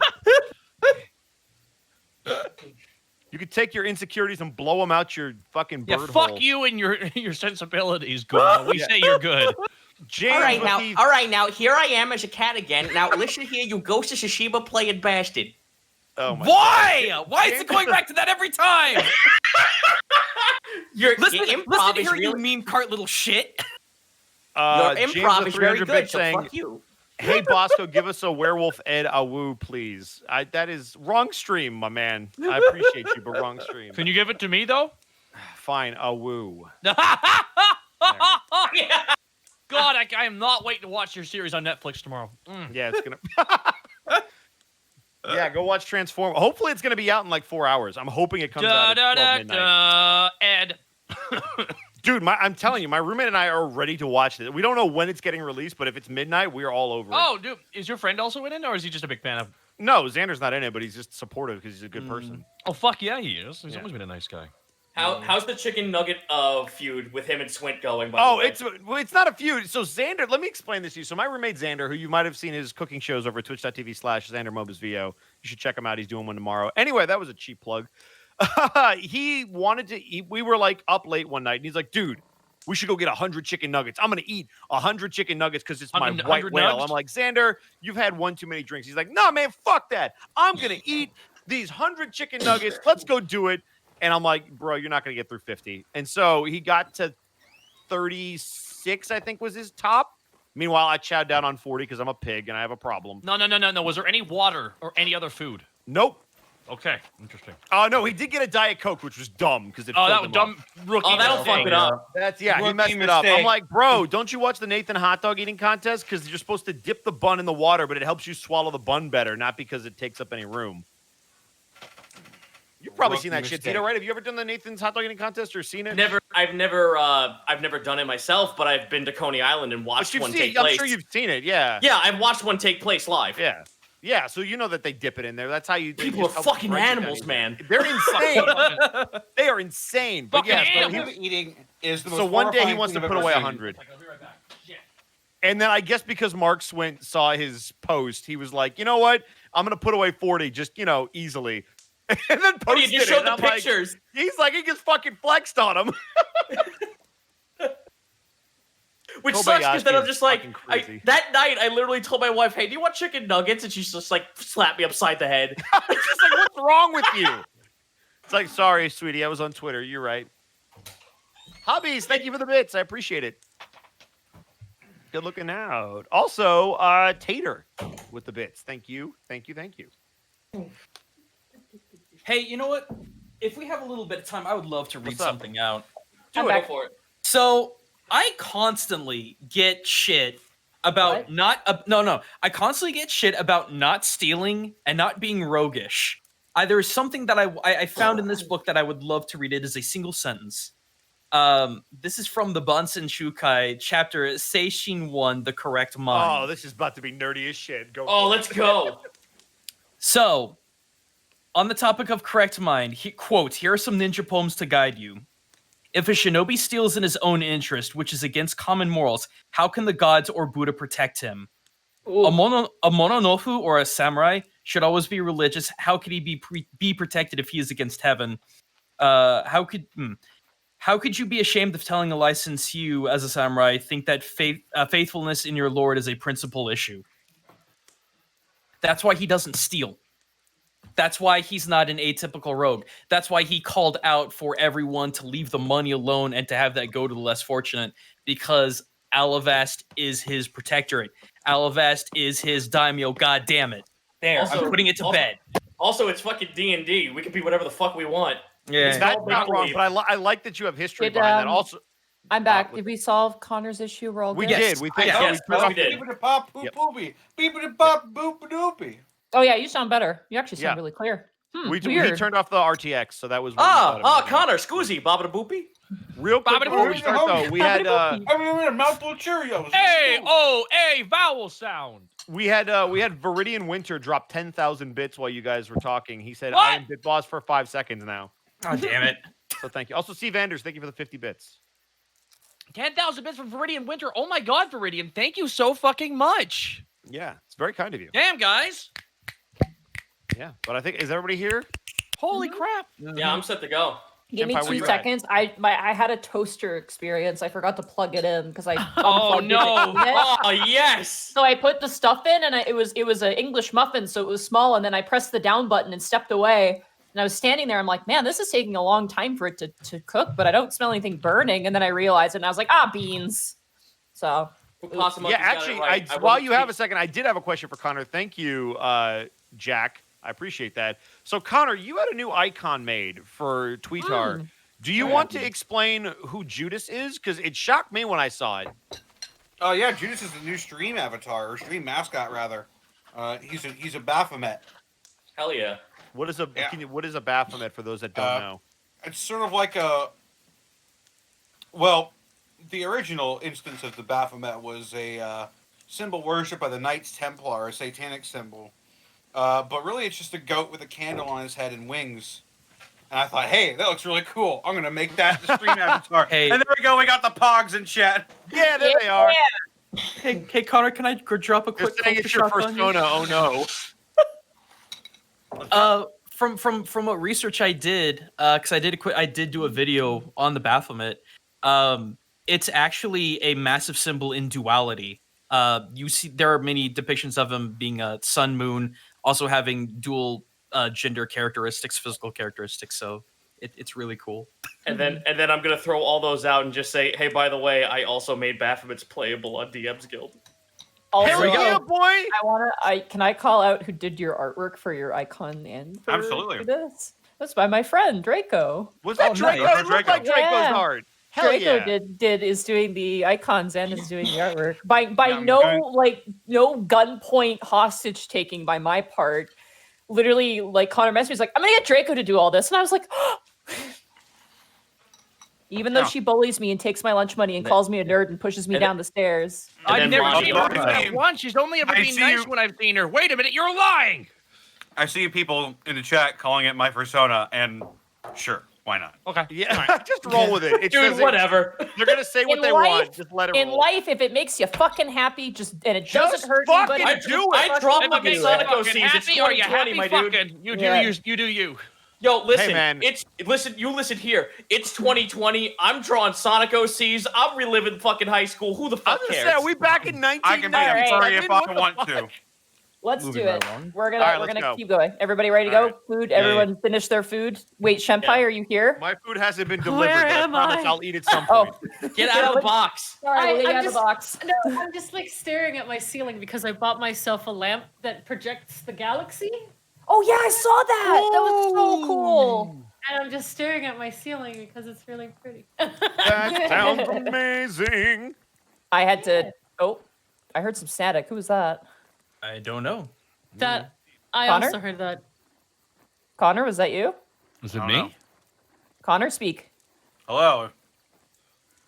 You could take your insecurities and blow them out your fucking Yeah, bird fuck hole. you and your sensibilities, girl. We say you're good. James All right with now, the- all right now. Here I am as a cat again. Now listen here, you ghost of Shishiba playing bastard. Oh my Why? God. Why is it going back to that every time? Your Listen improv to is hear you really meme cart little shit. your James improv the is very 300 good. bit So saying, fuck you. "Hey Bosco, give us a werewolf Ed Awu, please." That is wrong stream, my man. I appreciate you, but wrong stream. Can you give it to me though? Fine, Awu. God, I am not waiting to watch your series on Netflix tomorrow. Yeah, it's gonna. Yeah, go watch Transform. Hopefully, it's gonna be out in like 4 hours. I'm hoping it comes out at 12 midnight. Ed. Dude, I'm telling you, my roommate and I are ready to watch it. We don't know when it's getting released, but if it's midnight, we're all over it. Oh, dude, is your friend also in it, or is he just a big fan of? No, Xander's not in it, but he's just supportive because he's a good person. Oh fuck yeah, he is. He's always been a nice guy. How's the chicken nugget feud with him and Swint going? By Oh, the way? it's not a feud. So Xander, let me explain this to you. So my roommate Xander, who you might have seen his cooking shows over at twitch.tv/XanderMobusVO. You should check him out. He's doing one tomorrow. Anyway, that was a cheap plug. He wanted to eat. We were like up late one night, and he's like, dude, we should go get 100 chicken nuggets. I'm going to eat 100 chicken nuggets because it's my 100 white whale. nugs? I'm like, Xander, you've had one too many drinks. He's like, no, man, fuck that. I'm going to eat these 100 chicken nuggets. Let's go do it. And I'm like, bro, you're not going to get through 50. And so he got to 36, I think was his top. Meanwhile, I chowed down on 40 because I'm a pig and I have a problem. No. Was there any water or any other food? Nope. Okay, interesting. Oh, no, he did get a Diet Coke, which was dumb because it Oh, filled that was him dumb up. rookie. Oh, that'll fuck it up. He Rookie messed it up. I'm mistake. like, bro, don't you watch the Nathan hot dog eating contest? Because you're supposed to dip the bun in the water, but it helps you swallow the bun better, not because it takes up any room. You've probably Rookie seen that shit, mistake. Tito, right? Have you ever done the Nathan's hot dog eating contest or seen it? I've never done it myself, but I've been to Coney Island and But watched you've one seen take it. I'm place. sure you've seen it. Yeah. Yeah, I've watched one take place live. Yeah. Yeah. So you know that they dip it in there. That's how you. they People are just help fucking break it down animals, easier. man. They're insane. They are insane. But Fucking yeah, so animals. Eating is the most so one day he horrifying wants to thing put I've away ever seen. 100. And then I guess because Mark Swint saw his post, he was like, you know what? I'm gonna put away 40, just easily. And then Oh, you posted just it. showed and the I'm like, pictures. he's like, he just fucking flexed on him. Which sucks because then Kobayashi I'm is just like, fucking crazy. that night I literally told my wife, "Hey, do you want chicken nuggets?" And she's just like, slapped me upside the head. It's just like, what's wrong with you? It's like, sorry, sweetie, I was on Twitter. You're right. Hobbies, thank you for the bits. I appreciate it. Good looking out. Also, Tater with the bits. Thank you. Thank you. Thank you. Hey, you know what? If we have a little bit of time, I would love to read What's up? something out. Do it for it. So I constantly get shit about I constantly get shit about not stealing and not being roguish. There is something that I found in this book that I would love to read. It is a single sentence. This is from the Bunsen Shukai chapter Seishin 1, The Correct Mind. Oh, this is about to be nerdy as shit. Go. Oh, for it. let's go. So, on the topic of correct mind, quote, here are some ninja poems to guide you. If a shinobi steals in his own interest, which is against common morals, how can the gods or Buddha protect him? A mononofu or a samurai should always be religious. How could he be protected if he is against heaven? How could you be ashamed of telling a lie since you, as a samurai, think that faithfulness in your lord is a principal issue? That's why he doesn't steal. That's why he's not an atypical rogue. That's why he called out for everyone to leave the money alone and to have that go to the less fortunate, because Alavast is his protectorate. Alavast is his daimyo, god damn it. There, I'm putting it to bed. Also, it's fucking D&D. We can be whatever the fuck we want. Yeah. That's not wrong, but I like that you have history Did, behind that. Also, I'm back. Did we solve Connor's issue? We're all we good? did. We think Yes, so. yes, We turned we did. Beep-a-da-pop, boop-boopy. Beep-a-da-pop, boop-a-doopy. Oh yeah, you sound better. You actually sound Yeah. really clear. We Weird. turned off the RTX, so that was. what we thought about it. Connor, scoozy, babada boopy. Real quick before we start though, we had I'm in a mouthful of Cheerios. A vowel sound. we had Viridian Winter drop 10,000 bits while you guys were talking. He said, What? "I am Bit Boss for 5 seconds now." Oh, damn it. So thank you. Also, Steve Anders, thank you for the 50 bits. 10,000 bits from Viridian Winter. Oh my God, Viridian, thank you so fucking much. Yeah, it's very kind of you. Damn, guys. Yeah, but I think is everybody here? Holy crap. Yeah, I'm set to go. Give me Senpai, where 2 you at? seconds. I had a toaster experience. I forgot to plug it in because I Oh unplugged it to no! eat it. Oh yes. So I put the stuff in, and it was an English muffin, so it was small. And then I pressed the down button and stepped away. And I was standing there. I'm like, man, this is taking a long time for it to cook, but I don't smell anything burning. And then I realized it, and I was like, beans. So Possum Yeah, Monkey's got it actually, right. while wasn't you have a speak- second, I did have a question for Connor. Thank you, Jack. I appreciate that. So, Connor, you had a new icon made for Tweetar. Do you want to explain who Judas is? Because it shocked me when I saw it. Oh yeah, Judas is the new stream avatar or stream mascot rather. He's a Baphomet. Hell yeah. What is a Baphomet for those that don't know? It's sort of like the original instance of the Baphomet was a symbol worshipped by the Knights Templar, a satanic symbol. But really, it's just a goat with a candle on his head and wings. And I thought, hey, that looks really cool. I'm gonna make that the stream avatar. Hey. And there we go. We got the Pogs in chat. Yeah, there they are. Hey, Connor, can I drop a They're quick saying it's your Photoshop on you? persona. Oh no. From what research I did, because I did do a video on the Baphomet. It's actually a massive symbol in duality. You see, there are many depictions of him being a sun, moon, also having dual gender characteristics, physical characteristics. So it's really cool. And then I'm gonna throw all those out and just say, hey, by the way, I also made Baphomets playable on DM's Guild. also, Hell yeah, boy! Can I call out who did your artwork for your icon and for Absolutely. this? That's by my friend Draco. Was that Draco? nice. It looked like Draco's Yeah. art. Hell Draco yeah. is doing the icons and is doing the artwork by I'm no going- no gunpoint hostage taking by my part. Literally, like Connor messaged me, he's like, I'm gonna get Draco to do all this, and I was like, even though Yeah. she bullies me and takes my lunch money and calls me a nerd and pushes me And down the stairs. And I've then never Robbie seen her Robbie do Robbie. that once. She's only ever I been see nice you- when I've seen her. Wait a minute, you're lying. I see people in the chat calling it my persona, and sure, why not? Okay. Yeah, just roll with it. It Dude, says it- whatever. They're gonna say what In they life- want. Just let it In roll. life, if it makes you fucking happy, and it Just doesn't hurt fucking anybody, do it. I dropped fucking my If it makes do you it. Sonic fucking OCs, it's happy, are you 2020, happy my dude. fucking? You do Yeah. you do you. Yo, listen, man. listen here. It's 2020. I'm drawing Sonic OCs. I'm reliving fucking high school. Who the I fuck was gonna cares? say, are we back in I can be a 1990? furry if I want to. Let's Moving do it. right along. We're All right, gonna let's go. keep going. Everybody ready to All go? right. Food. Yeah, Everyone finish their food. Wait, Senpai, Yeah. are you here? My food hasn't been delivered. Where but I am promise I? I'll eat at some Oh, point. Get out of the box. sorry, we'll get I'm you out of the box. No, I'm just like staring at my ceiling because I bought myself a lamp that projects the galaxy, Oh yeah, I saw that. That was so cool. and I'm just staring at my ceiling because it's really pretty. That sounds amazing. I had to. Oh, I heard some static. Who was that? I don't know. That I Connor? also heard that. Connor, was that you? Was it I me? don't know. Connor, speak. Hello.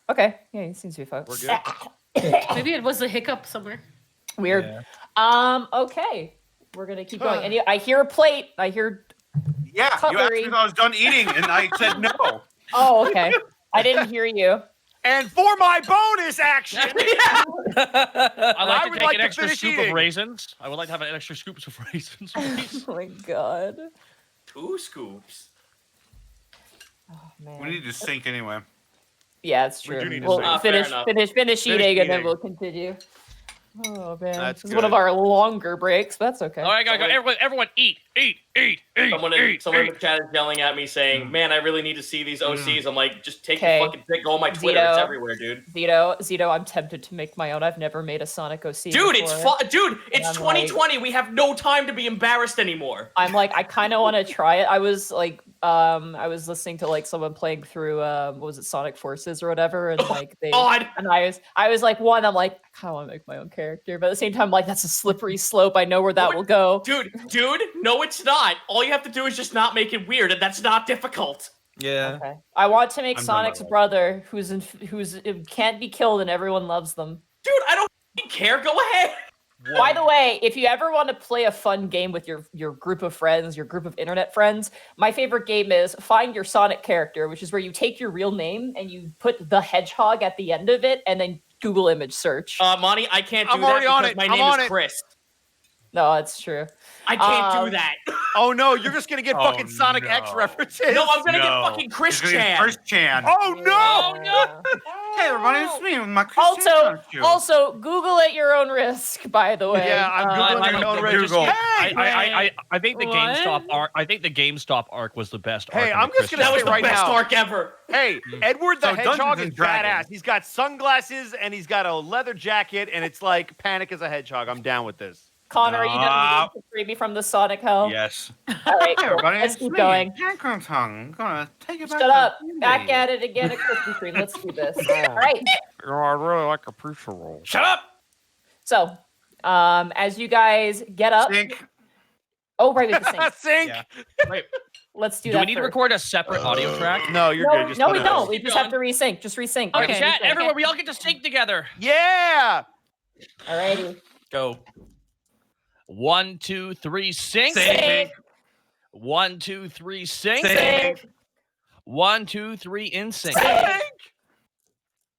Okay, yeah, he seems to be fine. We're good. Maybe it was a hiccup somewhere. Weird. Yeah. Okay, we're gonna keep going. And I hear a plate. I hear. Yeah, you asked Cutlery. me if I was done eating, and I said no. Oh, okay. I didn't hear you. And for my bonus action, I I like to would take like an to extra finish scoop eating. of raisins. I would like to have an extra scoops of raisins, please. Oh my god. 2 scoops. Oh man. We need to sync anyway. Yeah, it's We true. do need to We'll save. Fair finish enough. eating, and then eating. we'll continue. Oh man, That's this is one of good. our longer breaks, but that's okay. All right, go. Everyone, eat. Someone in the chat is yelling at me saying, "Man, I really need to see these OCs." I'm like, "Just take Okay. your fucking pick. Go on my Twitter. It's Zito. everywhere, dude." Zito, I'm tempted to make my own. I've never made a Sonic OC. Dude, it's before. Dude, it's I'm 2020. We have no time to be embarrassed anymore. I'm like, I kind of want to try it. I was like, I was listening to like someone playing through, what was it, Sonic Forces or whatever, and like they, God. and I was like, one, I'm like, I kind of want to make my own character, but at the same time, I'm like, that's a slippery slope. I know where that will go. Dude, no, it's not. All you have to do is just not make it weird, and that's not difficult. Yeah. Okay. I want to make I'm done Sonic's by that. brother, who's can't be killed and everyone loves them. Dude, I don't f***ing care. Go ahead. By the way, if you ever want to play a fun game with your group of friends, your group of internet friends, my favorite game is Find Your Sonic Character, which is where you take your real name and you put the hedgehog at the end of it and then Google image search. Monty, I can't do I'm that already on because it. my I'm name on is it. Chris. No, it's true. I can't Um, do that. Oh no, you're just gonna get Oh, fucking Sonic X no. references. No, I'm gonna get No. fucking Chris He's gonna get Chan. Chris Chan. Oh no! Yeah. Hey everybody, it's me with my Chris Chan Also, costume. also, Google at your own risk. By the way, Yeah, I'm googling I- my own I- register. Google. Hey, I think the What? GameStop arc. I think the GameStop arc was the best. Hey, arc I'm just gonna That say was the right best now. arc ever. Hey, Edward the So Dungeons Hedgehog and is Dragons. badass. He's got sunglasses and he's got a leather jacket, and it's like Panic as a Hedgehog. I'm down with this. Connor, are you done No. to free me from the Sonic hell? Yes. All right, Hey cool. everybody, Let's it's keep me, going. Handcrumb Tongue. I'm gonna take it back. Shut to up. D&D. Back at it again at Krispy Kreme. Let's do this. All right. I really like a pizza roll. Shut up. So, as you guys get up. Stink. Oh, right, we have to sing. Sync. Yeah. Let's do Do that. we need to first. record a separate audio track? No, you're No, good. Just no, put we it don't. on. We just have to resync. Just resync. Okay, Just chat resync. everywhere. We all get to sync together. Yeah. Alrighty. Go. 1, 2, 3, sync. Sync. 1, 2, 3, sync. Sync. 1, 2, 3, in sync. Sync.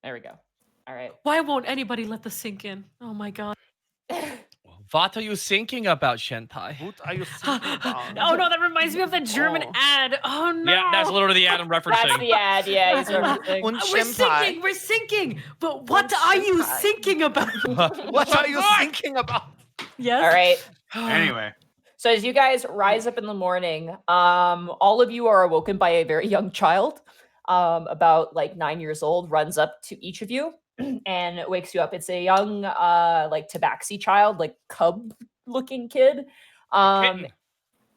There we go. All right. Why won't anybody let this sink in? Oh my god. What are you thinking about, Shentai? What are you thinking about? Oh no, that reminds me of that German Oh. ad. Oh no. Yeah, that's literally the ad I'm That's referencing. the ad. Yeah. He's referencing. Und We're sinking. We're sinking. But what are you Senpai. thinking about? What are you thinking about? Yes. All right. Anyway. So as you guys rise up in the morning, all of you are awoken by a very young child, about like 9 years old, runs up to each of you and wakes you up. It's a young, like tabaxi child, like cub-looking kid. Kitten.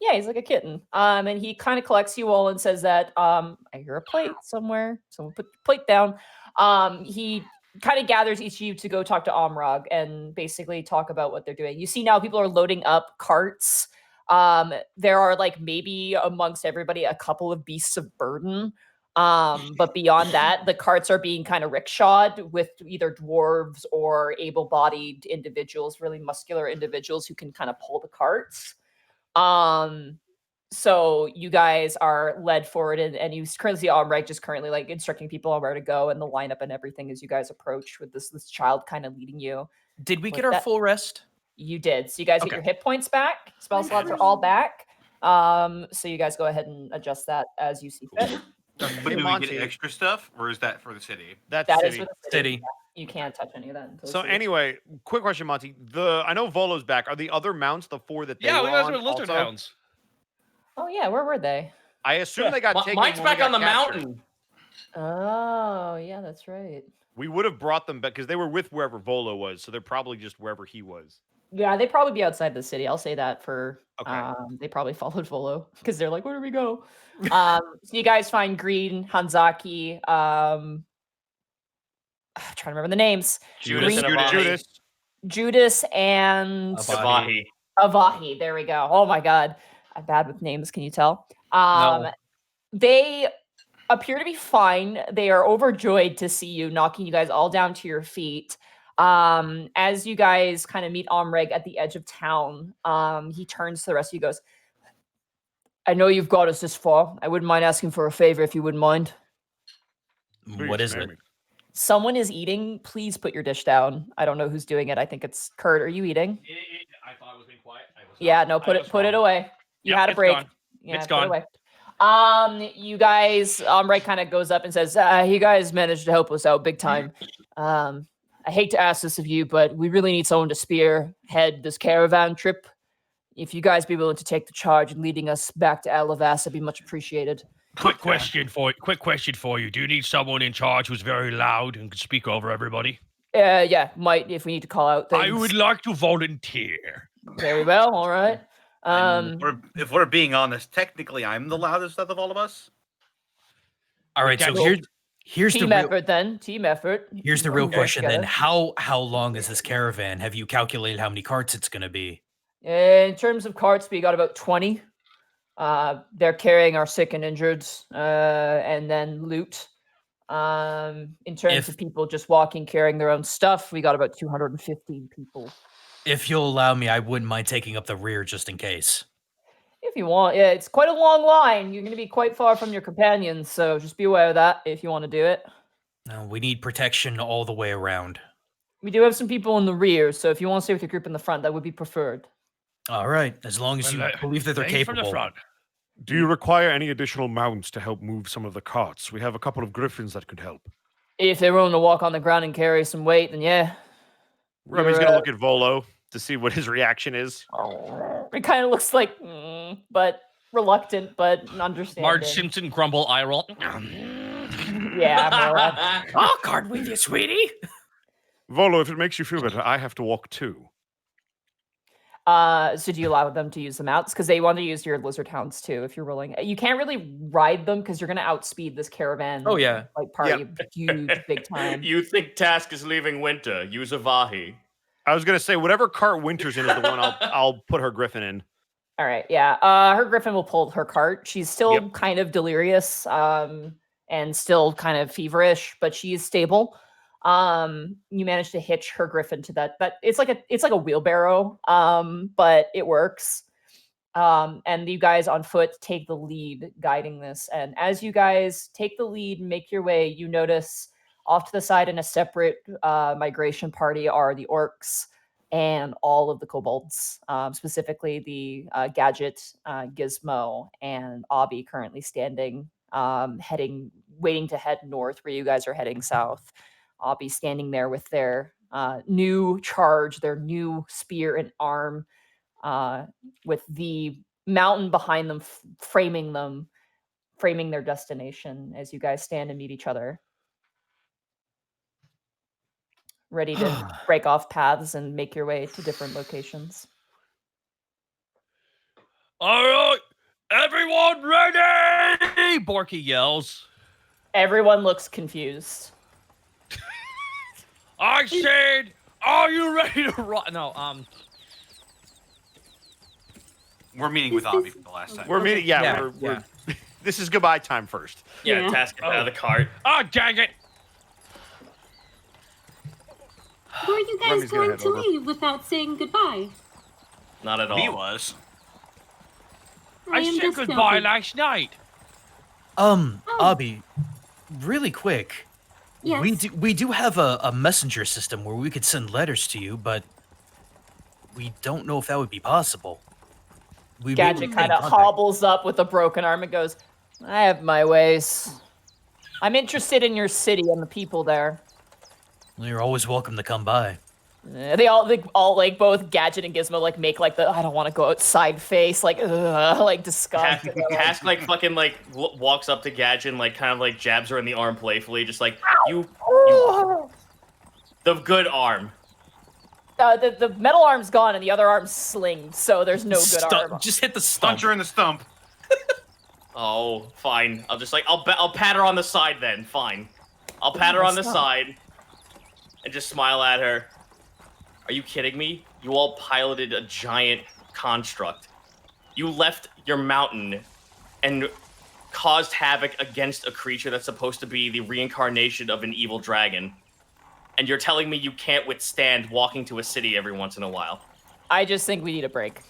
Yeah, he's like a kitten. And he kind of collects you all and says that I hear a plate somewhere. Someone put the plate down. He kind of gathers each of you to go talk to Omrog and basically talk about what they're doing. You see now people are loading up carts. There are like maybe amongst everybody a couple of beasts of burden. But beyond that, the carts are being kind of rickshawed with either dwarves or able-bodied individuals, really muscular individuals who can kind of pull the carts. So you guys are led forward, and you currently see Omreg just currently like instructing people on where to go and the lineup and everything as you guys approach with this child kind of leading you. Did we With get our that- full rest? You did. So you guys get Okay. your hit points back. Spell slots are all back. So you guys go ahead and adjust that as you see fit. But Hey, do we Monty. get extra stuff, or is that for the city? That's That is city. for the city. City. You can't touch any of that. Until the So city. anyway, quick question, Monty. I know Volo's back. Are the other mounts the 4 that they Yeah, were we guys on are lizard also? hounds. Oh yeah, where were they? I assume they got taken. Mike's when we back got on the captured. mountain. Oh yeah, that's right. We would have brought them back because they were with wherever Volo was, so they're probably just wherever he was. Yeah, they'd probably be outside the city. I'll say that for Okay. they probably followed Volo because they're like, where do we go? So you guys find Green, Hanzaki, I'm trying to remember the names. Judas and Green- Avahi. Judas. Judas and Avahi. Avahi. There we go. Oh my god. I'm bad with names, can you tell? No. They appear to be fine. They are overjoyed to see you, knocking you guys all down to your feet. As you guys kind of meet Omreg at the edge of town, he turns to the rest of you, goes, I know you've got us this far. I wouldn't mind asking for a favor if you wouldn't mind. What is it? Someone is eating. Please put your dish down. I don't know who's doing it. I think it's Kurt. Are you eating? I thought I was being quiet. Yeah, no, put it away. You Yep, had a it's break. gone. Yeah, It's put it gone. away. You guys, Ray kind of goes up and says, you guys managed to help us out big time. I hate to ask this of you, but we really need someone to spearhead this caravan trip. If you guys be willing to take the charge and leading us back to Alavas, it'd be much appreciated. Quick question for you. Do you need someone in charge who's very loud and can speak over everybody? Yeah, might if we need to call out things. I would like to volunteer. Very well, all right. If we're being honest, technically I'm the loudest out of all of us. All right, so Okay. here's the team real, effort then. Team effort. here's the real Okay, question then. together. How long is this caravan? Have you calculated how many carts it's going to be? In terms of carts, we got about 20. They're carrying our sick and injured, and then loot. In terms of people just walking, carrying their own stuff, we got about 215 people. If you'll allow me, I wouldn't mind taking up the rear just in case. If you want, yeah, it's quite a long line. You're going to be quite far from your companions, so just be aware of that if you want to do it. No, we need protection all the way around. We do have some people in the rear, so if you want to stay with your group in the front, that would be preferred. All right, as long as you believe that they're Things from the capable. front. Do you require any additional mounts to help move some of the carts? We have a couple of griffins that could help. If they're willing to walk on the ground and carry some weight, then yeah. Remy's going to look at Volo to see what his reaction is. It kind of looks like, but reluctant, but understanding. Marge Simpson grumble eye roll. Yeah, more or less. I'll card with you, sweetie. Volo, if it makes you feel better, I have to walk too. So do you allow them to use the mounts? Because they want to use your lizard hounds too, if you're willing. You can't really ride them because you're going to outspeed this caravan. Oh, yeah. Like party, huge, big time. You think Task is leaving Winter? Use a Vahi. I was going to say, whatever cart Winter's in is the one I'll put her griffin in. All right, yeah. Her griffin will pull her cart. She's still kind of delirious, and still kind of feverish, but she's stable. You managed to hitch her griffin to that. It's like a wheelbarrow, but it works. And you guys on foot take the lead guiding this. And as you guys take the lead and make your way, you notice off to the side in a separate migration party are the orcs and all of the kobolds, specifically the Gadget, Gizmo, and Obby currently standing, waiting to head north where you guys are heading south. Obby standing there with their new charge, their new spear and arm, with the mountain behind them, framing their destination as you guys stand and meet each other. Ready to break off paths and make your way to different locations. All right, everyone ready? Borky yells. Everyone looks confused. I said, are you ready to run? No, We're meeting with Avi for the last time. We're meeting, we're this is goodbye time first. Yeah, Task out of the cart. Oh, dang it. Who are you guys Remy's gonna going head to over. leave without saying goodbye? Not at all. He was. I am said just goodbye joking. last night. Abby, really quick. Yes. We do have a messenger system where we could send letters to you, but we don't know if that would be possible. Gadget kind of hobbles up with a broken arm and goes, I have my ways. I'm interested in your city and the people there. You're always welcome to come by. They all like both Gadget and Gizmo like make like the I don't want to go outside face like disgust. Task like fucking like walks up to Gadget and like kind of like jabs her in the arm playfully, just like you the good arm. The metal arm's gone and the other arm's slinged, so there's no good arm. Just hit the stump. Punch her in the stump. Oh, fine. I'll just like I'll pat her on the side then. Fine. I'll pat her on the side and just smile at her. Are you kidding me? You all piloted a giant construct. You left your mountain and caused havoc against a creature that's supposed to be the reincarnation of an evil dragon. And you're telling me you can't withstand walking to a city every once in a while. I just think we need a break.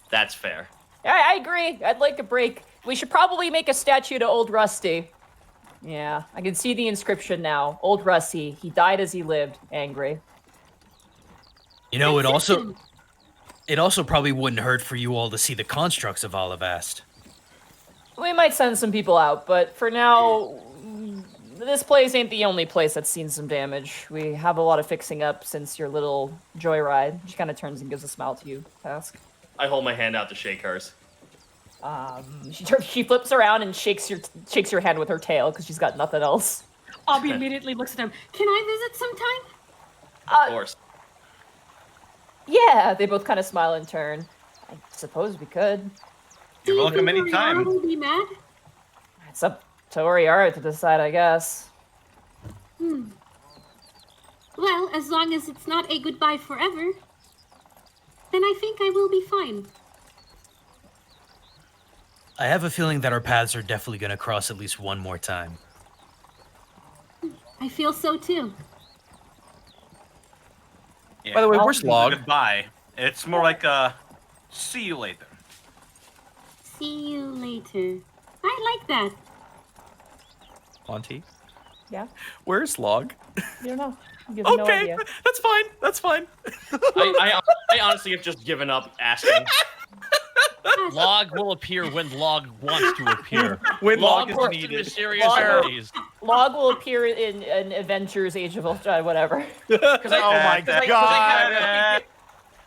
That's fair. I agree. I'd like a break. We should probably make a statue to Old Rusty. Yeah, I can see the inscription now. Old Rusty. He died as he lived, angry. You know, it also probably wouldn't hurt for you all to see the constructs of Olivast. We might send some people out, but for now, this place ain't the only place that's seen some damage. We have a lot of fixing up since your little joyride. She kind of turns and gives a smile to you, Task. I hold my hand out to shake hers. She flips around and shakes your hand with her tail because she's got nothing else. Abby immediately looks at him. Can I visit sometime? Of course. Yeah, they both kind of smile in turn. I suppose we could. You're Do you welcome think anytime. Oriana will be mad? It's up to Oriara to decide, I guess. Well, as long as it's not a goodbye forever, then I think I will be fine. I have a feeling that our paths are definitely going to cross at least one more time. I feel so too. Yeah. By the way, where's Log? Goodbye. It's more like see you later. See you later. I like that. Monty? Yeah? Where's Log? You don't know. You have no Okay, idea. that's fine. That's fine. I I honestly have just given up asking. Log will appear when Log wants to appear. When Log works is in needed. mysterious Log- ways. Log will appear in Avengers: Age of Ultron, whatever. Because Oh my God.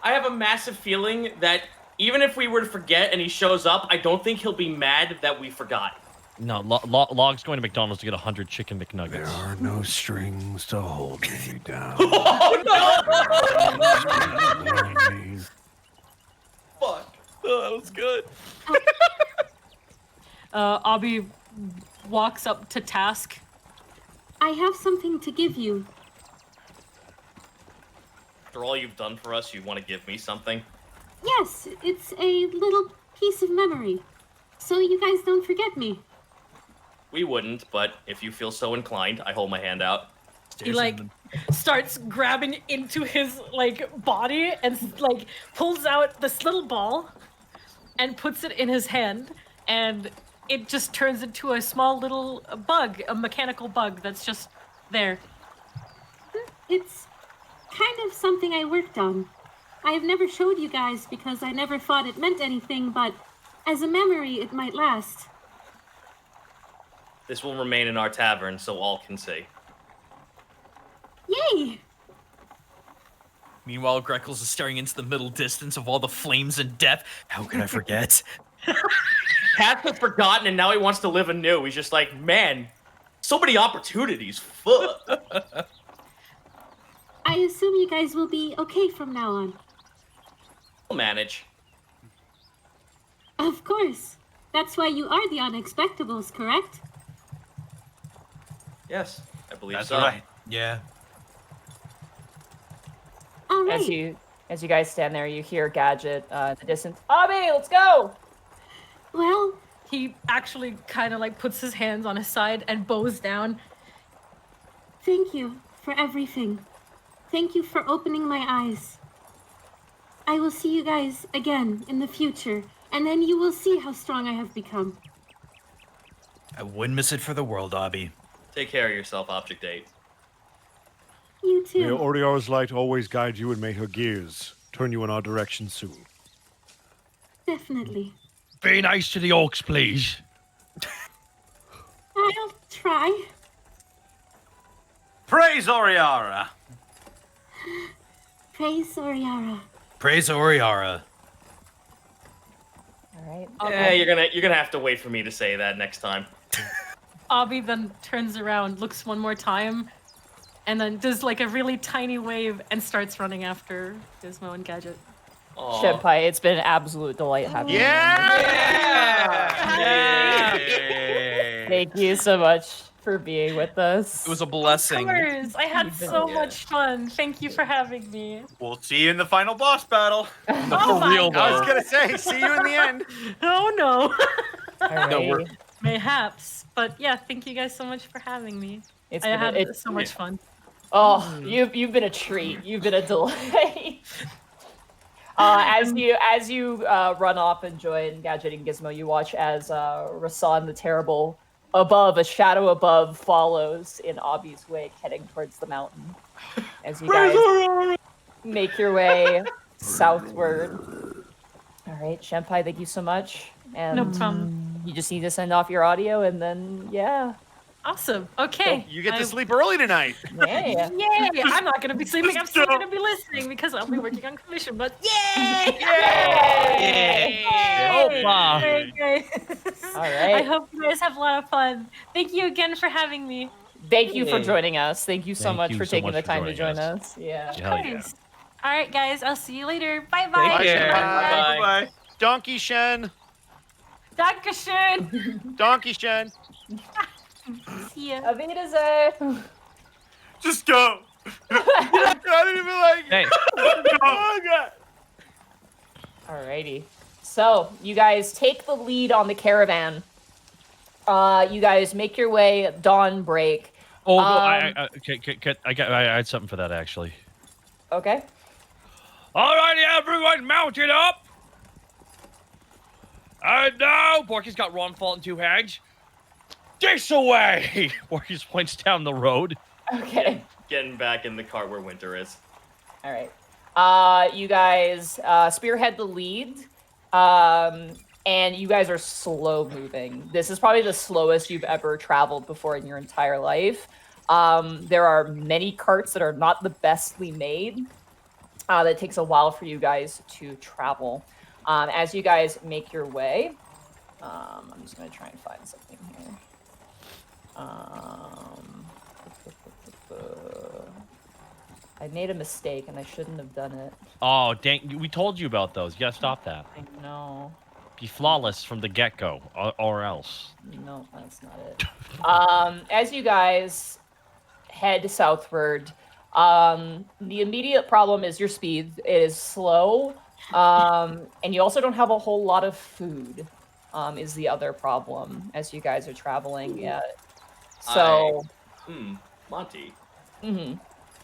I have a massive feeling that even if we were to forget and he shows up, I don't think he'll be mad that we forgot. No, Log's going to McDonald's to get 100 chicken There McNuggets. are no strings to hold me down. Oh no! Fuck. Oh, that was good. Abby walks up to Task. I have something to give you. After all you've done for us, you want to give me something? Yes, it's a little piece of memory. So you guys don't forget me. We wouldn't, but if you feel so inclined, I hold my hand out. He like starts grabbing into his like body and like pulls out this little ball and puts it in his hand, and it just turns into a small little bug, a mechanical bug that's just there. It's kind of something I worked on. I have never showed you guys because I never thought it meant anything, but as a memory, it might last. This will remain in our tavern so all can see. Yay! Meanwhile, Greckles is staring into the middle distance of all the flames and death. How could I forget? Cat has forgotten and now he wants to live anew. He's just like, man, so many opportunities. Fuck. I assume you guys will be okay from now on. We'll manage. Of course. That's why you are the Unexpectables, correct? Yes, I believe That's so. right. Yeah. All right. As you guys stand there, you hear Gadget in the distance. Abby, let's go! Well, He actually kind of like puts his hands on his side and bows down. thank you for everything. Thank you for opening my eyes. I will see you guys again in the future, and then you will see how strong I have become. I wouldn't miss it for the world, Abby. Take care of yourself, Object 8. You May too. Oriara's light always guide you, and may her gears turn you in our direction soon. Definitely. Be nice to the orcs, please. I'll try. Praise Oriara. Praise Oriara. Praise Oriara. All right. Yeah, you're gonna have to wait for me to say that next time. Abby then turns around, looks one more time, and then does like a really tiny wave and starts running after Gizmo and Gadget. Aw. Shenpai, it's been an absolute delight having you. Thank you so much for being with us. It was a Of blessing. course, I had so Yeah. much fun. Thank you for having me. We'll see you in the final boss battle. No, Oh for my real, I was though. gonna say, see you in the end. Oh no. All No, we're- right. Mayhaps. But yeah, thank you guys so much for having me. It's I been had it, so much fun. oh, you've been a treat. You've been a delight. As you run off and join Gadget and Gizmo, you watch as Rasan the Terrible above, a shadow above, follows in Abby's wake, heading towards the mountain. As you guys make your way southward. All right, Shenpai, thank you so much. And No problem. you just need to send off your audio, and then yeah, Awesome. Okay. You get to sleep early tonight. yeah. Yay! I'm not gonna be sleeping. I'm still gonna be listening because I'll be working on commission. But yay! Yay! Opa. Yay! All right. I hope you guys have a lot of fun. Thank you again for having me. Thank you for joining us. Thank you so Thank much you for so taking much the for time to joining join us. us. Yeah. Hell yeah. Nice. All right, guys. I'll see you later. Bye bye. Take care. Bye. Bye. Donkey Shen. Dankeschön. Donkey Shen. See ya. Auf Wiedersehen. Just go. I didn't even like it. Hey, Oh, God. Alrighty. So you guys take the lead on the caravan. You guys make your way at dawn break. oh, I had something for that, actually. Okay. Alrighty, everyone, mount it up. And now, Porky's got Ron Fault in two hands. This away! Porky's points down the road. Okay. Getting back in the car where Winter is. All right. You guys spearhead the lead, and you guys are slow moving. This is probably the slowest you've ever traveled before in your entire life. There are many carts that are not the bestly made. That takes a while for you guys to travel. As you guys make your way, I'm just going to try and find something here. I made a mistake and I shouldn't have done it. Oh, dang. We told you about those. You gotta stop that. I know. Be flawless from the get-go, or else. No, that's not it. As you guys head southward, the immediate problem is your speed. It is slow, and you also don't have a whole lot of food, is the other problem as you guys are traveling. Yeah. So... Monty. Mm-hmm.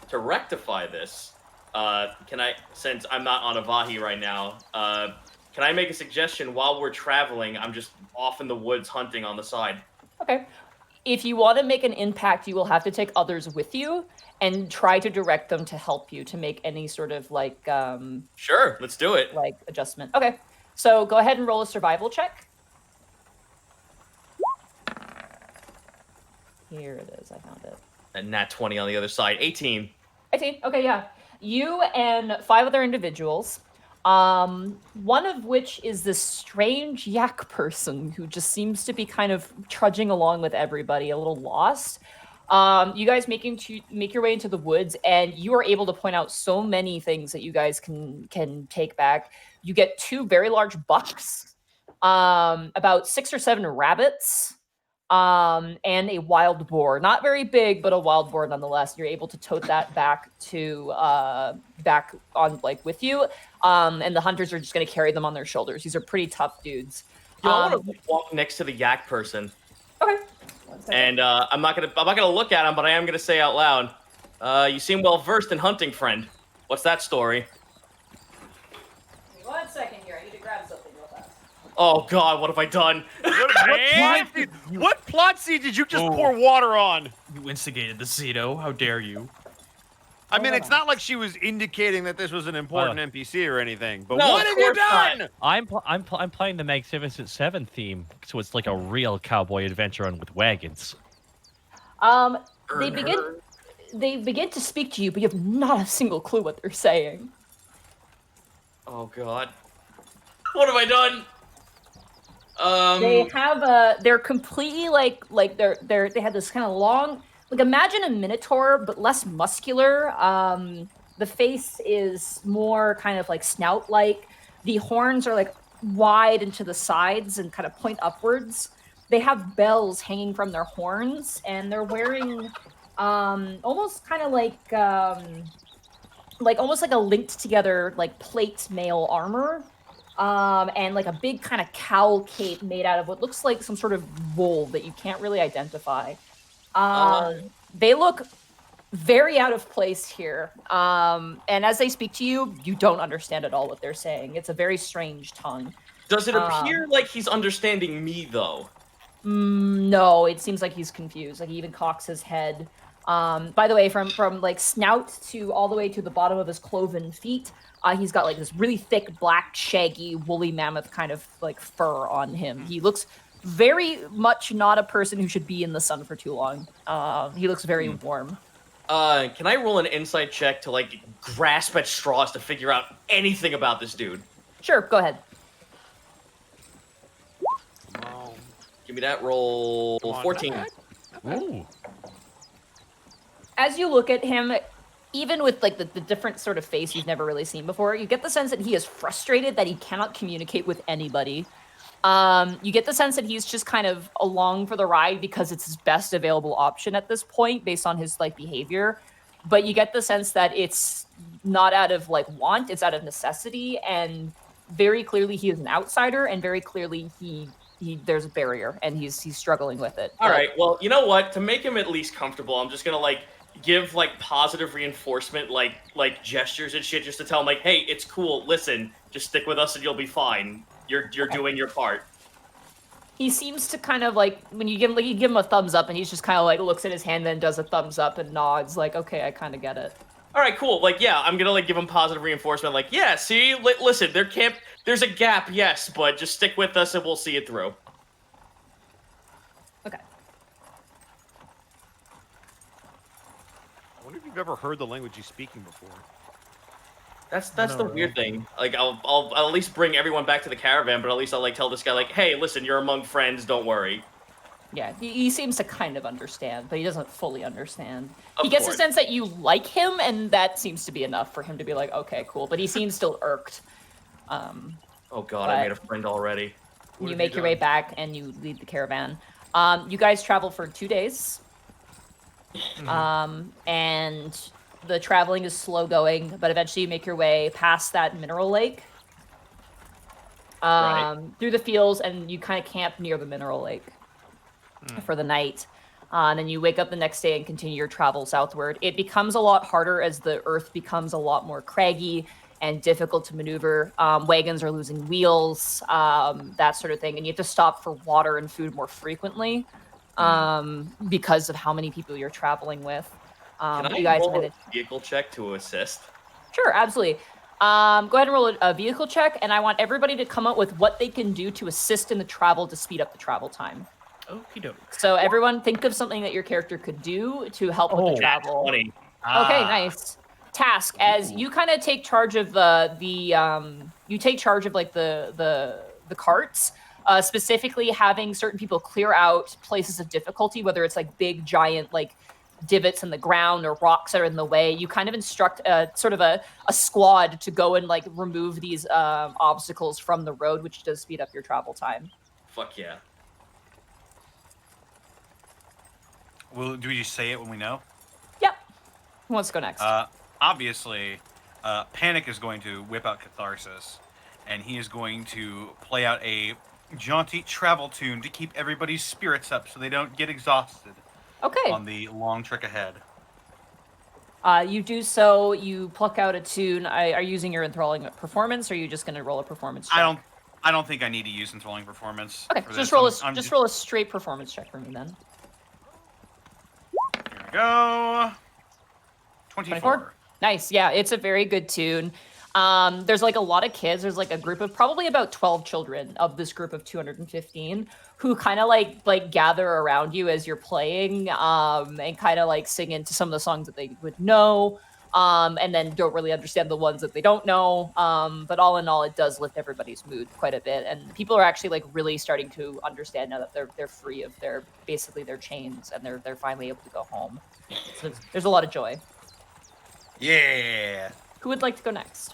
To rectify this, can I, since I'm not on Avahi right now, can I make a suggestion? While we're traveling, I'm just off in the woods hunting on the side. Okay. If you want to make an impact, you will have to take others with you and try to direct them to help you to make any sort of like Sure, let's do it. Like adjustment. Okay. So go ahead and roll a survival check. Here it is. I found it. And nat 20 on the other side. 18. 18. Okay, yeah. You and 5 other individuals. One of which is this strange yak person who just seems to be kind of trudging along with everybody, a little lost. You guys make your way into the woods, and you are able to point out so many things that you guys can take back. You get 2 very large bucks, about 6 or 7 rabbits, and a wild boar. Not very big, but a wild boar nonetheless. You're able to tote that back to back on like with you, and the hunters are just going to carry them on their shoulders. These are pretty tough dudes. Yo, I want to walk next to the yak person. Okay. And I'm not gonna look at him, but I am gonna say out loud. You seem well versed in hunting, friend. What's that story? 1 second here. I need to grab something real fast. Oh God, what have I done? What plot seed did you just pour water on? You instigated the Zito. How dare you? I mean, it's not like she was indicating that this was an important NPC or anything. But No, what of have you course not. done? I'm playing the Magnificent Seven theme, so it's like a real cowboy adventure on with wagons. They begin to speak to you, but you have not a single clue what they're saying. Oh God, what have I done? They have they're completely like they have this kind of long, like imagine a minotaur but less muscular. The face is more kind of like snout like. The horns are like wide into the sides and kind of point upwards. They have bells hanging from their horns, and they're wearing almost kind of like almost like a linked together like plate mail armor. And like a big kind of cowl cape made out of what looks like some sort of wool that you can't really identify. They look very out of place here. And as they speak to you, you don't understand at all what they're saying. It's a very strange tongue. Does it appear like he's understanding me though? No, it seems like he's confused. Like he even cocks his head. By the way, from like snout to all the way to the bottom of his cloven feet, he's got like this really thick, black, shaggy, woolly mammoth kind of like fur on him. He looks very much not a person who should be in the sun for too long. He looks very warm. Can I roll an insight check to like grasp at straws to figure out anything about this dude? Sure, go ahead. Give me that roll. 14. Ooh. As you look at him, even with like the different sort of face you've never really seen before, you get the sense that he is frustrated that he cannot communicate with anybody. You get the sense that he's just kind of along for the ride because it's his best available option at this point based on his like behavior. But you get the sense that it's not out of like want, it's out of necessity, and very clearly he is an outsider, and very clearly he there's a barrier and he's struggling with it. All right, well, you know what? To make him at least comfortable, I'm just gonna like give like positive reinforcement, like gestures and shit, just to tell him like, hey, it's cool. Listen, just stick with us and you'll be fine. You're doing your part. He seems to kind of like when you give him a thumbs up, and he's just kind of like looks at his hand, then does a thumbs up and nods, like, okay, I kind of get it. All right, cool. Like, yeah, I'm gonna like give them positive reinforcement. Like, yeah, see, listen, there's a gap, yes, but just stick with us and we'll see it through. Okay. I wonder if you've ever heard the language he's speaking before. That's the weird thing. Like, I'll at least bring everyone back to the caravan, but at least I'll like tell this guy like, hey, listen, you're among friends, don't worry. Yeah, he seems to kind of understand, but he doesn't fully understand. Of He gets course. a sense that you like him, and that seems to be enough for him to be like, okay, cool. But he seems still irked. Oh god, I made a friend already. You make your way back, and you lead the caravan. You guys travel for 2 days. And the traveling is slow going, but eventually you make your way past that mineral lake. Through the fields, and you kind of camp near the mineral lake for the night. And then you wake up the next day and continue your travel southward. It becomes a lot harder as the earth becomes a lot more craggy and difficult to maneuver. Wagons are losing wheels, that sort of thing. And you have to stop for water and food more frequently because of how many people you're traveling with. Can I you guys roll manage- a vehicle check to assist? Sure, absolutely. Go ahead and roll a vehicle check, and I want everybody to come up with what they can do to assist in the travel to speed up the travel time. Okie doke. So everyone think of something that your character could do to help with the travel. 20. Okay, nice. Task, as you kind of take charge of you take charge of like the carts, specifically having certain people clear out places of difficulty, whether it's like big giant like divots in the ground or rocks that are in the way. You kind of instruct sort of a squad to go and like remove these obstacles from the road, which does speed up your travel time. Fuck yeah. Do we just say it when we know? Yep. Who wants to go next? Obviously, Panic is going to whip out Catharsis, and he is going to play out a jaunty travel tune to keep everybody's spirits up so they don't get exhausted Okay. on the long trek ahead. You do so. You pluck out a tune. Are you using your enthralling performance, or are you just going to roll a performance check? I don't think I need to use enthralling performance. Okay, for just this. roll roll a straight performance check for me then. Here we go. 24. Nice. Yeah, it's a very good tune. There's like a lot of kids. There's like a group of probably about 12 children of this group of 215 who kind of like gather around you as you're playing and kind of like sing into some of the songs that they would know and then don't really understand the ones that they don't know. But all in all, it does lift everybody's mood quite a bit. And people are actually like really starting to understand now that they're free of their chains and they're finally able to go home. So there's a lot of joy. Yeah. Who would like to go next?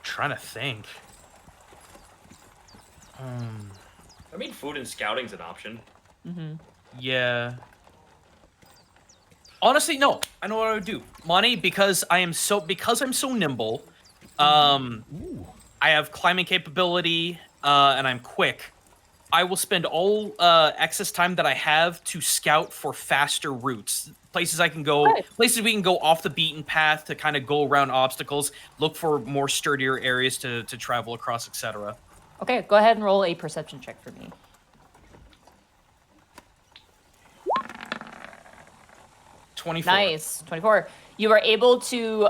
Trying to think. I mean, food and scouting's an option. Mm-hmm. Yeah. Honestly, no. I know what I would do. Money, because I'm so nimble. I have climbing capability, and I'm quick. I will spend all excess time that I have to scout for faster routes. Places I can go, places we can go off the beaten path to kind of go around obstacles, look for more sturdier areas to travel across, etc. Okay, go ahead and roll a perception check for me. 24. Nice, 24. You are able to,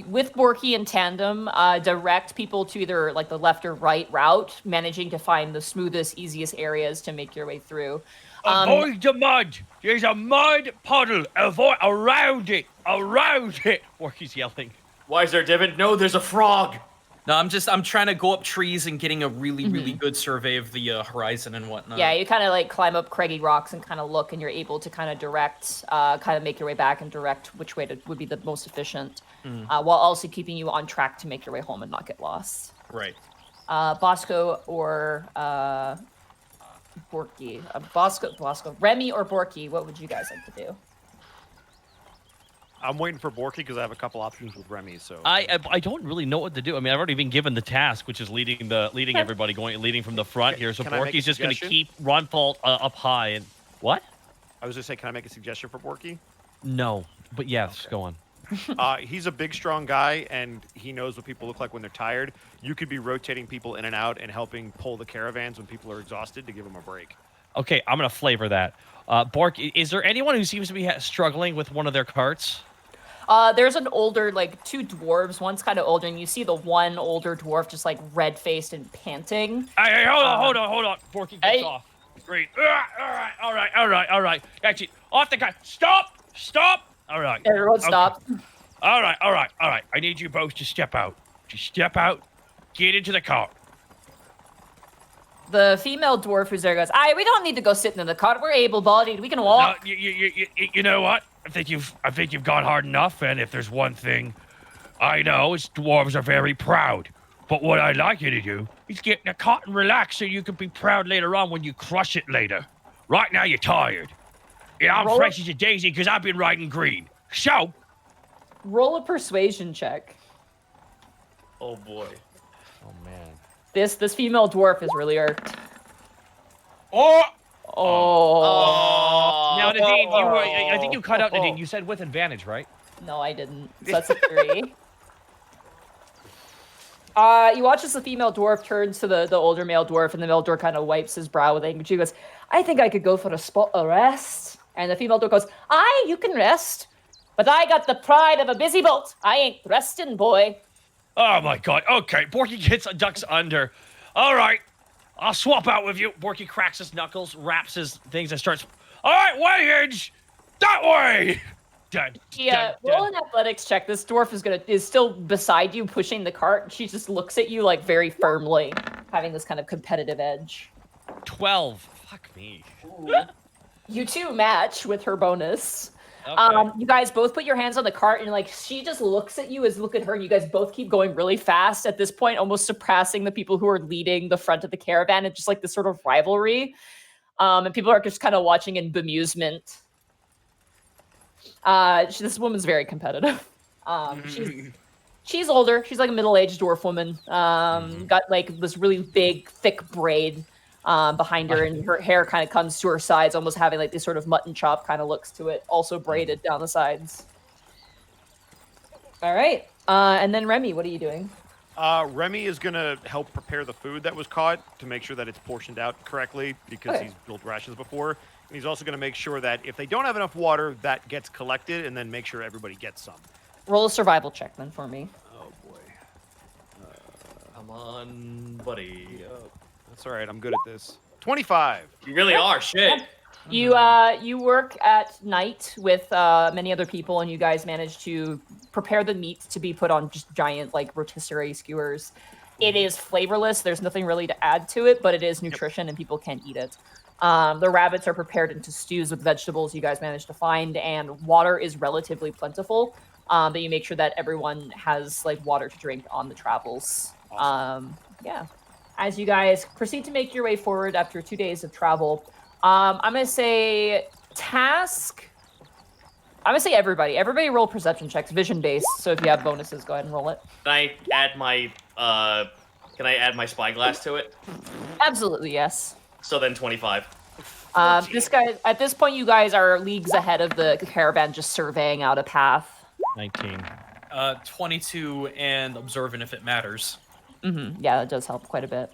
with Borky in tandem, direct people to either like the left or right route, managing to find the smoothest, easiest areas to make your way through. Avoid the mud. There's a mud puddle. Avoid around it. Around it. Borky's yelling. Why is there a divot? No, there's a frog. No, I'm trying to go up trees and getting a really good survey of the horizon and whatnot. Yeah, you kind of like climb up craggy rocks and kind of look, and you're able to kind of direct, kind of make your way back and direct which way would be the most efficient, while also keeping you on track to make your way home and not get lost. Right. Bosco or Borky? Bosco, Remy or Borky? What would you guys like to do? I'm waiting for Borky because I have a couple options with Remy. So I don't really know what to do. I mean, I've already been given the task, which is leading everybody leading from the front here. So can I make a Borky's just going to suggestion? keep Runfault up high. And what? I was just saying, can I make a suggestion for Borky? No, but yes, go on. He's a big, strong guy, and he knows what people look like when they're tired. You could be rotating people in and out and helping pull the caravans when people are exhausted to give them a break. Okay, I'm going to flavor that. Bork, is there anyone who seems to be struggling with one of their carts? There's an older, like, two dwarves. One's kind of older, and you see the one older dwarf just, like, red-faced and panting. Hey, hold on. Forky gets off. Great. All right. Actually, off the guy. Stop. All right. Everyone stop. All right. I need you both to step out. Just step out. Get into the car. The female dwarf who's there goes, we don't need to go sitting in the cart. We're able-bodied. We can walk. No, you know what? I think you've gone hard enough. And if there's one thing I know, is dwarves are very proud. But what I'd like you to do is get in a cart and relax, so you can be proud later on when you crush it later. Right now you're tired. Yeah, I'm fresh as a daisy because I've been riding green. So, roll a persuasion check. Oh boy. Oh man. This female dwarf is really irked. Oh. Now, Nadine, I think you cut out Nadine. You said with advantage, right? No, I didn't. So that's a 3. You watch as the female dwarf turns to the older male dwarf, and the male dwarf kind of wipes his brow with anger. She goes, I think I could go for a spot of rest. And the female dwarf goes, aye, you can rest. But I got the pride of a busy bolt. I ain't resting, boy. Oh my god. Okay, Borky ducks under. All right, I'll swap out with you. Borky cracks his knuckles, wraps his things, and starts. All right, way-age! That way! Roll an athletics check. This dwarf is still beside you, pushing the cart. She just looks at you like very firmly, having this kind of competitive edge. 12. Fuck me. You two match with her bonus. Okay. You guys both put your hands on the cart, and like she just looks at you as look at her, and you guys both keep going really fast at this point, almost surpassing the people who are leading the front of the caravan. It's just like this sort of rivalry. And people are just kind of watching in bemusement. This woman's very competitive. She's older. She's like a middle-aged dwarf woman. Got like this really big, thick braid behind her, and her hair kind of comes to her sides, almost having like this sort of mutton chop kind of looks to it, also braided down the sides. All right. And then Remy, what are you doing? Remy is going to help prepare the food that was caught to make sure that it's portioned out correctly because he's built rations before. And he's also going to make sure that if they don't have enough water, that gets collected and then make sure everybody gets some. Roll a survival check then for me. Oh, boy. Come on, buddy. That's all right. I'm good at this. 25. You really are. Shit. You work at night with many other people, and you guys manage to prepare the meat to be put on just giant like rotisserie skewers. It is flavorless. There's nothing really to add to it, but it is nutrition, and people can eat it. The rabbits are prepared into stews with vegetables you guys managed to find, and water is relatively plentiful. But you make sure that everyone has like water to drink on the travels. Awesome. As you guys proceed to make your way forward after 2 days of travel, I'm gonna say task. I'm gonna say everybody roll perception checks, vision based. So if you have bonuses, go ahead and roll it. Can I add my spyglass to it? Absolutely, yes. So then 25. This guy at this point, you guys are leagues ahead of the caravan, just surveying out a path. 19. 22 and observant if it matters. Yeah, that does help quite a bit.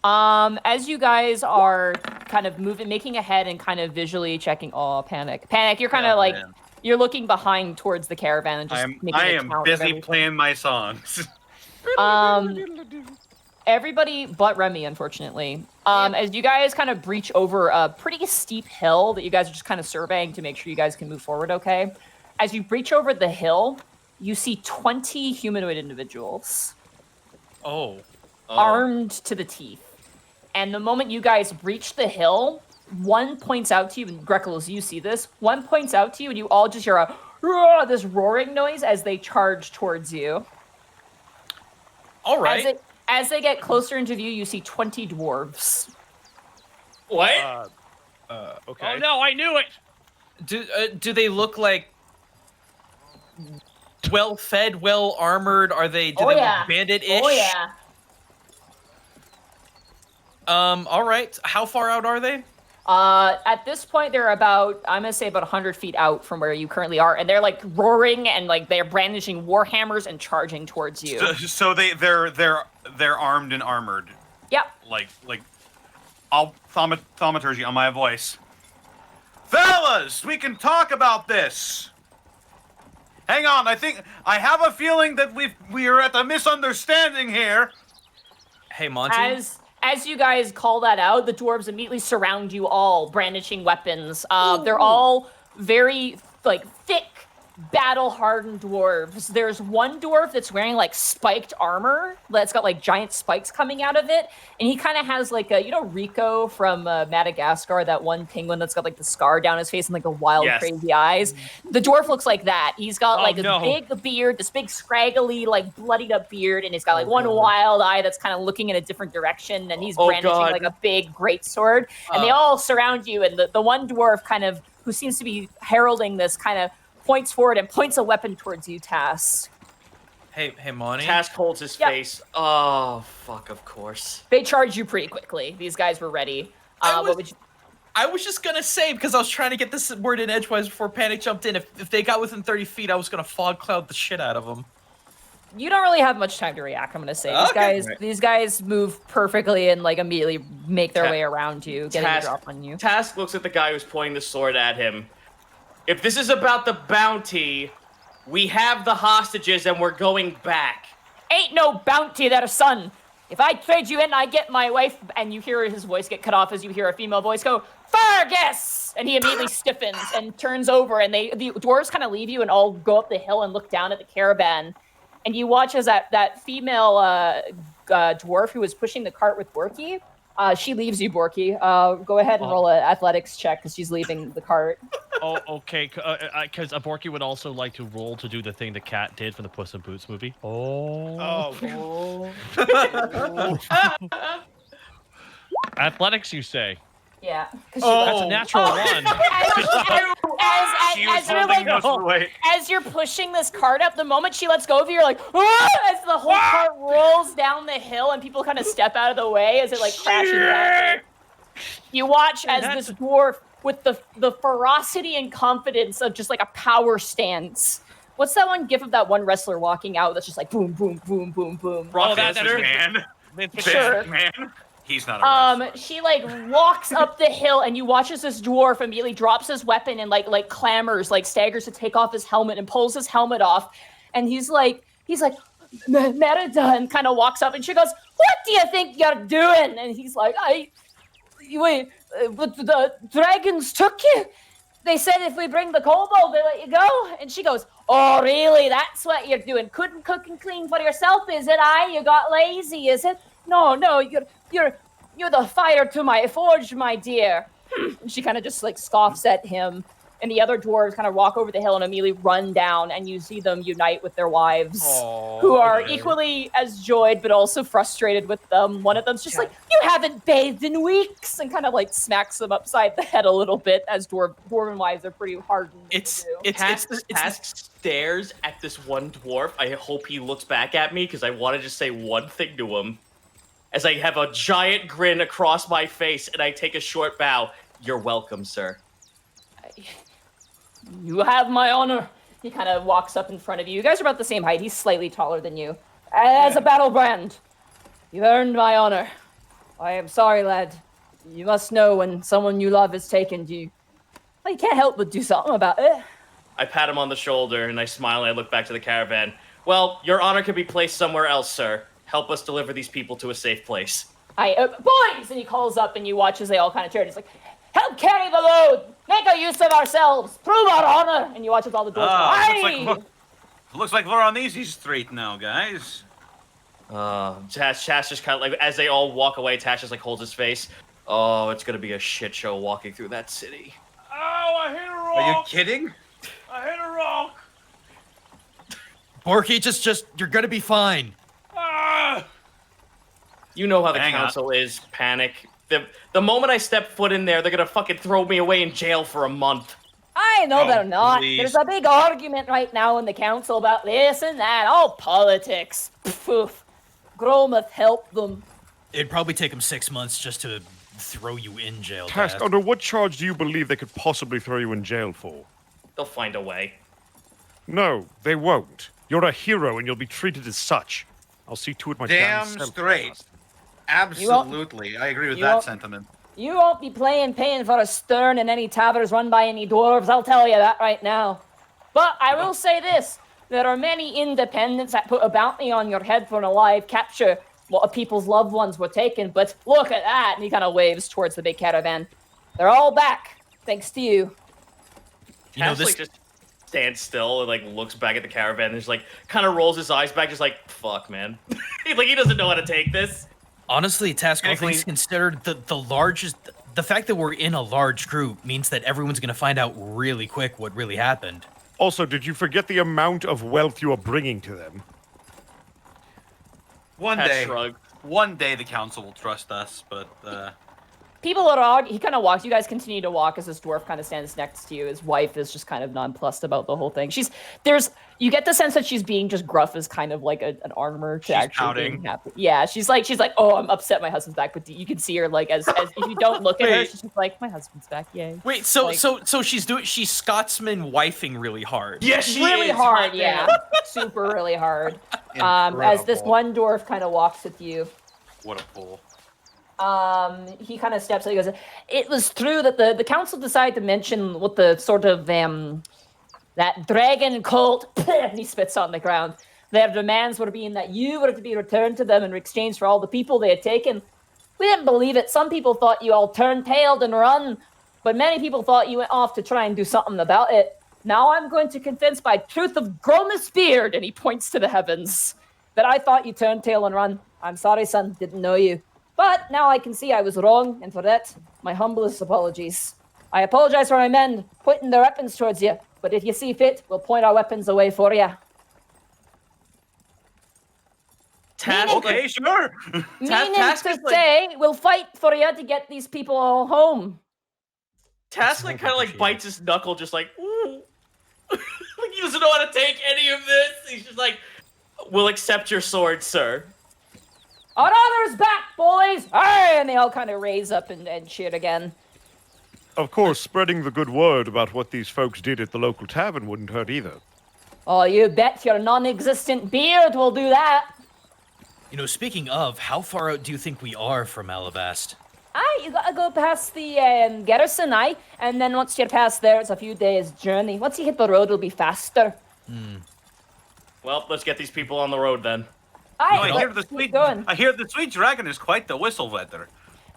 As you guys are kind of making ahead and kind of visually checking. Oh, panic! You're kind of like man. You're looking behind towards the caravan and just making I a am count of busy everything. playing my songs. Everybody but Remy, unfortunately. As you guys kind of breach over a pretty steep hill that you guys are just kind of surveying to make sure you guys can move forward, okay? As you breach over the hill, you see 20 humanoid individuals. Armed to the teeth. And the moment you guys reach the hill, one points out to you, and Greckles, you see this, one points out to you, and you all just hear this roaring noise as they charge towards you. All right. As they get closer into view, you see 20 dwarves. What? Okay. Oh no, I knew it! Do they look like well fed, well armored? Do they look bandit-ish? Oh yeah. All right. How far out are they? At this point, they're about, I'm gonna say about 100 feet out from where you currently are, and they're like roaring and like they're brandishing war hammers and charging towards you. So they're armed and armored. Yep. Like I'll thaumaturgy on my voice. Fellas, we can talk about this. Hang on, I think I have a feeling that we are at a misunderstanding here. Hey, Monty. As you guys call that out, the dwarves immediately surround you all, brandishing weapons. They're all very thick, battle-hardened dwarves. There's one dwarf that's wearing spiked armor that's got giant spikes coming out of it, and he kind of has Rico from Madagascar, that one penguin that's got the scar down his face and the wild crazy eyes. The dwarf looks like that. He's got big beard, this big scraggly bloodied up beard, and he's got one wild eye that's kind of looking in a different direction, and he's brandishing a big great sword. And they all surround you, and the one dwarf who seems to be heralding this points forward and points a weapon towards you, Task. Hey, Monty. Task holds his face. Oh, fuck, of course. They charge you pretty quickly. These guys were ready. What would you... I was just gonna say, because I was trying to get this word in edgewise before Panic jumped in, if they got within 30 feet, I was gonna fog cloud the shit out of them. You don't really have much time to react, I'm gonna say. These guys move perfectly and immediately make their way around you, getting a drop on you. Task looks at the guy who's pointing the sword at him. If this is about the bounty, we have the hostages and we're going back. Ain't no bounty there, son. If I trade you in, I get my wife. And you hear his voice get cut off as you hear a female voice go, Fergus! And he immediately stiffens and turns over, and the dwarves kind of leave you and all go up the hill and look down at the caravan. And you watch as that female dwarf who was pushing the cart with Borky, she leaves you, Borky. Go ahead and roll an athletics check because she's leaving the cart. Oh, okay. Because Borky would also like to roll to do the thing the cat did from the Puss in Boots movie. Athletics, you say? Yeah. That's a natural one. As you're pushing this cart up, the moment she lets go of you, you're like, ah! As the whole cart rolls down the hill and people kind of step out of the way as it crashes down. You watch as this dwarf, with the ferocity and confidence of just a power stance. What's that one gif of that one wrestler walking out that's just boom, boom, boom, boom, boom? That's man. Sure. Man. He's not a wrestler. She walks up the hill, and you watch as this dwarf immediately drops his weapon and clambers, staggers to take off his helmet and pulls his helmet off, and he's like Merida, and kind of walks up, and she goes, "What do you think you're doing?" And he's like, but the dragons took you. They said if we bring the kobold, they let you go. And she goes, "Oh, really? That's what you're doing? Couldn't cook and clean for yourself, is it? You got lazy, is it? No, you're the fire to my forge, my dear." And she kind of just scoffs at him, and the other dwarves kind of walk over the hill and immediately run down, and you see them unite with their wives, who are equally as joyed but also frustrated with them. One of them's just "You haven't bathed in weeks," and kind of smacks them upside the head a little bit, as dwarven wives are pretty hardened. Task stares at this one dwarf. I hope he looks back at me because I want to just say one thing to him. As I have a giant grin across my face and I take a short bow. "You're welcome, sir." You have my honor. He kind of walks up in front of you. You guys are about the same height. He's slightly taller than you. As a battle brand, you've earned my honor. I am sorry, lad. You must know when someone you love is taken, you can't help but do something about it. I pat him on the shoulder and I smile and I look back to the caravan. "Well, your honor can be placed somewhere else, sir. Help us deliver these people to a safe place." Boys! And he calls up, and you watch as they all kind of cheer. He's like, "Help carry the load! Make a use of ourselves! Prove our honor!" And you watch as all the doors Looks like we're on easy street now, guys. Tash just kind of as they all walk away, Tash just holds his face. Oh, it's gonna be a shit show walking through that city. Oh, I hit a rock! Are you kidding? I hit a rock! Borky, just you're gonna be fine. You know how the council is, Panic. The moment I step foot in there, they're gonna fucking throw me away in jail for a month. I know they're not. Please. There's a big argument right now in the council about this and that. All politics. Poof. Gromuth helped them. It'd probably take them 6 months just to throw you in jail. Task, Dad. under what charge do you believe they could possibly throw you in jail for? They'll find a way. No, they won't. You're a hero and you'll be treated as such. I'll see to it my Damn self straight. last. Absolutely. I agree with that sentiment. You won't be paying for a stern in any taverns run by any dwarves, I'll tell you that right now. But I will say this. There are many independents that put a bounty on your head for an alive capture. A lot of people's loved ones were taken, but look at that. And he kind of waves towards the big caravan. They're all back, thanks to you. You know, Cass, this like, just stands still and like looks back at the caravan and just like kind of rolls his eyes back, just like, fuck, man. Like, he doesn't know how to take this. honestly, Task, all Technically- things considered, the largest, the fact that we're in a large group means that everyone's gonna find out really quick what really happened. Also, did you forget the amount of wealth you are bringing to them? One Cass day, shrugged. one day the council will trust us, but People are he kind of walks. You guys continue to walk as this dwarf kind of stands next to you. His wife is just kind of nonplussed about the whole thing. You get the sense that she's being just gruff as kind of like an armor to She's actually being pouting. happy. Yeah, she's like, oh, I'm upset my husband's back, but you can see her like as if you don't look at her, Wait. she's just like, my husband's back, yay. Wait, so Like- so she's Scotsman wifing really hard. Yes, she really is. hard, Hot yeah, damn. super really hard. As this Incredible. one dwarf kind of walks with you. what a pull. He kind of steps out. He goes, it was true that the council decided to mention what the sort of that dragon cult, and he spits on the ground. Their demands were being that you were to be returned to them in exchange for all the people they had taken. We didn't believe it. Some people thought you all turned tailed and run, but many people thought you went off to try and do something about it. Now I'm going to confess by truth of Gromus beard, and he points to the heavens, that I thought you turned tail and run. I'm sorry, son, didn't know you. But now I can see I was wrong, and for that, my humblest apologies. I apologize for my men pointing their weapons towards you, but if you see fit, we'll point our weapons away for you. Task, Okay, sure. Meaning Task to is like- say, we'll fight for you to get these people all home. Task like kind of like bites his knuckle, just like, ooh. Like he doesn't know how to take any of this. He's just like, we'll accept your sword, sir. Our honor's back, boys! Aye! And they all kind of raise up and cheer again. Of course, spreading the good word about what these folks did at the local tavern wouldn't hurt either. Oh, you bet your non-existent beard will do that. You know, speaking of, how far out do you think we are from Alabast? Aye, you gotta go past the garrison, aye? And then once you're past there, it's a few days' journey. Once you hit the road, it'll be faster. Well, let's get these people on the road then. Aye, No, I hear let's the keep sweet. going. I hear the sweet dragon is quite the whistle weather.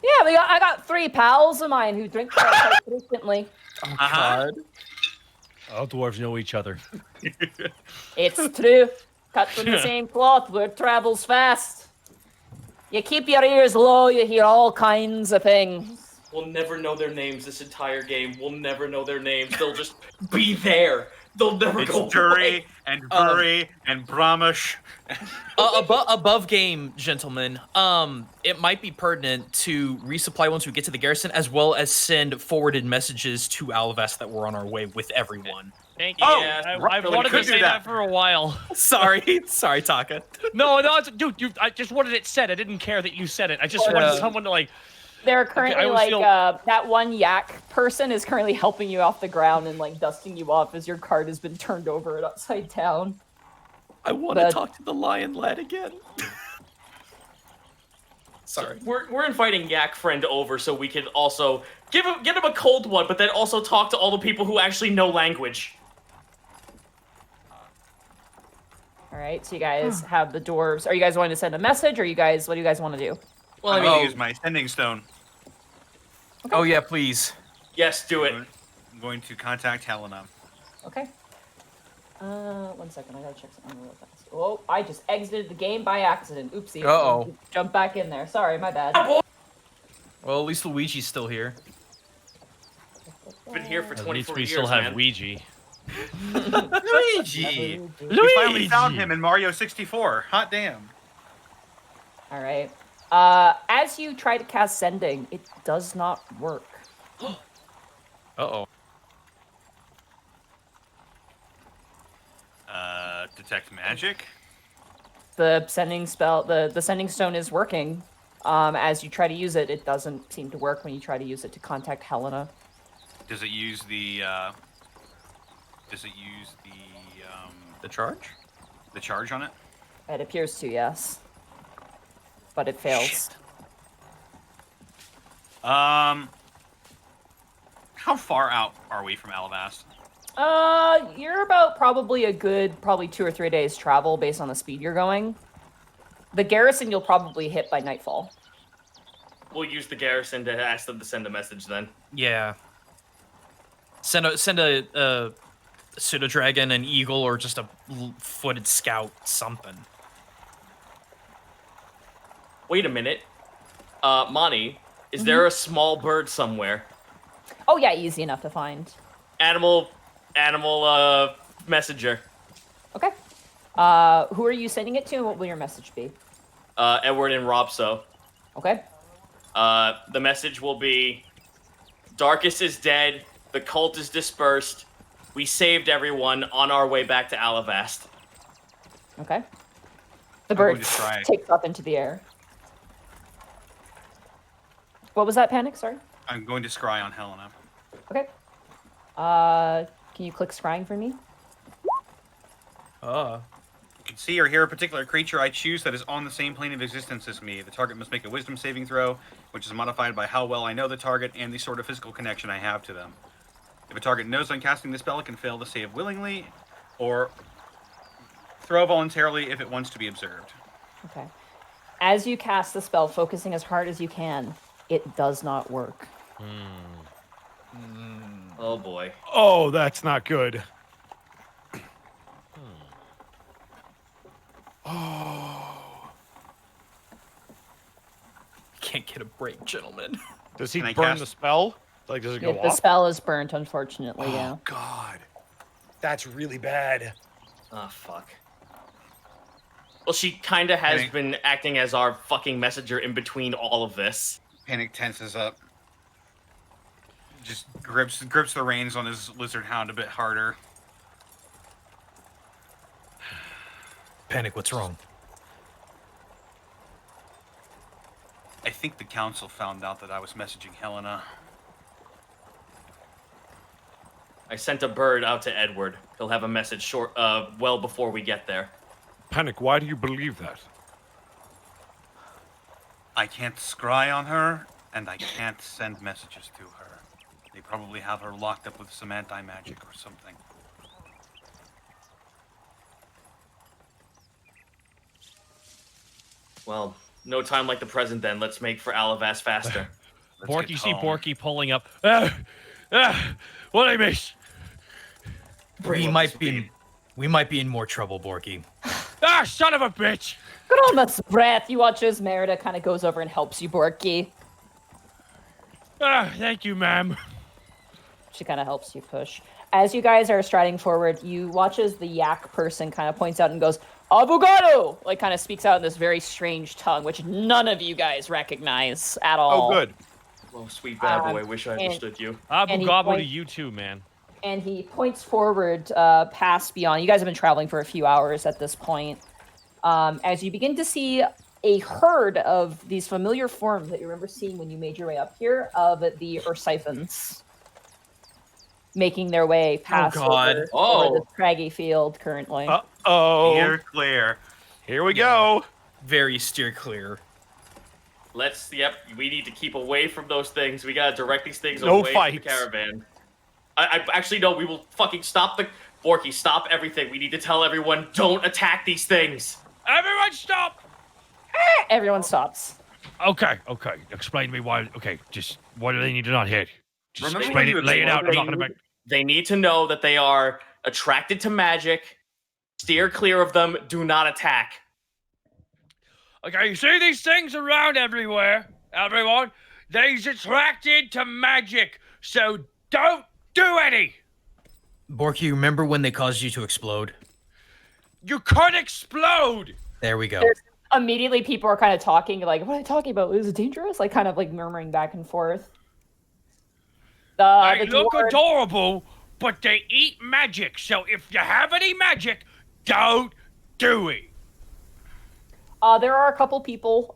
Yeah, I got 3 pals of mine who drink quite frequently. Uh-huh. All dwarves know each other. It's true. Cut from the same cloth, word travels fast. You keep your ears low, you hear all kinds of things. We'll never know their names this entire game. We'll never know their names. They'll just be there. They'll never It's go away. Dury and Bury and Bramish. Above game, gentlemen, it might be pertinent to resupply once we get to the garrison, as well as send forwarded messages to Alvest that we're on our way with everyone. Thank you. Oh, I've really wanted could to do say that. that for a while. Sorry, Taka. No, dude, I just wanted it said. I didn't care that you said it. I just wanted someone to like. They're currently always feel- that one yak person is currently helping you off the ground and like dusting you off as your cart has been turned over and upside down. I want to But- talk to the lion lad again. Sorry. We're inviting Yak Friend over so we can also get him a cold one, but then also talk to all the people who actually know language. All right, so you guys have the dwarves. Are you guys wanting to send a message, or what do you guys want to do? Well, I'm I going mean, to use my sending stone. Oh yeah, please. yes, do it. I'm going to contact Helena. Okay. 1 second, I gotta check something real fast. Oh, I just exited the game by accident. Oopsie. Uh-oh. Jump back in there. Sorry, my bad. Well, at least Luigi's still here. Been here for At 24 least we years, still have man. Ouija. Luigi! We finally found him in Mario 64. Hot damn. All right. As you try to cast sending, it does not work. Uh-oh. Detect magic? The sending spell, the sending stone is working. As you try to use it, it doesn't seem to work when you try to use it to contact Helena. Does it use the The charge? the charge on it? It appears to, yes. But it fails. How far out are we from Alabast? You're about probably 2 or 3 days travel based on the speed you're going. The garrison you'll probably hit by nightfall. We'll use the garrison to ask them to send a message then. Yeah. Send a pseudo dragon, an eagle, or just a footed scout, something. Wait a minute. Monty, is there a small bird somewhere? Oh yeah, easy enough to find. Animal messenger. Okay. Who are you sending it to, and what will your message be? Edward and Robso. Okay. The message will be, Darkus is dead, the cult is dispersed, we saved everyone on our way back to Alavast. Okay. The I'm bird going to try. takes up into the air. What was that, Panic? Sorry? I'm going to scry on Helena. Okay. Can you click scrying for me? You can see or hear a particular creature I choose that is on the same plane of existence as me. The target must make a wisdom saving throw, which is modified by how well I know the target and the sort of physical connection I have to them. If a target knows I'm casting the spell, it can fail to save willingly, or throw voluntarily if it wants to be observed. Okay. As you cast the spell, focusing as hard as you can, it does not work. Oh boy. Oh, that's not good. Oh. Can't get a break, gentlemen. Does he Can I burn cast- the spell? Like, does it go If the off? spell is burnt, unfortunately, yeah. Oh, God. That's really bad. Oh, fuck. Well, she kind of has Panic. been acting as our fucking messenger in between all of this. Panic tenses up. Just grips the reins on his lizard hound a bit harder. Panic, what's wrong? I think the council found out that I was messaging Helena. I sent a bird out to Edward. He'll have a message well before we get there. Panic, why do you believe that? I can't scry on her, and I can't send messages to her. They probably have her locked up with some anti-magic or something. Well, no time like the present then. Let's make for Alavast faster. Let's Borky, get see home. Borky pulling up. What I miss? We might be in more trouble, Borky. Ah, son of a bitch! Good almost breath. You watch as Merida kind of goes over and helps you, Borky. Ah, thank you, ma'am. She kind of helps you push. As you guys are striding forward, you watch as the yak person kind of points out and goes, "Avogado!" Like, kind of speaks out in this very strange tongue, which none of you guys recognize at all. Oh, good. Oh, sweet bad boy. Wish I understood you. Abu And he Gabo to points- you too, man. And he points forward, past beyond. You guys have been traveling for a few hours at this point. As you begin to see a herd of these familiar forms that you remember seeing when you made your way up here, of the Ursiphons, making their way past God. over the craggy field currently. Uh-oh. You're clear. Here we go. Very steer clear. We need to keep away from those things. We gotta direct these things No away fights. from the caravan. I actually, no, we will fucking stop Borky, stop everything. We need to tell everyone, don't attack these things. Everyone stop! Everyone stops. Okay. Explain to me why. Okay, just why do they need to not hit? Just Remember explain when you it, lay it out. I'm explained- not gonna make. They need to know that they are attracted to magic. Steer clear of them. Do not attack. Okay, you see these things around everywhere, everyone? They's attracted to magic, so don't do any. Borky, remember when they caused you to explode? You could explode. There we go. There's- Immediately, people are kind of talking, like, "What are they talking about? Is it dangerous?" Like, kind of like murmuring back and forth. They The look dwarf- adorable, but they eat magic. So if you have any magic, don't do it. There are a couple people.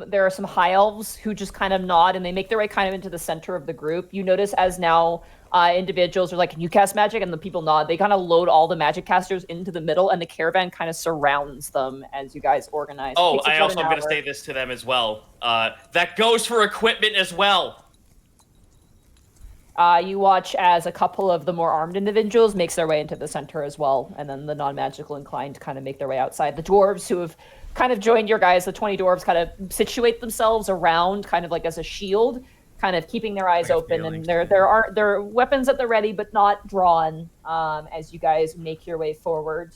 There are some high elves who just kind of nod and they make their way kind of into the center of the group. You notice as now individuals are like, "Can you cast magic?" And the people nod. They kind of load all the magic casters into the middle, and the caravan kind of surrounds them as you guys organize. Oh, Takes I about also an am going to hour. say this to them as well. That goes for equipment as well. You watch as a couple of the more armed individuals makes their way into the center as well, and then the non-magical inclined kind of make their way outside. The dwarves who have kind of joined your guys, the 20 dwarves kind of situate themselves around kind of like as a shield, kind of keeping their eyes open, and there are weapons at the ready but not drawn as you guys make your way forward.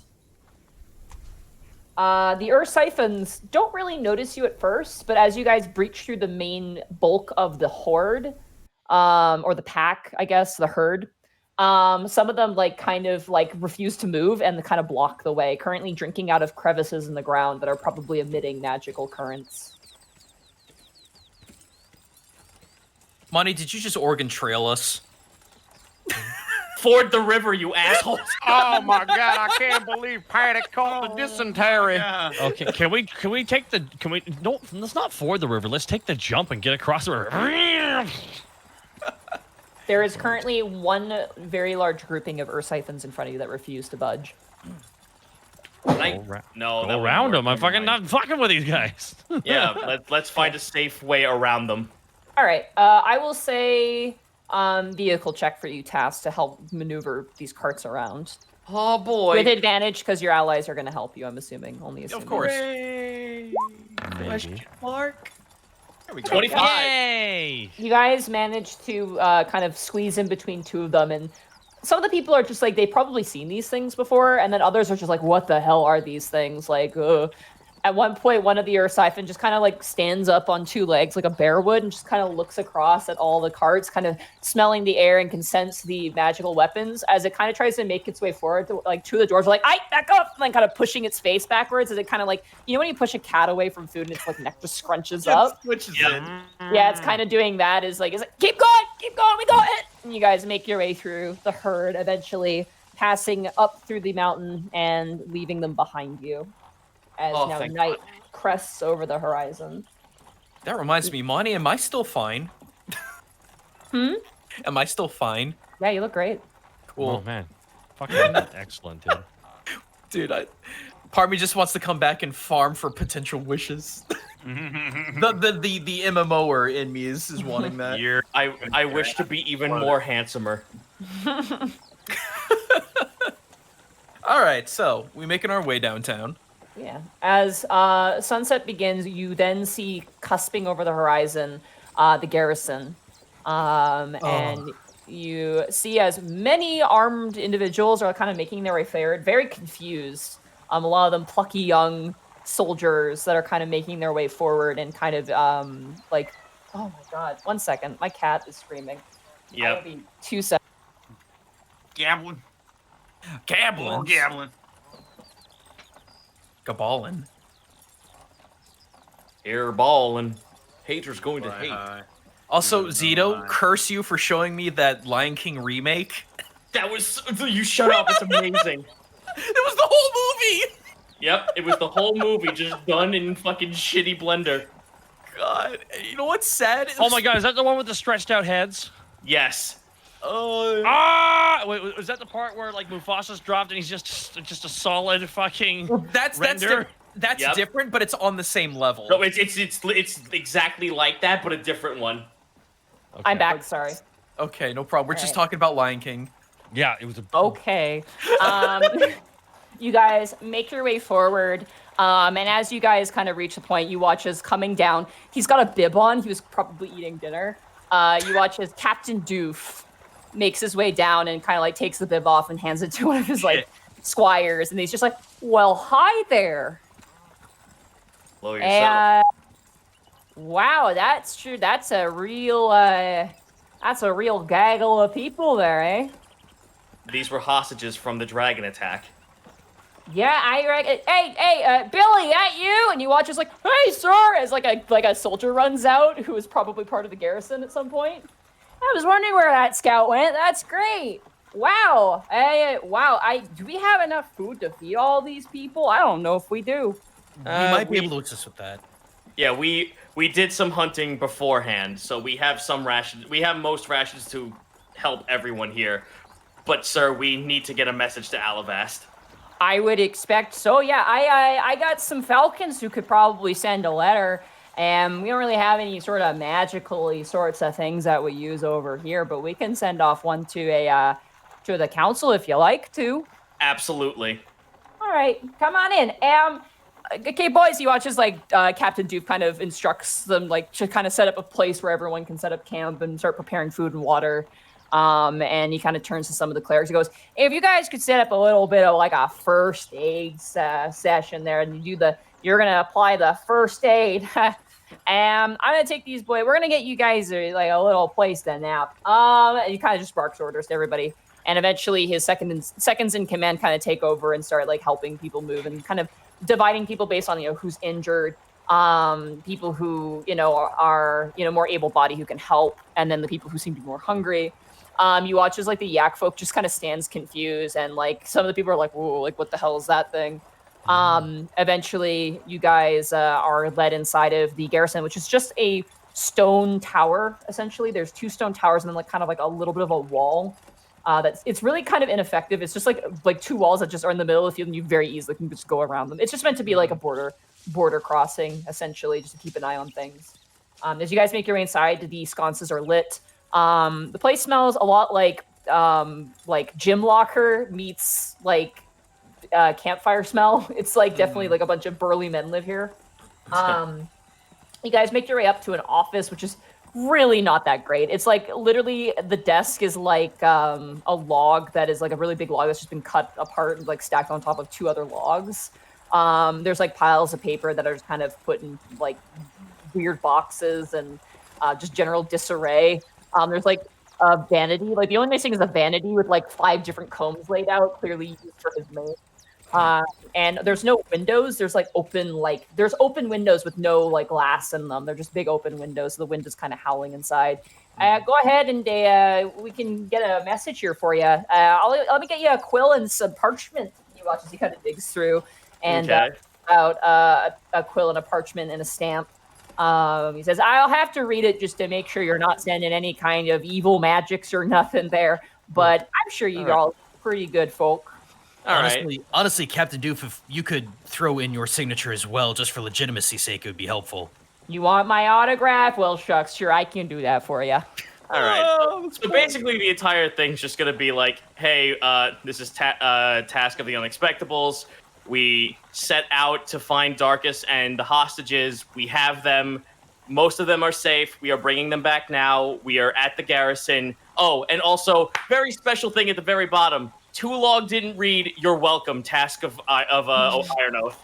The Ur Siphons don't really notice you at first, but as you guys breach through the main bulk of the horde, or the pack, I guess, the herd, some of them kind of refuse to move and kind of block the way, currently drinking out of crevices in the ground that are probably emitting magical currents. Monty, did you just Oregon Trail us? Ford the river, you assholes. Oh my god, I can't believe Patty caught the dysentery. Yeah. Okay, can we take the no, let's not ford the river. Let's take the jump and get across the river. There is currently one very large grouping of Ursiphons in front of you that refuse to budge. No, Go that wouldn't around work. them. I'm Never fucking mind. not fucking with these guys. Yeah, let's find a safe way around them. All right, I will say vehicle check for you, Task, to help maneuver these carts around. Oh boy. With advantage, because your allies are going to help you, I'm assuming. Only assuming. Of course. Maybe. Mark. There we go. 25. Yay! You guys managed to kind of squeeze in between two of them, and some of the people are just they've probably seen these things before, and then others are just like, what the hell are these things? At one point, one of the Ursiphon just kind of stands up on two legs like a bear would and just kind of looks across at all the carts, kind of smelling the air and can sense the magical weapons as it kind of tries to make its way forward. Two of the dwarves are like, "Ay, back up!" and then kind of pushing its face backwards as it kind of when you push a cat away from food and its neck just scrunches up. Yeah, it's kind of doing that. Is like, keep going, we got it. And you guys make your way through the herd, eventually passing up through the mountain and leaving them behind you. As now night crests over the horizon. That reminds me, Monty, am I still fine? Am I still fine? Yeah, you look great. Cool. Oh man, fucking excellent, dude. Part of me just wants to come back and farm for potential wishes. the MMOer in me is wanting that. I wish to be even more handsomer. All right, so we making our way downtown. Yeah. As sunset begins, you then see cusping over the horizon the garrison. And you see as many armed individuals are kind of making their way forward, very confused. A lot of them plucky young soldiers that are kind of making their way forward and kind of oh my god, 1 second. My cat is screaming. Yep. 2 seconds. Gambling. Gambling. Gabalin. Airball and haters going to hate. Also, Zito, curse you for showing me that Lion King remake. That was you shut up. It's amazing. It was the whole movie. Yep, it was the whole movie just done in fucking shitty Blender. God, you know what's sad? Oh my god, is that the one with the stretched out heads? Yes. Wait, was that the part where Mufasa's dropped and he's just a solid fucking render? That's Yep. different, but it's on the same level. No, it's exactly like that, but a different one. Okay. I'm back, sorry. Okay, no problem. We're just talking about Lion King. Yeah, it was a Okay. You guys make your way forward. And as you guys kind of reach the point, you watch as coming down. He's got a bib on. He was probably eating dinner. You watch as Captain Doof makes his way down and kind of takes the bib off and hands it to one of his squires. And he's just like, well, hi there. Blow yourself. Wow, that's true. That's a real gaggle of people there, eh? These were hostages from the dragon attack. Yeah, I reckon. Hey, Billy, that you? And you watch as hey, sir, as a soldier runs out who was probably part of the garrison at some point. I was wondering where that scout went. That's great. Wow. Do we have enough food to feed all these people? I don't know if we do. We might be able to assist with that. Yeah, we did some hunting beforehand, so we have some rations. We have most rations to help everyone here. But sir, we need to get a message to Alavast. I would expect so. Yeah, I got some falcons who could probably send a letter. And we don't really have any sort of magically sorts of things that we use over here, but we can send off one to the council if you like to. Absolutely. All right, come on in. Okay, boys, he watches Captain Duke kind of instructs them to kind of set up a place where everyone can set up camp and start preparing food and water. And he kind of turns to some of the clerics. He goes, hey, if you guys could set up a little bit of a first aid session there, and you're gonna apply the first aid. And I'm gonna take these boys. We're gonna get you guys a little place to nap. And he kind of just barks orders to everybody. And eventually his seconds in command kind of take over and start helping people move and kind of dividing people based on who's injured, people who are more able-bodied who can help, and then the people who seem to be more hungry. You watch as the yak folk just kind of stands confused, and some of the people are like, whoa, what the hell is that thing? Eventually you guys are led inside of the garrison, which is just a stone tower. Essentially there's 2 stone towers and then kind of a little bit of a wall. It's really kind of ineffective. It's just like 2 walls that just are in the middle of the field, and you very easily can just go around them. It's just meant to be like a border crossing, essentially, just to keep an eye on things. As you guys make your way inside, the sconces are lit. The place smells a lot like gym locker meets campfire smell. It's definitely a bunch of burly men live here. You guys make your way up to an office, which is really not that great. It's literally the desk is a log that is a really big log that's just been cut apart and stacked on top of 2 other logs. There's piles of paper that are just kind of put in weird boxes and just general disarray. There's a vanity. The only nice thing is a vanity with 5 different combs laid out, clearly used for his maid. And there's no windows. There's there's open windows with no glass in them. They're just big open windows. So the wind is kind of howling inside. Go ahead and we can get a message here for you. Let me get you a quill and some parchment. You watch as he kind of digs through and out a quill and a parchment and a stamp. He says, I'll have to read it just to make sure you're not sending any kind of magics or nothing there. But I'm sure you're all pretty good folk. Honestly, Captain Doof, if you could throw in your signature as well, just for legitimacy's sake, it would be helpful. You want my autograph? Well, shucks, sure, I can do that for you. All right. So basically, the entire thing's just gonna be hey, this is task of the Unexpectables. We set out to find Darkus and the hostages. We have them. Most of them are safe. We are bringing them back now. We are at the garrison. Oh, and also, very special thing at the very bottom. Tulog didn't read "You're welcome" task of Iron Oath.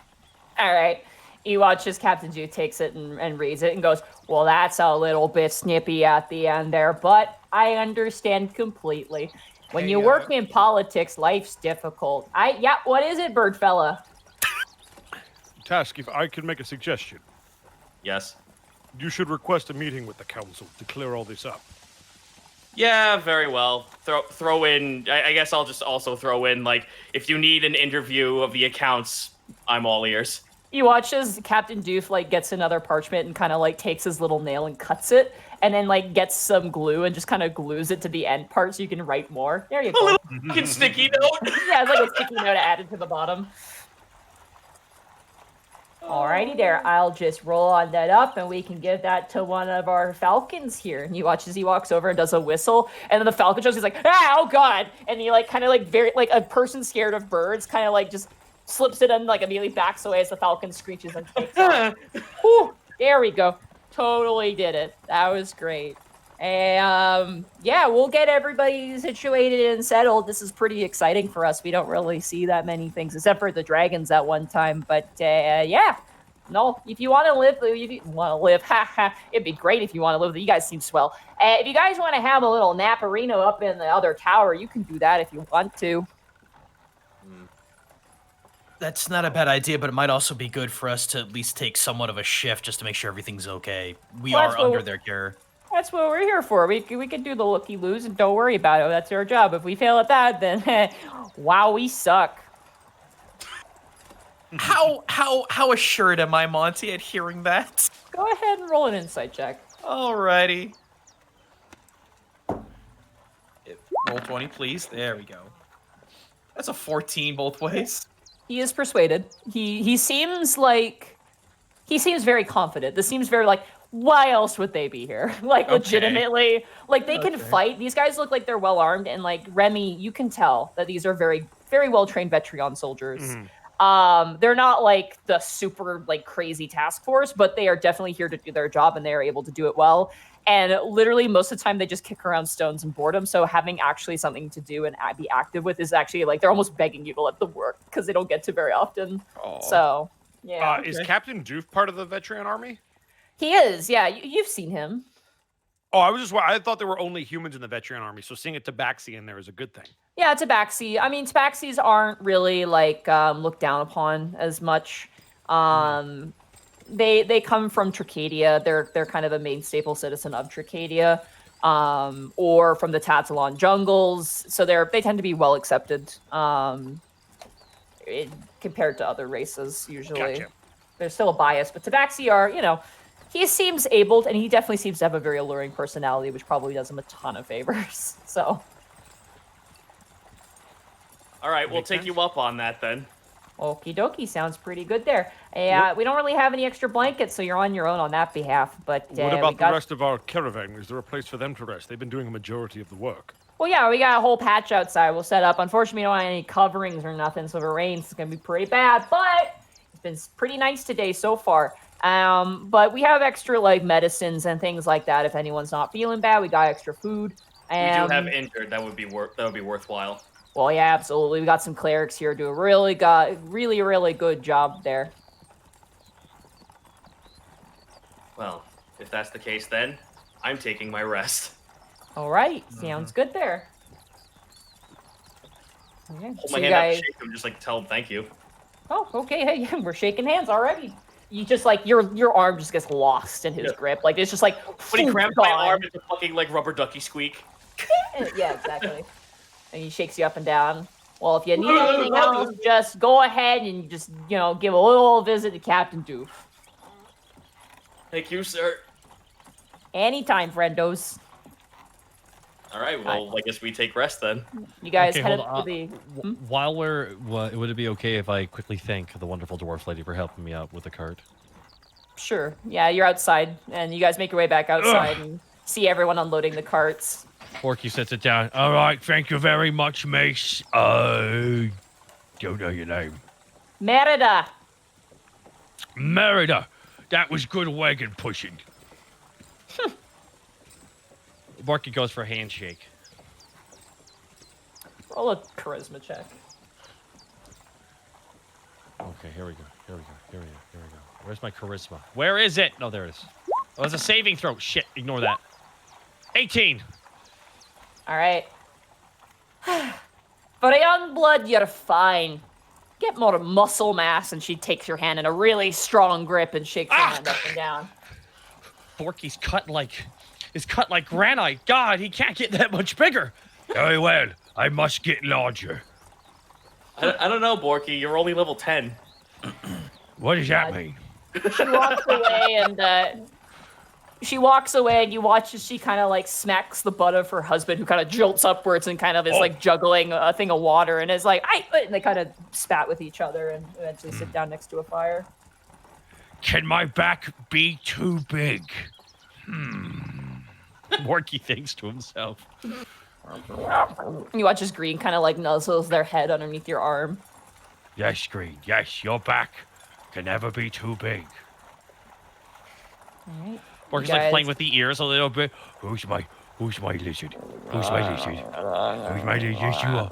All right. You watch as Captain Duke takes it and reads it and goes, well, that's a little bit snippy at the end there, but I understand completely. When you work in politics, life's difficult. What is it, bird fella? Task, if I could make a suggestion. Yes. You should request a meeting with the council to clear all this up. Yeah, very well. Throw in. I guess I'll just also throw in if you need an interview of the accounts, I'm all ears. You watch as Captain Doof gets another parchment and kind of takes his little nail and cuts it, and then gets some glue and just kind of glues it to the end part so you can write more. There you go. A little fucking sticky note. Yeah, it's a sticky note added to the bottom. Alrighty there, I'll just roll on that up and we can give that to one of our falcons here. And you watch as he walks over and does a whistle, and then the falcon shows, he's oh god! And he kind of very a person scared of birds, kind of just slips it and immediately backs away as the falcon screeches and takes off. Whew, there we go. Totally did it. That was great. And we'll get everybody situated and settled. This is pretty exciting for us. We don't really see that many things except for the dragons at one time. But no, if you want to live, it'd be great if you want to live. You guys seem swell. If you guys want to have a little naparino up in the other tower, you can do that if you want to. That's not a bad idea, but it might also be good for us to at least take somewhat of a shift just to make sure everything's okay. We are under their care. That's what we're here for. We can do the looky-loos and don't worry about it. That's our job. If we fail at that, then wow, we suck. How assured am I, Monty, at hearing that? Go ahead and roll an insight check. Alrighty. Roll 20, please. There we go. That's a 14 both ways. He is persuaded. He seems like he seems very confident. This seems very like, why else would they be here? Like, legitimately, like they can fight. These guys look like they're well armed, and like Remy, you can tell that these are very, very well trained Vetreon soldiers. They're not like the super like crazy task force, but they are definitely here to do their job, and they are able to do it well. And literally most of the time they just kick around stones and boredom. So having actually something to do and be active with is actually like they're almost begging you to let them work because they don't get to very often. So yeah. Is Captain Doof part of the Vetreon army? He is. Yeah, you've seen him. Oh, I thought there were only humans in the Vetreon army, so seeing a Tabaxi in there is a good thing. Yeah, Tabaxi. I mean, Tabaxis aren't really like looked down upon as much. They come from Tricadia. They're kind of a main staple citizen of Tricadia, or from the Tatalon jungles. So they tend to be well accepted compared to other races. Usually, Gotcha. There's still a bias, but Tabaxi are, he seems able, and he definitely seems to have a very alluring personality, which probably does him a ton of favors. So, All right, we'll take you up on that then. okie dokie, sounds pretty good there. Yeah, we don't really have any extra blankets, so you're on your own on that behalf. But What we about got... the rest of our caravan? Is there a place for them to rest? They've been doing a majority of the work. Well, yeah, we got a whole patch outside. We'll set up. Unfortunately, we don't have any coverings or nothing, so if it rains, it's gonna be pretty bad. But it's been pretty nice today so far. But we have extra like medicines and things like that. If anyone's not feeling bad, we got extra food. We do have injured. That would be worthwhile. Well, yeah, absolutely. We got some clerics here do a really good job there. Well, if that's the case, then I'm taking my rest. All right, sounds good there. Okay, Hold so my you hand guys... up, shake them, just like tell them thank you. Oh, okay. Hey, we're shaking hands already. You just like your arm just gets lost in his grip. Like it's just like When he grabs my arm, it's a fucking like rubber ducky squeak. Yeah, exactly. And he shakes you up and down. Well, if you need anything else, just go ahead and just give a little visit to Captain Doof. Thank you, sir. Anytime, friendos. All right, well, I guess we take rest then. You guys Okay, headed hold to the... While would it be okay if I quickly thank the wonderful dwarf lady for helping me out with the cart? Sure. Yeah, you're outside, and you guys make your way back outside and see everyone unloading the carts. Forky sets it down. All right, thank you very much, Mace. Don't know your name. Merida. Merida. That was good wagon pushing. Borky goes for a handshake. Roll a charisma check. Okay, here we go. Where's my charisma? Where is it? No, there it is. Oh, it's a saving throw. Shit, ignore that. 18. All right. For a young blood, you're fine. Get more muscle mass, and she takes your hand in a really strong grip and shakes your hand up and down. Borky's cut like granite. God, he can't get that much bigger. Very well. I must get larger. I don't know, Borky. You're only level 10. What does that mean? She walks away, and you watch as she kind of like smacks the butt of her husband, who kind of jolts upwards and kind of is like juggling a thing of water, and is like, and they kind of spat with each other and eventually sit down next to a fire. Can my back be too big? Borky thinks to himself. You watch as Green kind of like nuzzles their head underneath your arm. Yes, Green. Yes, your back can never be too big. All right. Borky's like playing with the ears a little bit. Who's my lizard? Who's my lizard? Who's my lizard? Yes, you are.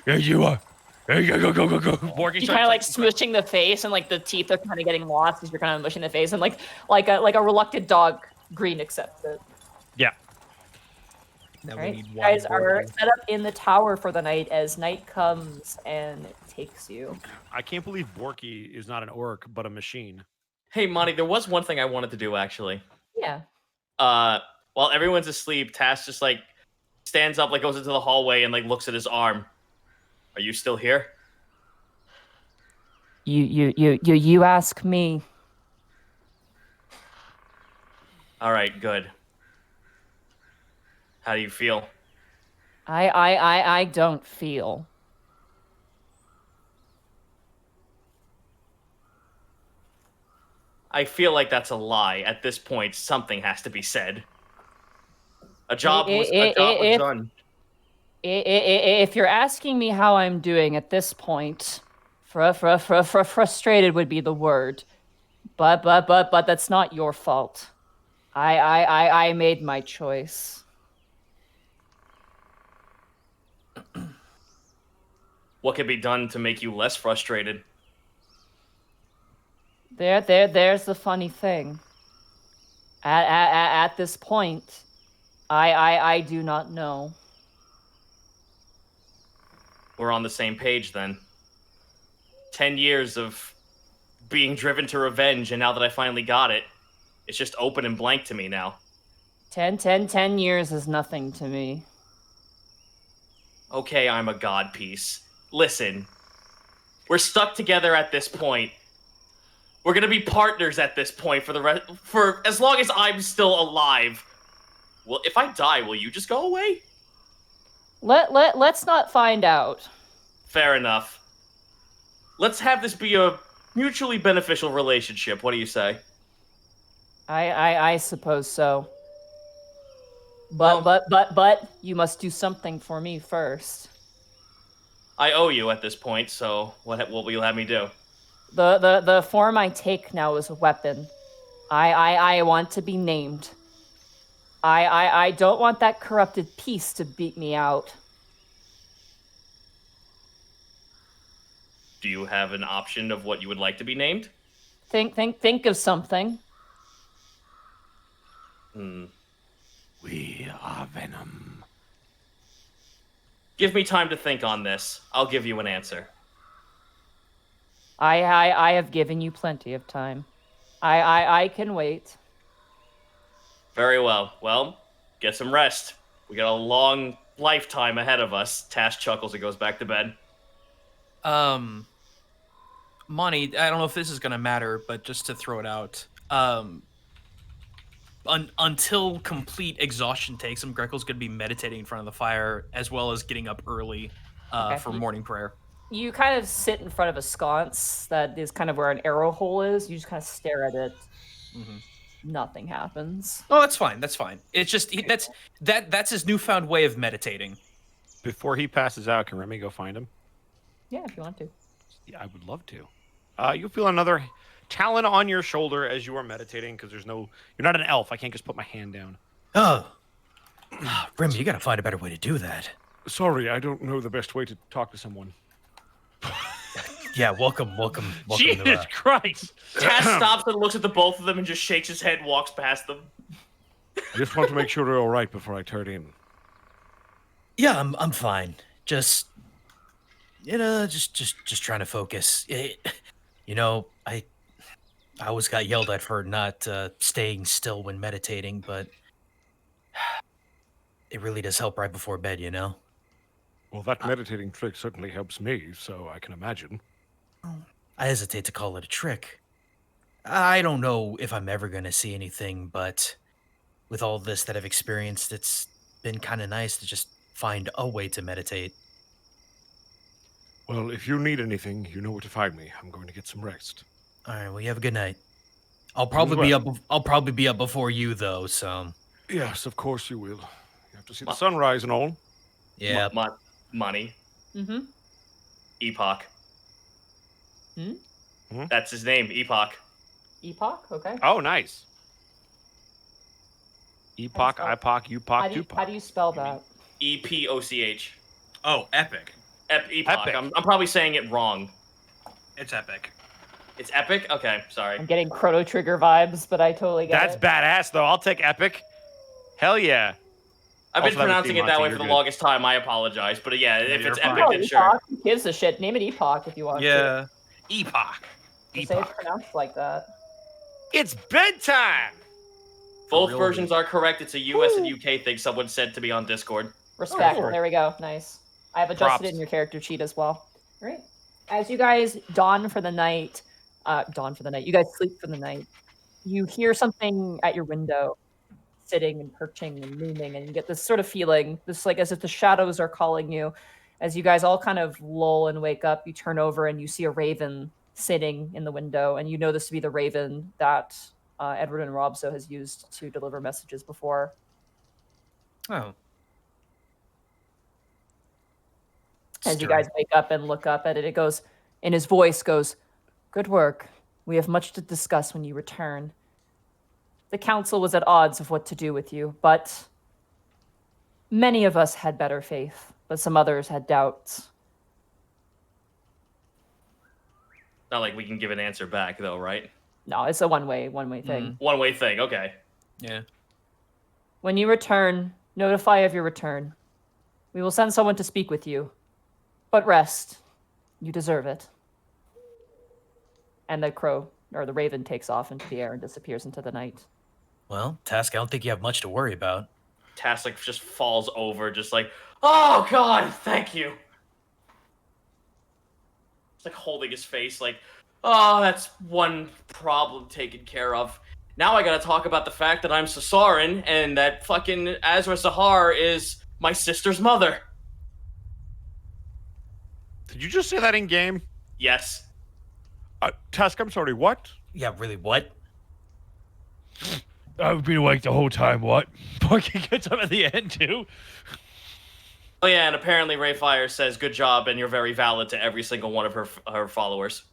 Yes, you are. Go. Borky You kind of like smushing the face, and like the teeth are kind of getting lost as you're kind of mushing the face, and like a reluctant dog, Green accepts it. Yeah. Now Right. we need You guys wine are boarding. set up in the tower for the night as night comes and takes you. I can't believe Borky is not an orc, but a machine. Hey, Monty, there was one thing I wanted to do, actually. Yeah. While everyone's asleep, Tass just, like, stands up, like, goes into the hallway and, like, looks at his arm. Are you still here? You ask me. All right, good. How do you feel? I don't feel. I feel like that's a lie. At this point, something has to be said. A job was done. If you're asking me how I'm doing at this point, frustrated would be the word. But that's not your fault. I made my choice. What could be done to make you less frustrated? There's the funny thing. At this point, I do not know. We're on the same page then. 10 years of being driven to revenge, and now that I finally got it, it's just open and blank to me now. 10 years is nothing to me. Okay, I'm a god piece. Listen, we're stuck together at this point. We're gonna be partners at this point for as long as I'm still alive. Well, if I die, will you just go away? Let's not find out. Fair enough. Let's have this be a mutually beneficial relationship. What do you say? I suppose so. But you must do something for me first. I owe you at this point, so what will you have me do? The form I take now is a weapon. I want to be named. I don't want that corrupted piece to beat me out. Do you have an option of what you would like to be named? Think of something. We are Venom. Give me time to think on this. I'll give you an answer. I have given you plenty of time. I can wait. Very well. Well, get some rest. We got a long lifetime ahead of us. Tash chuckles and goes back to bed. Monty, I don't know if this is gonna matter, but just to throw it out, until complete exhaustion takes him, Greco's gonna be meditating in front of the fire as well as getting up early for morning prayer. You kind of sit in front of a sconce that is kind of where an arrow hole is. You just kind of stare at it. Mm-hmm. Nothing happens. Oh, that's fine. That's fine. It's just that's his newfound way of meditating. Before he passes out, can Remy go find him? Yeah, if you want to. Yeah, I would love to. You'll feel another talon on your shoulder as you are meditating, because you're not an elf. I can't just put my hand down. Oh. Remy, you gotta find a better way to do that. Sorry, I don't know the best way to talk to someone. Yeah, welcome. Jesus Christ! Tash stops and looks at the both of them and just shakes his head and walks past them. I just want to make sure they're all right before I turn in. Yeah, I'm fine. Just trying to focus. I always got yelled at for not staying still when meditating, but it really does help right before bed, you know? Well, that meditating trick certainly helps me, so I can imagine. I hesitate to call it a trick. I don't know if I'm ever going to see anything, but with all this that I've experienced, it's been kind of nice to just find a way to meditate. Well, if you need anything, you know where to find me. I'm going to get some rest. All right, well, you have a good night. I'll probably be up. I'll probably be up before you, though. So. Yes, of course you will. You have to see the sunrise and all. Yeah. Money. Mm-hmm. Epoch. Hmm? That's his name, Epoch. Epoch? Okay. Oh, nice. Epoch, Ipoch, Upoch, Tupoch. How do you spell that? E-P-O-C-H. Oh, epic. Epoch. Epic. I'm probably saying it wrong. It's epic. It's epic? Okay, sorry. I'm getting Chrono Trigger vibes, but I totally get That's it. badass, though. I'll take epic. Hell yeah. I've been Also, that was pronouncing it Monty, that way you're for the good. longest time. I apologize. But yeah, if you're it's fine. epic, Oh, then Epoch. sure. Who gives a shit? Name it Epoch if you want to. Yeah. Epoch. Just say it's pronounced like that. It's bedtime. Both real, versions are correct. It's a US and UK thing someone said to me on Discord. Respect. cool. There we go. Nice. I've adjusted Props. it in your character sheet as well. All right. As you guys dawn for the night, you guys sleep for the night. You hear something at your window, sitting and perching and looming, and you get this sort of feeling, this like as if the shadows are calling you. As you guys all kind of lull and wake up, you turn over and you see a raven sitting in the window, and you know this to be the raven that Edward and Robso has used to deliver messages before. Oh. As you guys wake up and look up at it, it goes, in his voice goes, "Good work. We have much to discuss when you return. The council was at odds of what to do with you, but many of us had better faith, but some others had doubts. Not like we can give an answer back, though, right? No, it's a one-way thing. One-way thing, okay. Yeah. When you return, notify of your return. We will send someone to speak with you. But rest. You deserve it." And the crow, or the raven, takes off into the air and disappears into the night. Well, Task, I don't think you have much to worry about. Task like just falls over, just like, oh god, thank you. It's like holding his face, like, oh, that's one problem taken care of. Now I gotta talk about the fact that I'm Sasarin and that fucking Azra Sahar is my sister's mother. Did you just say that in game? Yes. Task, I'm sorry, what? Yeah, really, what? I've been awake the whole time, what? Porky gets up at the end, too. Oh yeah, and apparently Rayfire says good job and you're very valid to every single one of her followers.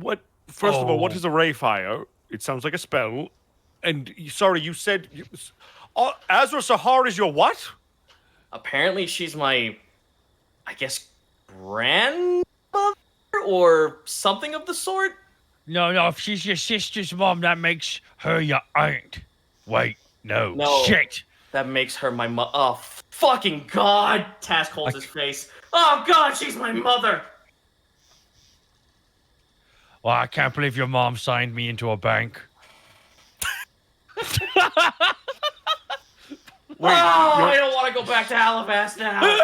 What? First of all, what is a Rayfire? It sounds like a spell. And sorry, you said Azra Sahar is your what? Apparently she's my, I guess, grandmother or something of the sort. No, if she's your sister's mom, that makes her your aunt. Wait, no. Shit. That makes her my mother. Oh, fucking God. Task holds his face. Oh, God, she's my mother. Well, I can't believe your mom signed me into a bank. I don't want to go back to Alavast now.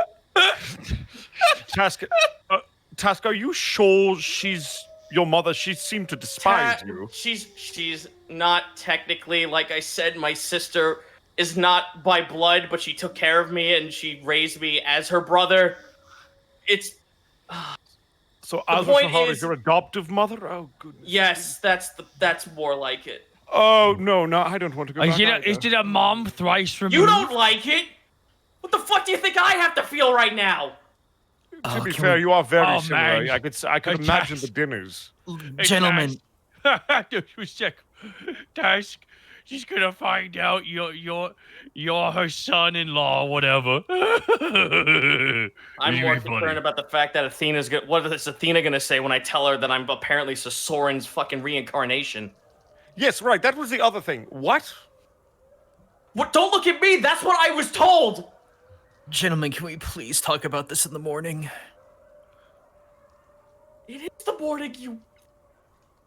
Task, are you sure she's your mother? She seemed to despise you. She's not technically, like I said, my sister is not by blood, but she took care of me and she raised me as her brother. It's so Azra Sahar is your adoptive mother? Oh goodness. Yes, that's more like it. Oh no, I don't want to go back. Is it a mom thrice removed? You don't like it? What the fuck do you think I have to feel right now? To be fair, you are very similar. man. I could imagine the dinners. Gentlemen. Task, she's gonna find out you're her son-in-law, whatever. I'm more concerned about the fact that Athena's gonna. What is Athena gonna say when I tell her that I'm apparently Soren's fucking reincarnation? Yes, right. That was the other thing. What? What? Don't look at me. That's what I was told. Gentlemen, can we please talk about this in the morning? It is the morning,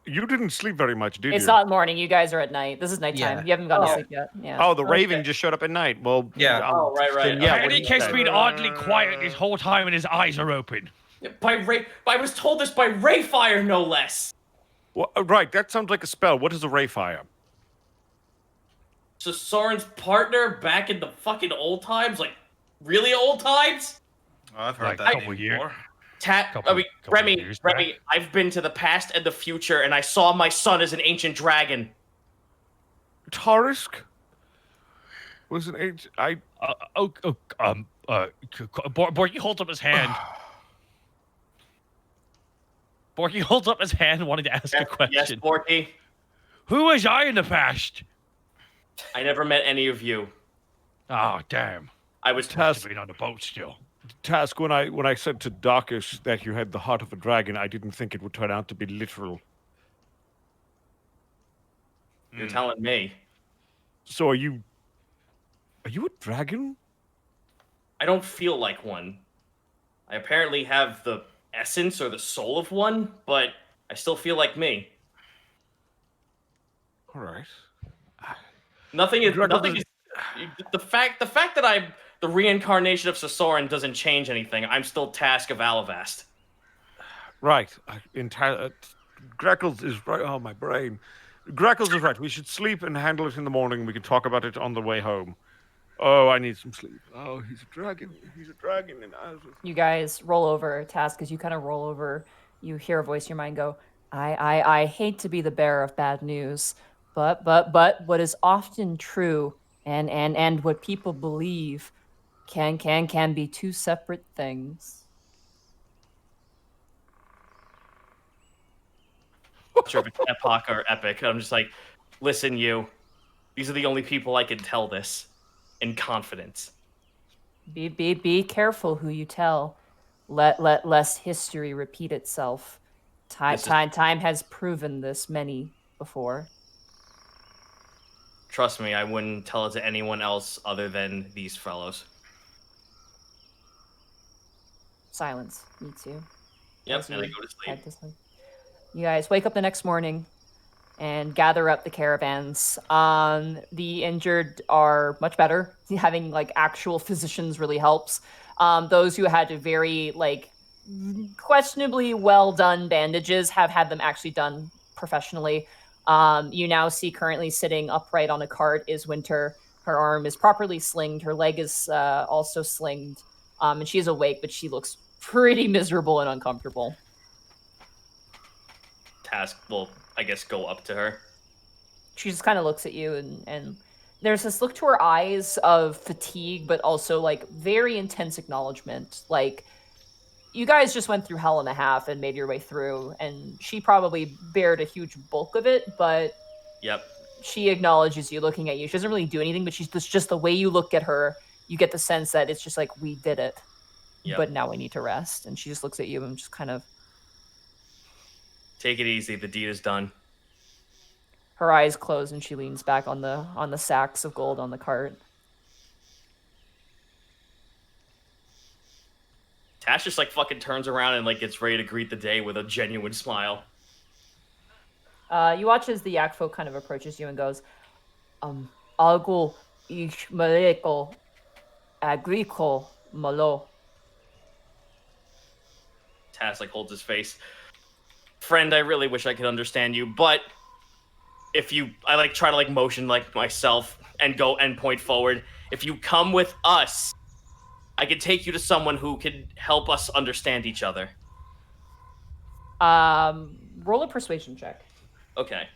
You didn't sleep very much, did you? It's not morning. You guys are at night. This is nighttime. Yeah. You haven't gone to sleep yet. Yeah. Oh, the Raven just showed up at night. Well, Yeah. Oh, right. Yeah, And he keeps being oddly quiet this whole time and his eyes are open. I was told this by Rayfire, no less. Well, right, that sounds like a spell. What is a Rayfire? So Soren's partner back in the fucking old times, like really old times. Oh, I've heard Like that a couple years. before. Remy, I've been to the past and the future, and I saw my son as an ancient dragon. Tarisk? Was an age? Borky holds up his hand. Borky holds up his hand wanting to ask a question. Yes, Borky. Who was I in the past? I never met any of you. Oh, damn. I was Must have been on the boat still. Task, when I said to Darkish that you had the heart of a dragon, I didn't think it would turn out to be literal. You're telling me. So are you a dragon? I don't feel like one. I apparently have the essence or the soul of one, but I still feel like me. All right. Nothing is the fact that I'm the reincarnation of Soren doesn't change anything. I'm still Task of Alavast. Right. Greckles is right. Oh, my brain. Greckles is right. We should sleep and handle it in the morning. We can talk about it on the way home. Oh, I need some sleep. Oh, he's a dragon. He's a dragon. And You guys roll over, Task, as you kind of roll over you hear a voice in your mind go, I hate to be the bearer of bad news, but what is often true and what people believe can be two separate things. Sure if it's Epoch or Epic. I'm just like, listen, you. These are the only people I can tell this in confidence. Be careful who you tell. Let lest history repeat itself. Time has proven this many before. Trust me, I wouldn't tell it to anyone else other than these fellows. Silence meets you. Yep, and I go to sleep. Head to sleep. You guys wake up the next morning and gather up the caravans. The injured are much better. Having like actual physicians really helps. Those who had very like questionably well done bandages have had them actually done professionally. You now see currently sitting upright on a cart is Winter. Her arm is properly slinged. Her leg is also slinged. And she is awake, but she looks pretty miserable and uncomfortable. Task will, I guess, go up to her. She just kind of looks at you and there's this look to her eyes of fatigue, but also like very intense acknowledgement. Like, you guys just went through hell and a half and made your way through, and she probably bared a huge bulk of it, but yep, she acknowledges you looking at you. She doesn't really do anything, but she's just the way you look at her, you get the sense that it's just like, we did it, but now we need to rest. And she just looks at you and just kind of... Take it easy, the deed is done. Her eyes close and she leans back on the sacks of gold on the cart. Tash just like fucking turns around and like gets ready to greet the day with a genuine smile. You watch as the yak folk kind of approaches you and goes, algo ish maleko agriko malo. Tash like holds his face. Friend, I really wish I could understand you, but I like try to like motion like myself and go and point forward. If you come with us, I can take you to someone who can help us understand each other. Roll a persuasion check. Okay.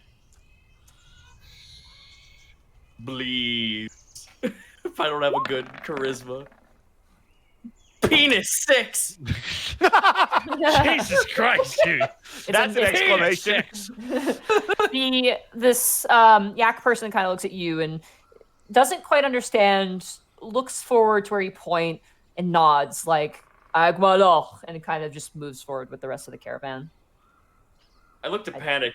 Please. If I don't have a good charisma. Penis 6! Jesus Christ, dude. That's an exclamation. This yak person kind of looks at you and doesn't quite understand, looks forward to where you point and nods like agmalo, and kind of just moves forward with the rest of the caravan. I looked at Panic.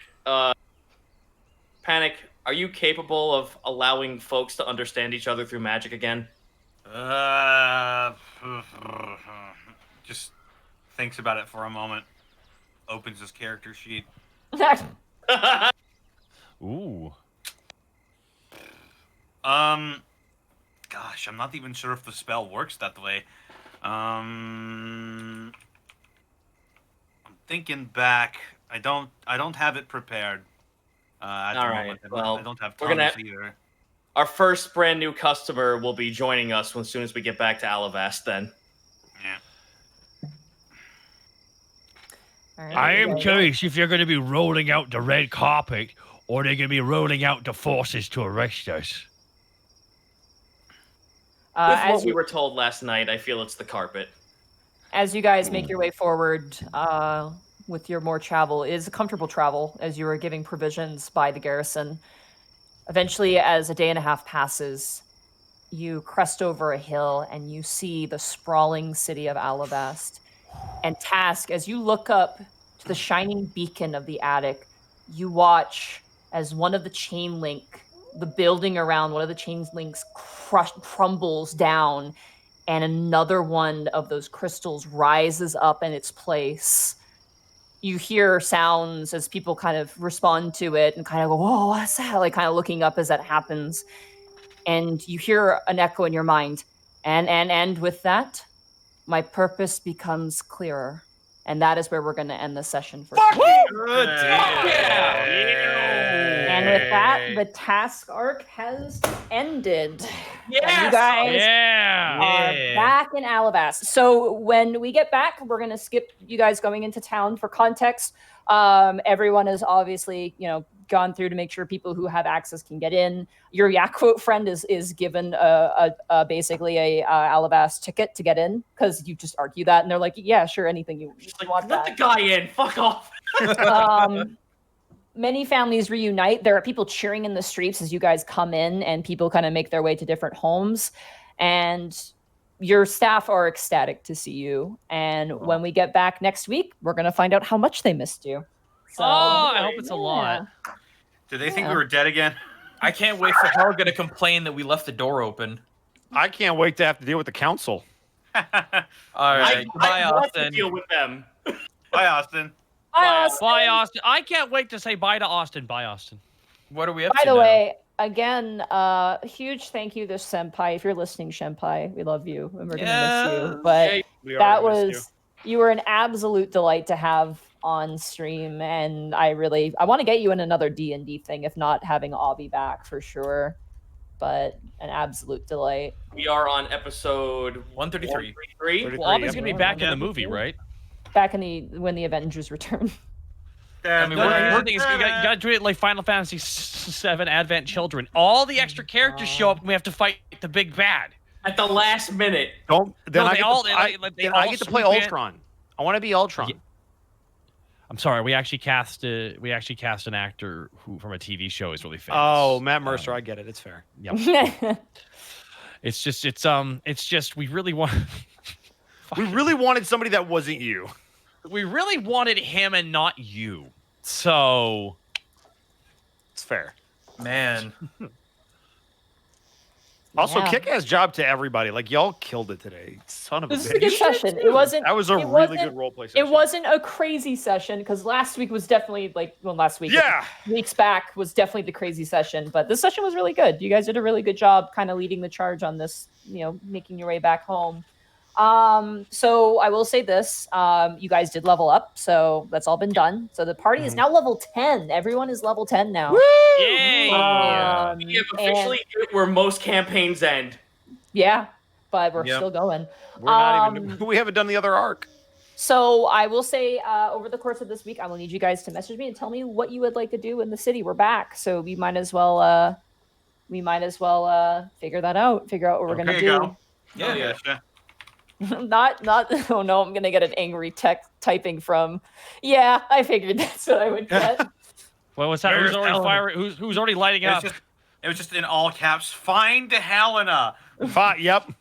Panic, are you capable of allowing folks to understand each other through magic again? Just thinks about it for a moment. Opens his character sheet. Ooh. Gosh, I'm not even sure if the spell works that way. I'm thinking back. I don't have it prepared. At the moment. Well, I don't have we're tongues gonna. either. Our first brand new customer will be joining us as soon as we get back to Alavast. Then. Yeah. All right. I am curious if you're going to be rolling out the red carpet or they're going to be rolling out the forces to arrest us. With what we were told last night, I feel it's the carpet. As you guys make your way forward with your more travel, it is a comfortable travel as you are giving provisions by the garrison. Eventually, as a day and a half passes, you crest over a hill and you see the sprawling city of Alavast. And Task, as you look up to the shining beacon of the attic, you watch as one of the chain link, the building around one of the chain links crumbles down, and another one of those crystals rises up in its place. You hear sounds as people kind of respond to it and kind of go, whoa, what's that? Like kind of looking up as that happens. And you hear an echo in your mind. And with that, my purpose becomes clearer. And that is where we're going to end the session for today. Good deal. And with that, the task arc has ended. And you guys are Yeah. back in Alabast. So when we get back, we're gonna skip you guys going into town for context. Everyone has obviously, gone through to make sure people who have access can get in. Your Yaquote friend is given basically a Alabast ticket to get in because you just argue that, and they're like, yeah, sure, anything you want. Let the guy in. Fuck off. Many families reunite. There are people cheering in the streets as you guys come in, and people kind of make their way to different homes. And your staff are ecstatic to see you. And when we get back next week, we're going to find out how much they missed you. So, I hope it's a lot. Did they think we were dead again? I can't wait for Helga to complain that we left the door open. I can't wait to have to deal with the council. All right, bye, I want to Austin. deal with them. Bye, Austin. Bye, Austin. I can't wait to say bye to Austin. Bye, Austin. What are we up by to the now? way, again, huge thank you to Senpai. If you're listening, Senpai, we love you and we're going to miss you. But We that already missed was, you were an absolute delight to have on stream, and I want to get you in another D&D thing, if not having Avi back for sure. But an absolute delight. We are on episode 133. 133. Well, Avi's going to be back in the movie, right? Back when the Avengers return. I mean, here's the thing is you got to treat it like Final Fantasy VII Advent Children. All the extra characters show up, and we have to fight the big bad. At the last minute. Then I all get to play swoop in. Ultron. I want to be Ultron. Yeah. I'm sorry, we actually cast an actor who from a TV show is really famous. Oh, Matt Mercer, I get it. It's fair. Yep. It's just we really want. We really wanted somebody that wasn't you. We really wanted him and not you. So it's fair. Man. Also, Yeah. kick-ass job to everybody. Like, y'all killed it today. Son of a This is bitch. a good session. It wasn't. That was a it really wasn't- good roleplay session. It wasn't a crazy session because last week was definitely last week. Yeah. Weeks back was definitely the crazy session, but this session was really good. You guys did a really good job kind of leading the charge on this, making your way back home. So I will say this, you guys did level up, so that's all been done. So the party is now level 10. Everyone is level 10 now. yay! We have officially hit where most campaigns end. Yeah, but we're Yep. still going. We're not even. We haven't done the other arc. So I will say, over the course of this week, I will need you guys to message me and tell me what you would like to do in the city. We're back, so we might as well figure that out. Figure out what we're gonna Okay, do. go. Yeah. not. Oh no, I'm gonna get an angry tech typing from. Yeah, I figured that's what I would get. Well, what's that? Who's Where's already Helena? firing? Who's already lighting up? It was just in all caps. Find Helena. Yep.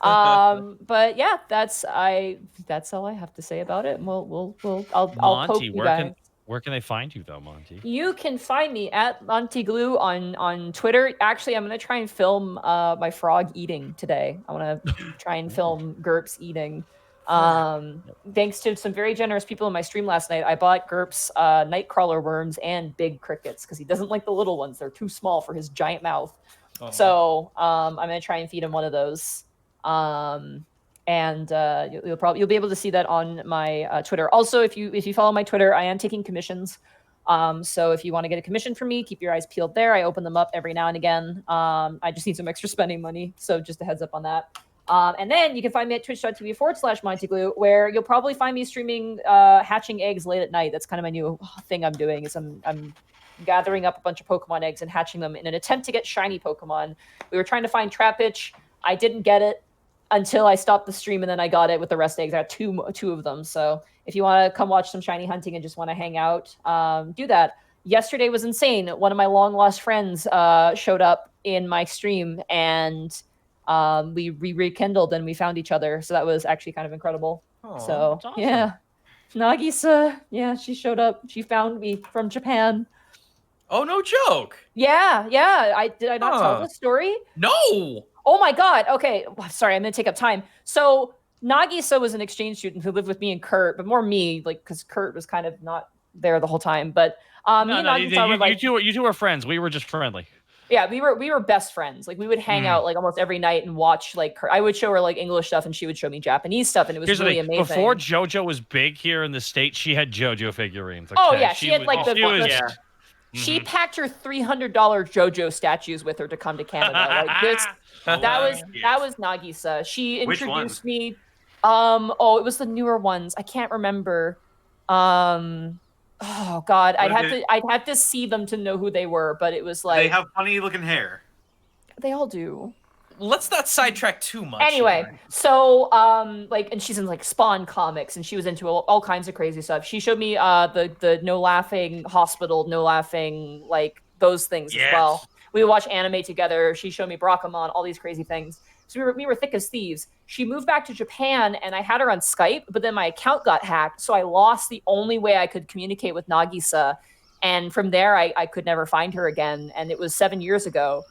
But yeah, that's all I have to say about it. And I'll poke Monty, you guys. where can they find you though, Monty? You can find me at Montyglue on Twitter. Actually, I'm gonna try and film my frog eating today. I want to try and film Gerps eating. Thanks to some very generous people in my stream last night, I bought Gerps nightcrawler worms and big crickets because he doesn't like the little ones. They're too small for his giant mouth. Oh. So I'm gonna try and feed him one of those. And you'll be able to see that on my Twitter. Also, if you follow my Twitter, I am taking commissions. So if you want to get a commission from me, keep your eyes peeled there. I open them up every now and again. I just need some extra spending money, so just a heads up on that. And then you can find me at twitch.tv/MontyGlue, where you'll probably find me streaming hatching eggs late at night. That's kind of my new thing I'm doing. Is I'm gathering up a bunch of Pokemon eggs and hatching them in an attempt to get shiny Pokemon. We were trying to find Trapinch. I didn't get it until I stopped the stream, and then I got it with the rest eggs. I got two of them. So if you want to come watch some shiny hunting and just want to hang out, do that. Yesterday was insane. One of my long lost friends showed up in my stream, and we rekindled and we found each other. So that was actually kind of incredible. Aw, So that's awesome. yeah, Nagisa, yeah, she showed up. She found me from Japan. Oh, no joke. Yeah. Did I not tell Huh. the story? No. Oh my god. Okay. Sorry, I'm gonna take up time. So Nagisa was an exchange student who lived with me and Kurt, but more me, because Kurt was kind of not there the whole time. But me and Nagisa were like, you two were friends. We were just friendly. yeah, we were best friends. Like we would hang out like almost every night and watch I would show her like English stuff and she would show me Japanese stuff, and it was Here's really the thing. amazing. Before JoJo was big here in the States, she had JoJo figurines. Oh, okay? yeah, she had, like, the- she was, yeah. She packed her $300 JoJo statues with her to come to Canada. Like this, that was Nagisa. She Which introduced ones? me. It was the newer ones. I can't remember. Oh God, I'd have to see them to know who they were. But it was like They have funny looking hair. they all do. Let's not sidetrack too much. Anyway, so and she's in like Spawn comics, and she was into all kinds of crazy stuff. She showed me the No Laughing Hospital, No Laughing, like those things as well. We would watch anime together. She showed me Barakamon, all these crazy things. So we were thick as thieves. She moved back to Japan, and I had her on Skype, but then my account got hacked, so I lost the only way I could communicate with Nagisa. And from there, I could never find her again, and it was 7 years ago.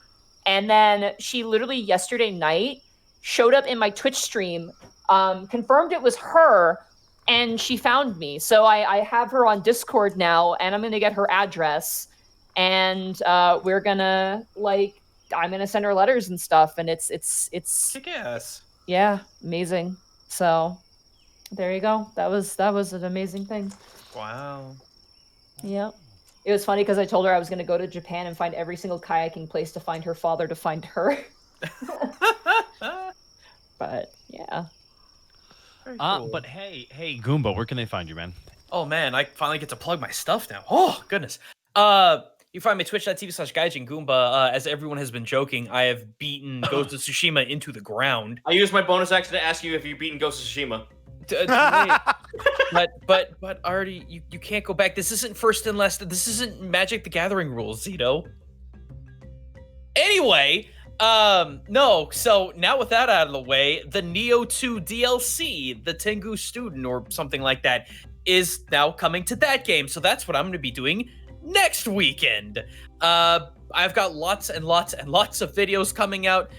And then she literally yesterday night showed up in my Twitch stream, confirmed it was her, and she found me. So I have her on Discord now, and I'm going to get her address, and we're going to, I'm going to send her letters and stuff, and it's kick-ass. Yeah, amazing. So there you go. That was an amazing thing. Wow. Yep. It was funny because I told her I was going to go to Japan and find every single kayaking place to find her father to find her. But yeah. Cool. But hey, Goomba, where can they find you, man? Oh man, I finally get to plug my stuff now. Oh goodness. You find me twitch.tv/Gaijin Goomba. As everyone has been joking, I have beaten Ghost of Tsushima into the ground. I used my bonus action to ask you if you've beaten Ghost of Tsushima. but already you can't go back. This isn't first and last. This isn't Magic the Gathering rules, Zito. Anyway, no. So now with that out of the way, the Neo 2 DLC, the Tengu Student or something like that, is now coming to that game. So that's what I'm going to be doing next weekend. I've got lots and lots and lots of videos coming out.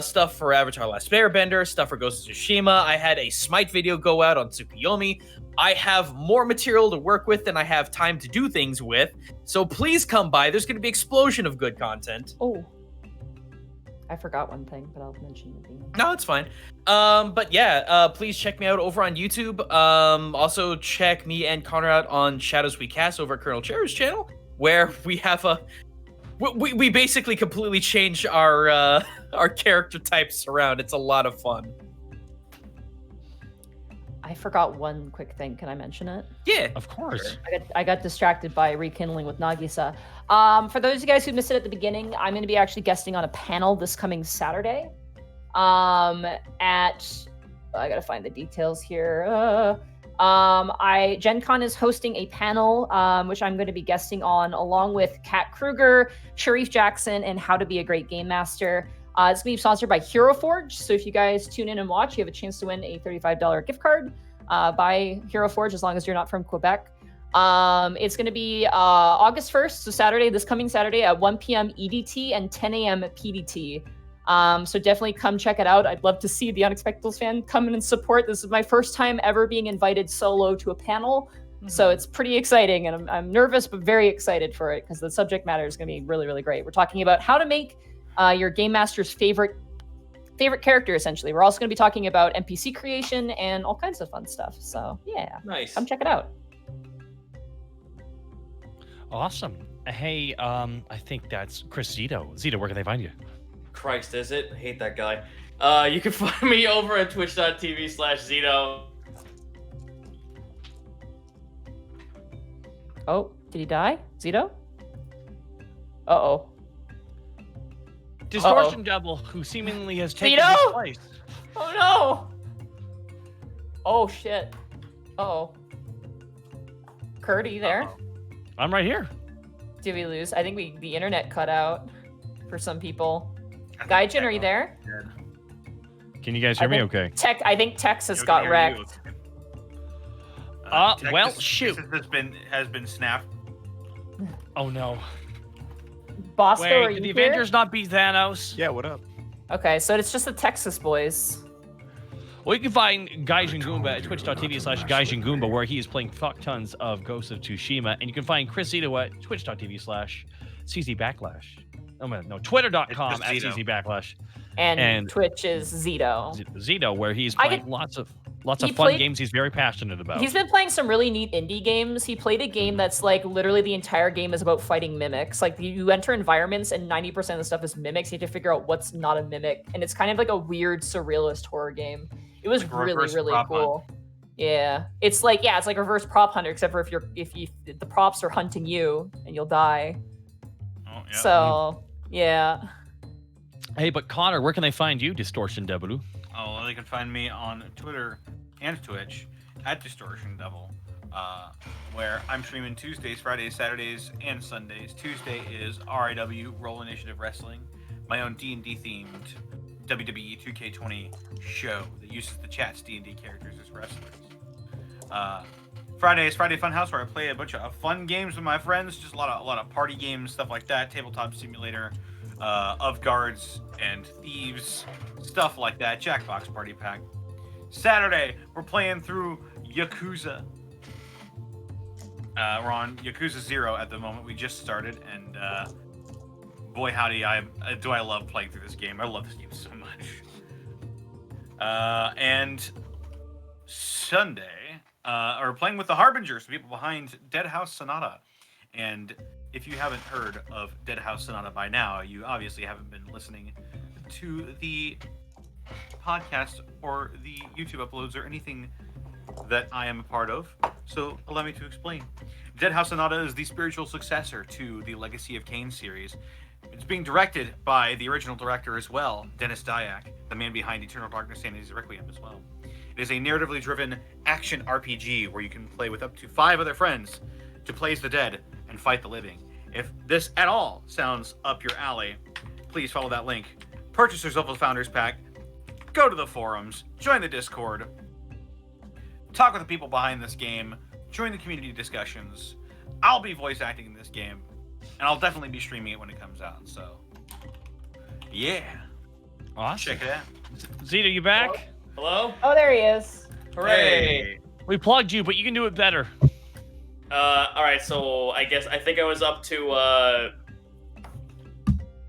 Stuff for Avatar Last Airbender, stuff for Ghost of Tsushima. I had a Smite video go out on Tsukuyomi. I have more material to work with than I have time to do things with. So please come by. There's going to be an explosion of good content. Oh. I forgot one thing, but I'll mention it again. No, it's fine. But yeah, please check me out over on YouTube. Also check me and Connor out on Shadows We Cast over at Colonel Cherry's channel, where we have we basically completely change our character types around. It's a lot of fun. I forgot one quick thing. Can I mention it? Yeah, of course. I got distracted by rekindling with Nagisa. For those of you guys who missed it at the beginning, I'm going to be actually guesting on a panel this coming Saturday. I gotta find the details here. Gen Con is hosting a panel, which I'm going to be guesting on, along with Kat Kruger, Sharif Jackson, and How to Be a Great Game Master. It's going to be sponsored by Hero Forge, so if you guys tune in and watch, you have a chance to win a $35 gift card by Hero Forge, as long as you're not from Quebec. It's going to be August 1st, so Saturday, this coming Saturday at 1 p.m. EDT and 10 a.m. PDT. So definitely come check it out. I'd love to see the Unexpectables fan come in and support. This is my first time ever being invited solo to a panel. So it's pretty exciting, and I'm nervous, but very excited for it because the subject matter is going to be really, really great. We're talking about how to make your game master's favorite character, essentially. We're also going to be talking about NPC creation and all kinds of fun stuff. So yeah, nice. Come check it out. Awesome. Hey, I think that's Chris Zito. Zito, where can they find you? Christ, is it? I hate that guy. You can find me over at twitch.tv/Zito. Oh, did he die? Zito? Uh-oh. Distortion Double, who seemingly has taken Zito? his place. Oh no! Oh shit. Uh-oh. Kurt, are you there? I'm right here. Did we lose? I think the internet cut out for some people. Gaijin, are you there? Can you guys hear me okay? I think Texas got wrecked. Well, shoot. Texas has been snapped. Oh no. Bosco, Wait, are you did the here? Avengers not beat Thanos? Yeah, what up? Okay, so it's just the Texas boys. Well, you can find Gaijin Goomba at twitch.tv/Gaijin Goomba, where he is playing fuck tons of Ghost of Tsushima. And you can find Chris Zito at twitch.tv/CZ Backlash. Oh, man, no, twitter.com at CZ Backlash. And Twitch is Zito. Zito, where he's playing lots of... Lots He of fun played- games he's very passionate about. He's been playing some really neat indie games. He played a game that's like literally the entire game is about fighting mimics. Like you enter environments and 90% of the stuff is mimics. You have to figure out what's not a mimic, and it's kind of like a weird surrealist horror game. It was Like really reverse really prop cool. Yeah, it's like reverse prop hunter, except for if the props are hunting you and you'll die. Oh, yeah. So yeah. Hey, but Connor, where can they find you, Distortion Devil? Oh, well, they can find me on Twitter and Twitch at Distortion Devil, where I'm streaming Tuesdays, Fridays, Saturdays, and Sundays. Tuesday is RIW Roll Initiative Wrestling, my own D&D themed WWE 2K20 show that uses the chat's D&D characters as wrestlers. Friday is Friday Funhouse, where I play a bunch of fun games with my friends, just a lot of party games, stuff like that, tabletop simulator, of guards and thieves, stuff like that, Jackbox Party Pack. Saturday, we're playing through Yakuza. We're on Yakuza 0 at the moment. We just started, and boy howdy, I love playing through this game. I love this game so much. And Sunday, we're playing with the Harbingers, the people behind Dead House Sonata. And if you haven't heard of Dead House Sonata by now, you obviously haven't been listening to the podcast or the YouTube uploads or anything that I am a part of. So allow me to explain. Dead House Sonata is the spiritual successor to the Legacy of Kain series. It's being directed by the original director as well, Dennis Dyack, the man behind Eternal Darkness and his Requiem as well. It is a narratively driven action RPG where you can play with up to 5 other friends to play as the dead and fight the living. If this at all sounds up your alley, please follow that link. Purchase yourself a Founders Pack, go to the forums, join the Discord, talk with the people behind this game, join the community discussions. I'll be voice acting in this game, and I'll definitely be streaming it when it comes out, so yeah. Awesome. Check it out. Zeta, you back? Hello? Oh, there he is. Hooray! We plugged you, but you can do it better. All right, so I think I was up to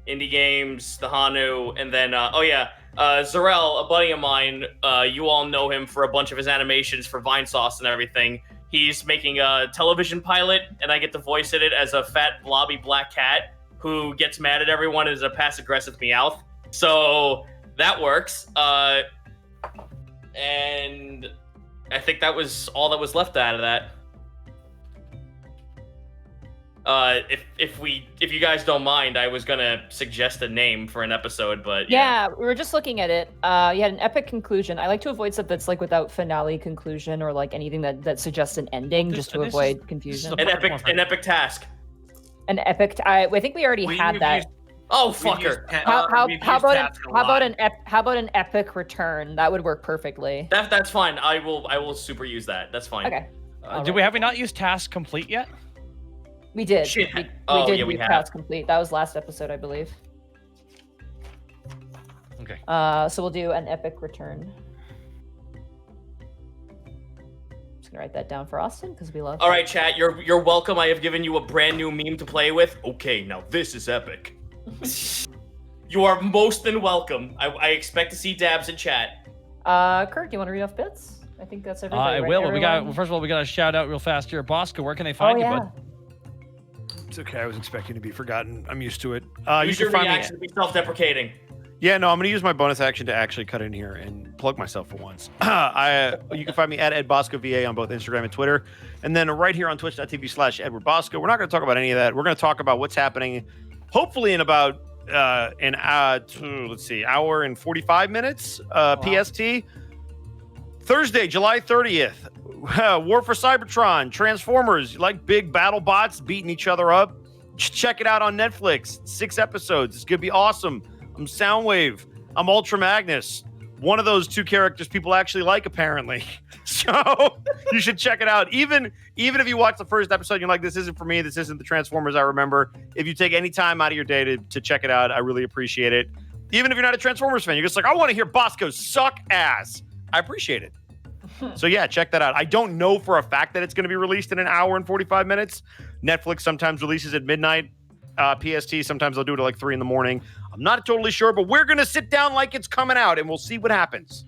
indie games, the Hanu, and then Zarel, a buddy of mine. You all know him for a bunch of his animations for Vinesauce and everything. He's making a television pilot, and I get to voice it as a fat, blobby black cat who gets mad at everyone as a passive-aggressive Meowth. So that works. And I think that was all that was left out of that. If you guys don't mind, I was gonna suggest a name for an episode, but yeah, we were just looking at it. You had an epic conclusion. I like to avoid stuff that's like without finale conclusion or like anything that suggests an ending, just to avoid confusion. An epic task. An epic. I think we already had that. Fucker. How about an epic return? That would work perfectly. That's fine. I will super use that. That's fine. Okay. Have we not used task complete yet? We did. Shit. We Yeah, we use have. Task Complete. That was last episode, I believe. Okay. So we'll do an epic return. Just gonna write that down for Austin because we love. All right, chat. You're welcome. I have given you a brand new meme to play with. Okay, now this is epic. You are most than welcome. I expect to see dabs in chat. Kurt, do you want to read off bits? I think that's everybody. I right? will. Everyone? First of all, we got to shout out real fast here. Bosco, where can they find you, bud? It's okay. I was expecting to be forgotten. I'm used to it. Use your reaction to be self-deprecating. Yeah, no, I'm going to use my bonus action to actually cut in here and plug myself for once. You can find me at EdBoscoVA on both Instagram and Twitter. And then right here on twitch.tv/EdwardBosco. We're not going to talk about any of that. We're going to talk about what's happening, hopefully in about hour and 45 minutes PST. Thursday, July 30th. War for Cybertron, Transformers, you like big battle bots beating each other up? Check it out on Netflix. 6 episodes. It's going to be awesome. I'm Soundwave. I'm Ultra Magnus. One of those 2 characters people actually like, apparently. So you should check it out. Even if you watch the first episode, you're like, this isn't for me. This isn't the Transformers I remember. If you take any time out of your day to check it out, I really appreciate it. Even if you're not a Transformers fan, you're just like, I want to hear Bosco suck ass. I appreciate it. So yeah, check that out. I don't know for a fact that it's going to be released in an hour and 45 minutes. Netflix sometimes releases at midnight PST. Sometimes they'll do it at like 3 in the morning. I'm not totally sure, but we're going to sit down like it's coming out and we'll see what happens.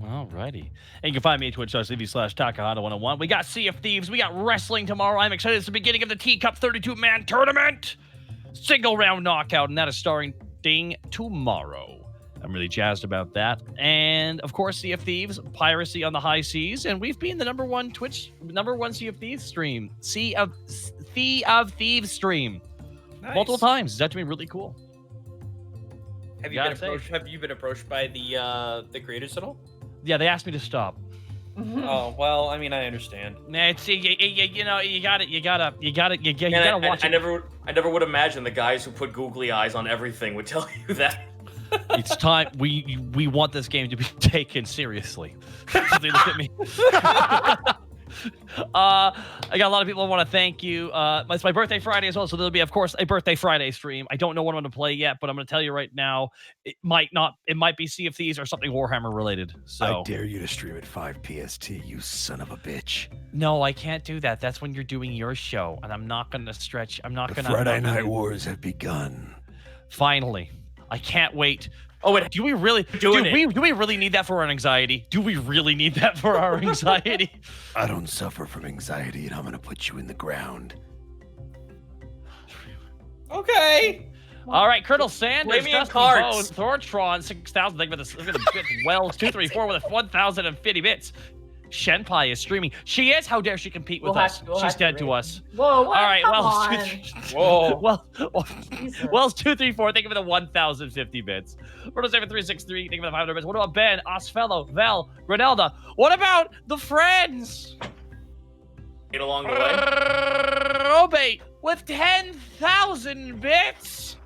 Alrighty. And you can find me at twitch.tv/Takahata101. We got Sea of Thieves. We got wrestling tomorrow. I'm excited. It's the beginning of the Teacup 32-man tournament. Single round knockout, and that is starting tomorrow. I'm really jazzed about that. And of course, Sea of Thieves, piracy on the high seas, and we've been the number one Sea of Thieves stream. Sea of Thieves stream. Nice. Multiple times. It's actually really cool. Have you been approached by the creators at all? Yeah, they asked me to stop. Oh well, I mean, I understand. It's you know, you gotta watch I it. I never would imagine the guys who put googly eyes on everything would tell you that. It's time. We want this game to be taken seriously. They look at me. I got a lot of people I want to thank you. It's my birthday Friday as well, so there'll be, of course, a birthday Friday stream. I don't know what I'm going to play yet, but I'm going to tell you right now, it might be Sea of Thieves or something Warhammer related. So I dare you to stream at 5 PST, you son of a bitch. No, I can't do that. That's when you're doing your show, and I'm not going to stretch. The Friday Night Wars have begun. Finally, I can't wait. Oh wait, do we really do we really need that for our anxiety? Do we really need that for our anxiety? I don't suffer from anxiety, and I'm gonna put you in the ground. Okay. All right, Colonel Sanders, Play me in Dusty cards. Bone, Thortron, 6,000. Thank you for the bits. Wells 234 with 1,050 bits. Shenpai is streaming. She is. How dare she compete with us? She's dead to us. Whoa, what? All right, Come Wells. on. Wells 234. Thank you for the 1,050 bits. Roto 363. Thank you for the 500 bits. What about Ben, Osfello, Val, Granelda? What about the friends? Get along the way. Probate with 10,000 bits.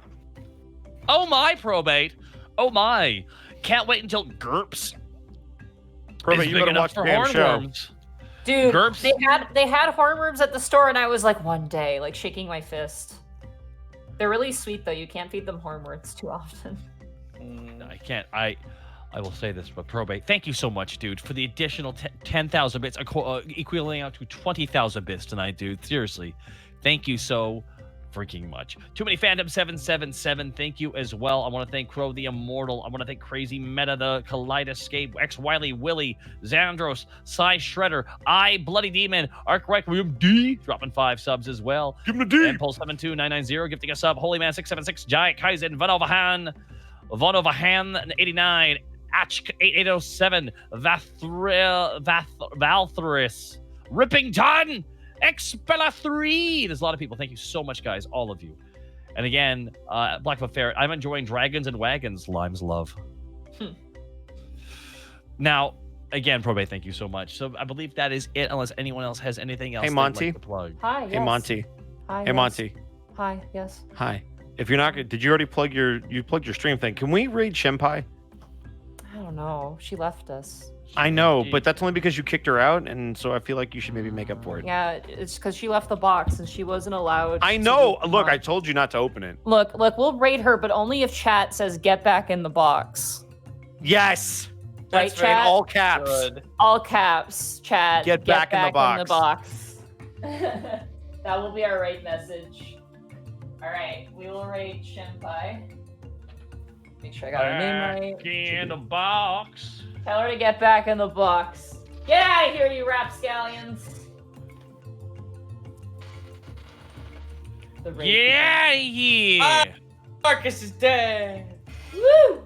Oh my, Probate. Oh my. Can't wait until GURPS. Probate, you better watch the damn show. Dude, GURPS? they had hornworms at the store, and I was like, one day, like shaking my fist. They're really sweet though. You can't feed them hornworms too often. I can't. I will say this, but Probate, thank you so much, dude, for the additional 10,000 bits, equaling out to 20,000 bits tonight, dude. Seriously, thank you so freaking much. Too Many Fandom 777, thank you as well. I want to thank Crow the Immortal. I want to thank Crazy Meta, the Kaleidoscape, X Wiley Willie, Xandros, Cy Shredder, I Bloody Demon, Arc Requiem D, dropping 5 subs as well. Give him a D. And Pulse72990 gifting a sub. Holy Man 676, Giant Kaizen, Von Overhan 89, Atch 8807, Valthris, Ripping Ton, Expella 3. There's a lot of people. Thank you so much, guys, all of you. And again, Blackfoot Ferret, I'm enjoying Dragons and Wagons. Lime's love. Now, again, Probate, thank you so much. So I believe that is it, unless anyone else has anything else Hey, they'd Monty. like to plug. Hi, yes. Hey, Monty. Hi, Hey, yes. Monty. Hi, yes. Hi. If you're not, did you already plug your stream thing? Can we raid Shenpai? I don't know. She left us. I know, but that's only because you kicked her out, and so I feel like you should maybe make up for it. Yeah, it's because she left the box and she wasn't allowed. I to know. be Look, on. I told you not to open it. Look, we'll raid her, but only if chat says "get back in the box." Yes. Right, In chat. all caps. Good. All caps, chat. Get back in the box. That will be our raid message. All right, we will raid Shenpai. Make sure I got her name right. In the box. Tell her to get back in the box. Get out of here, you rapscallions. The raid Yeah. Marcus is dead. Woo!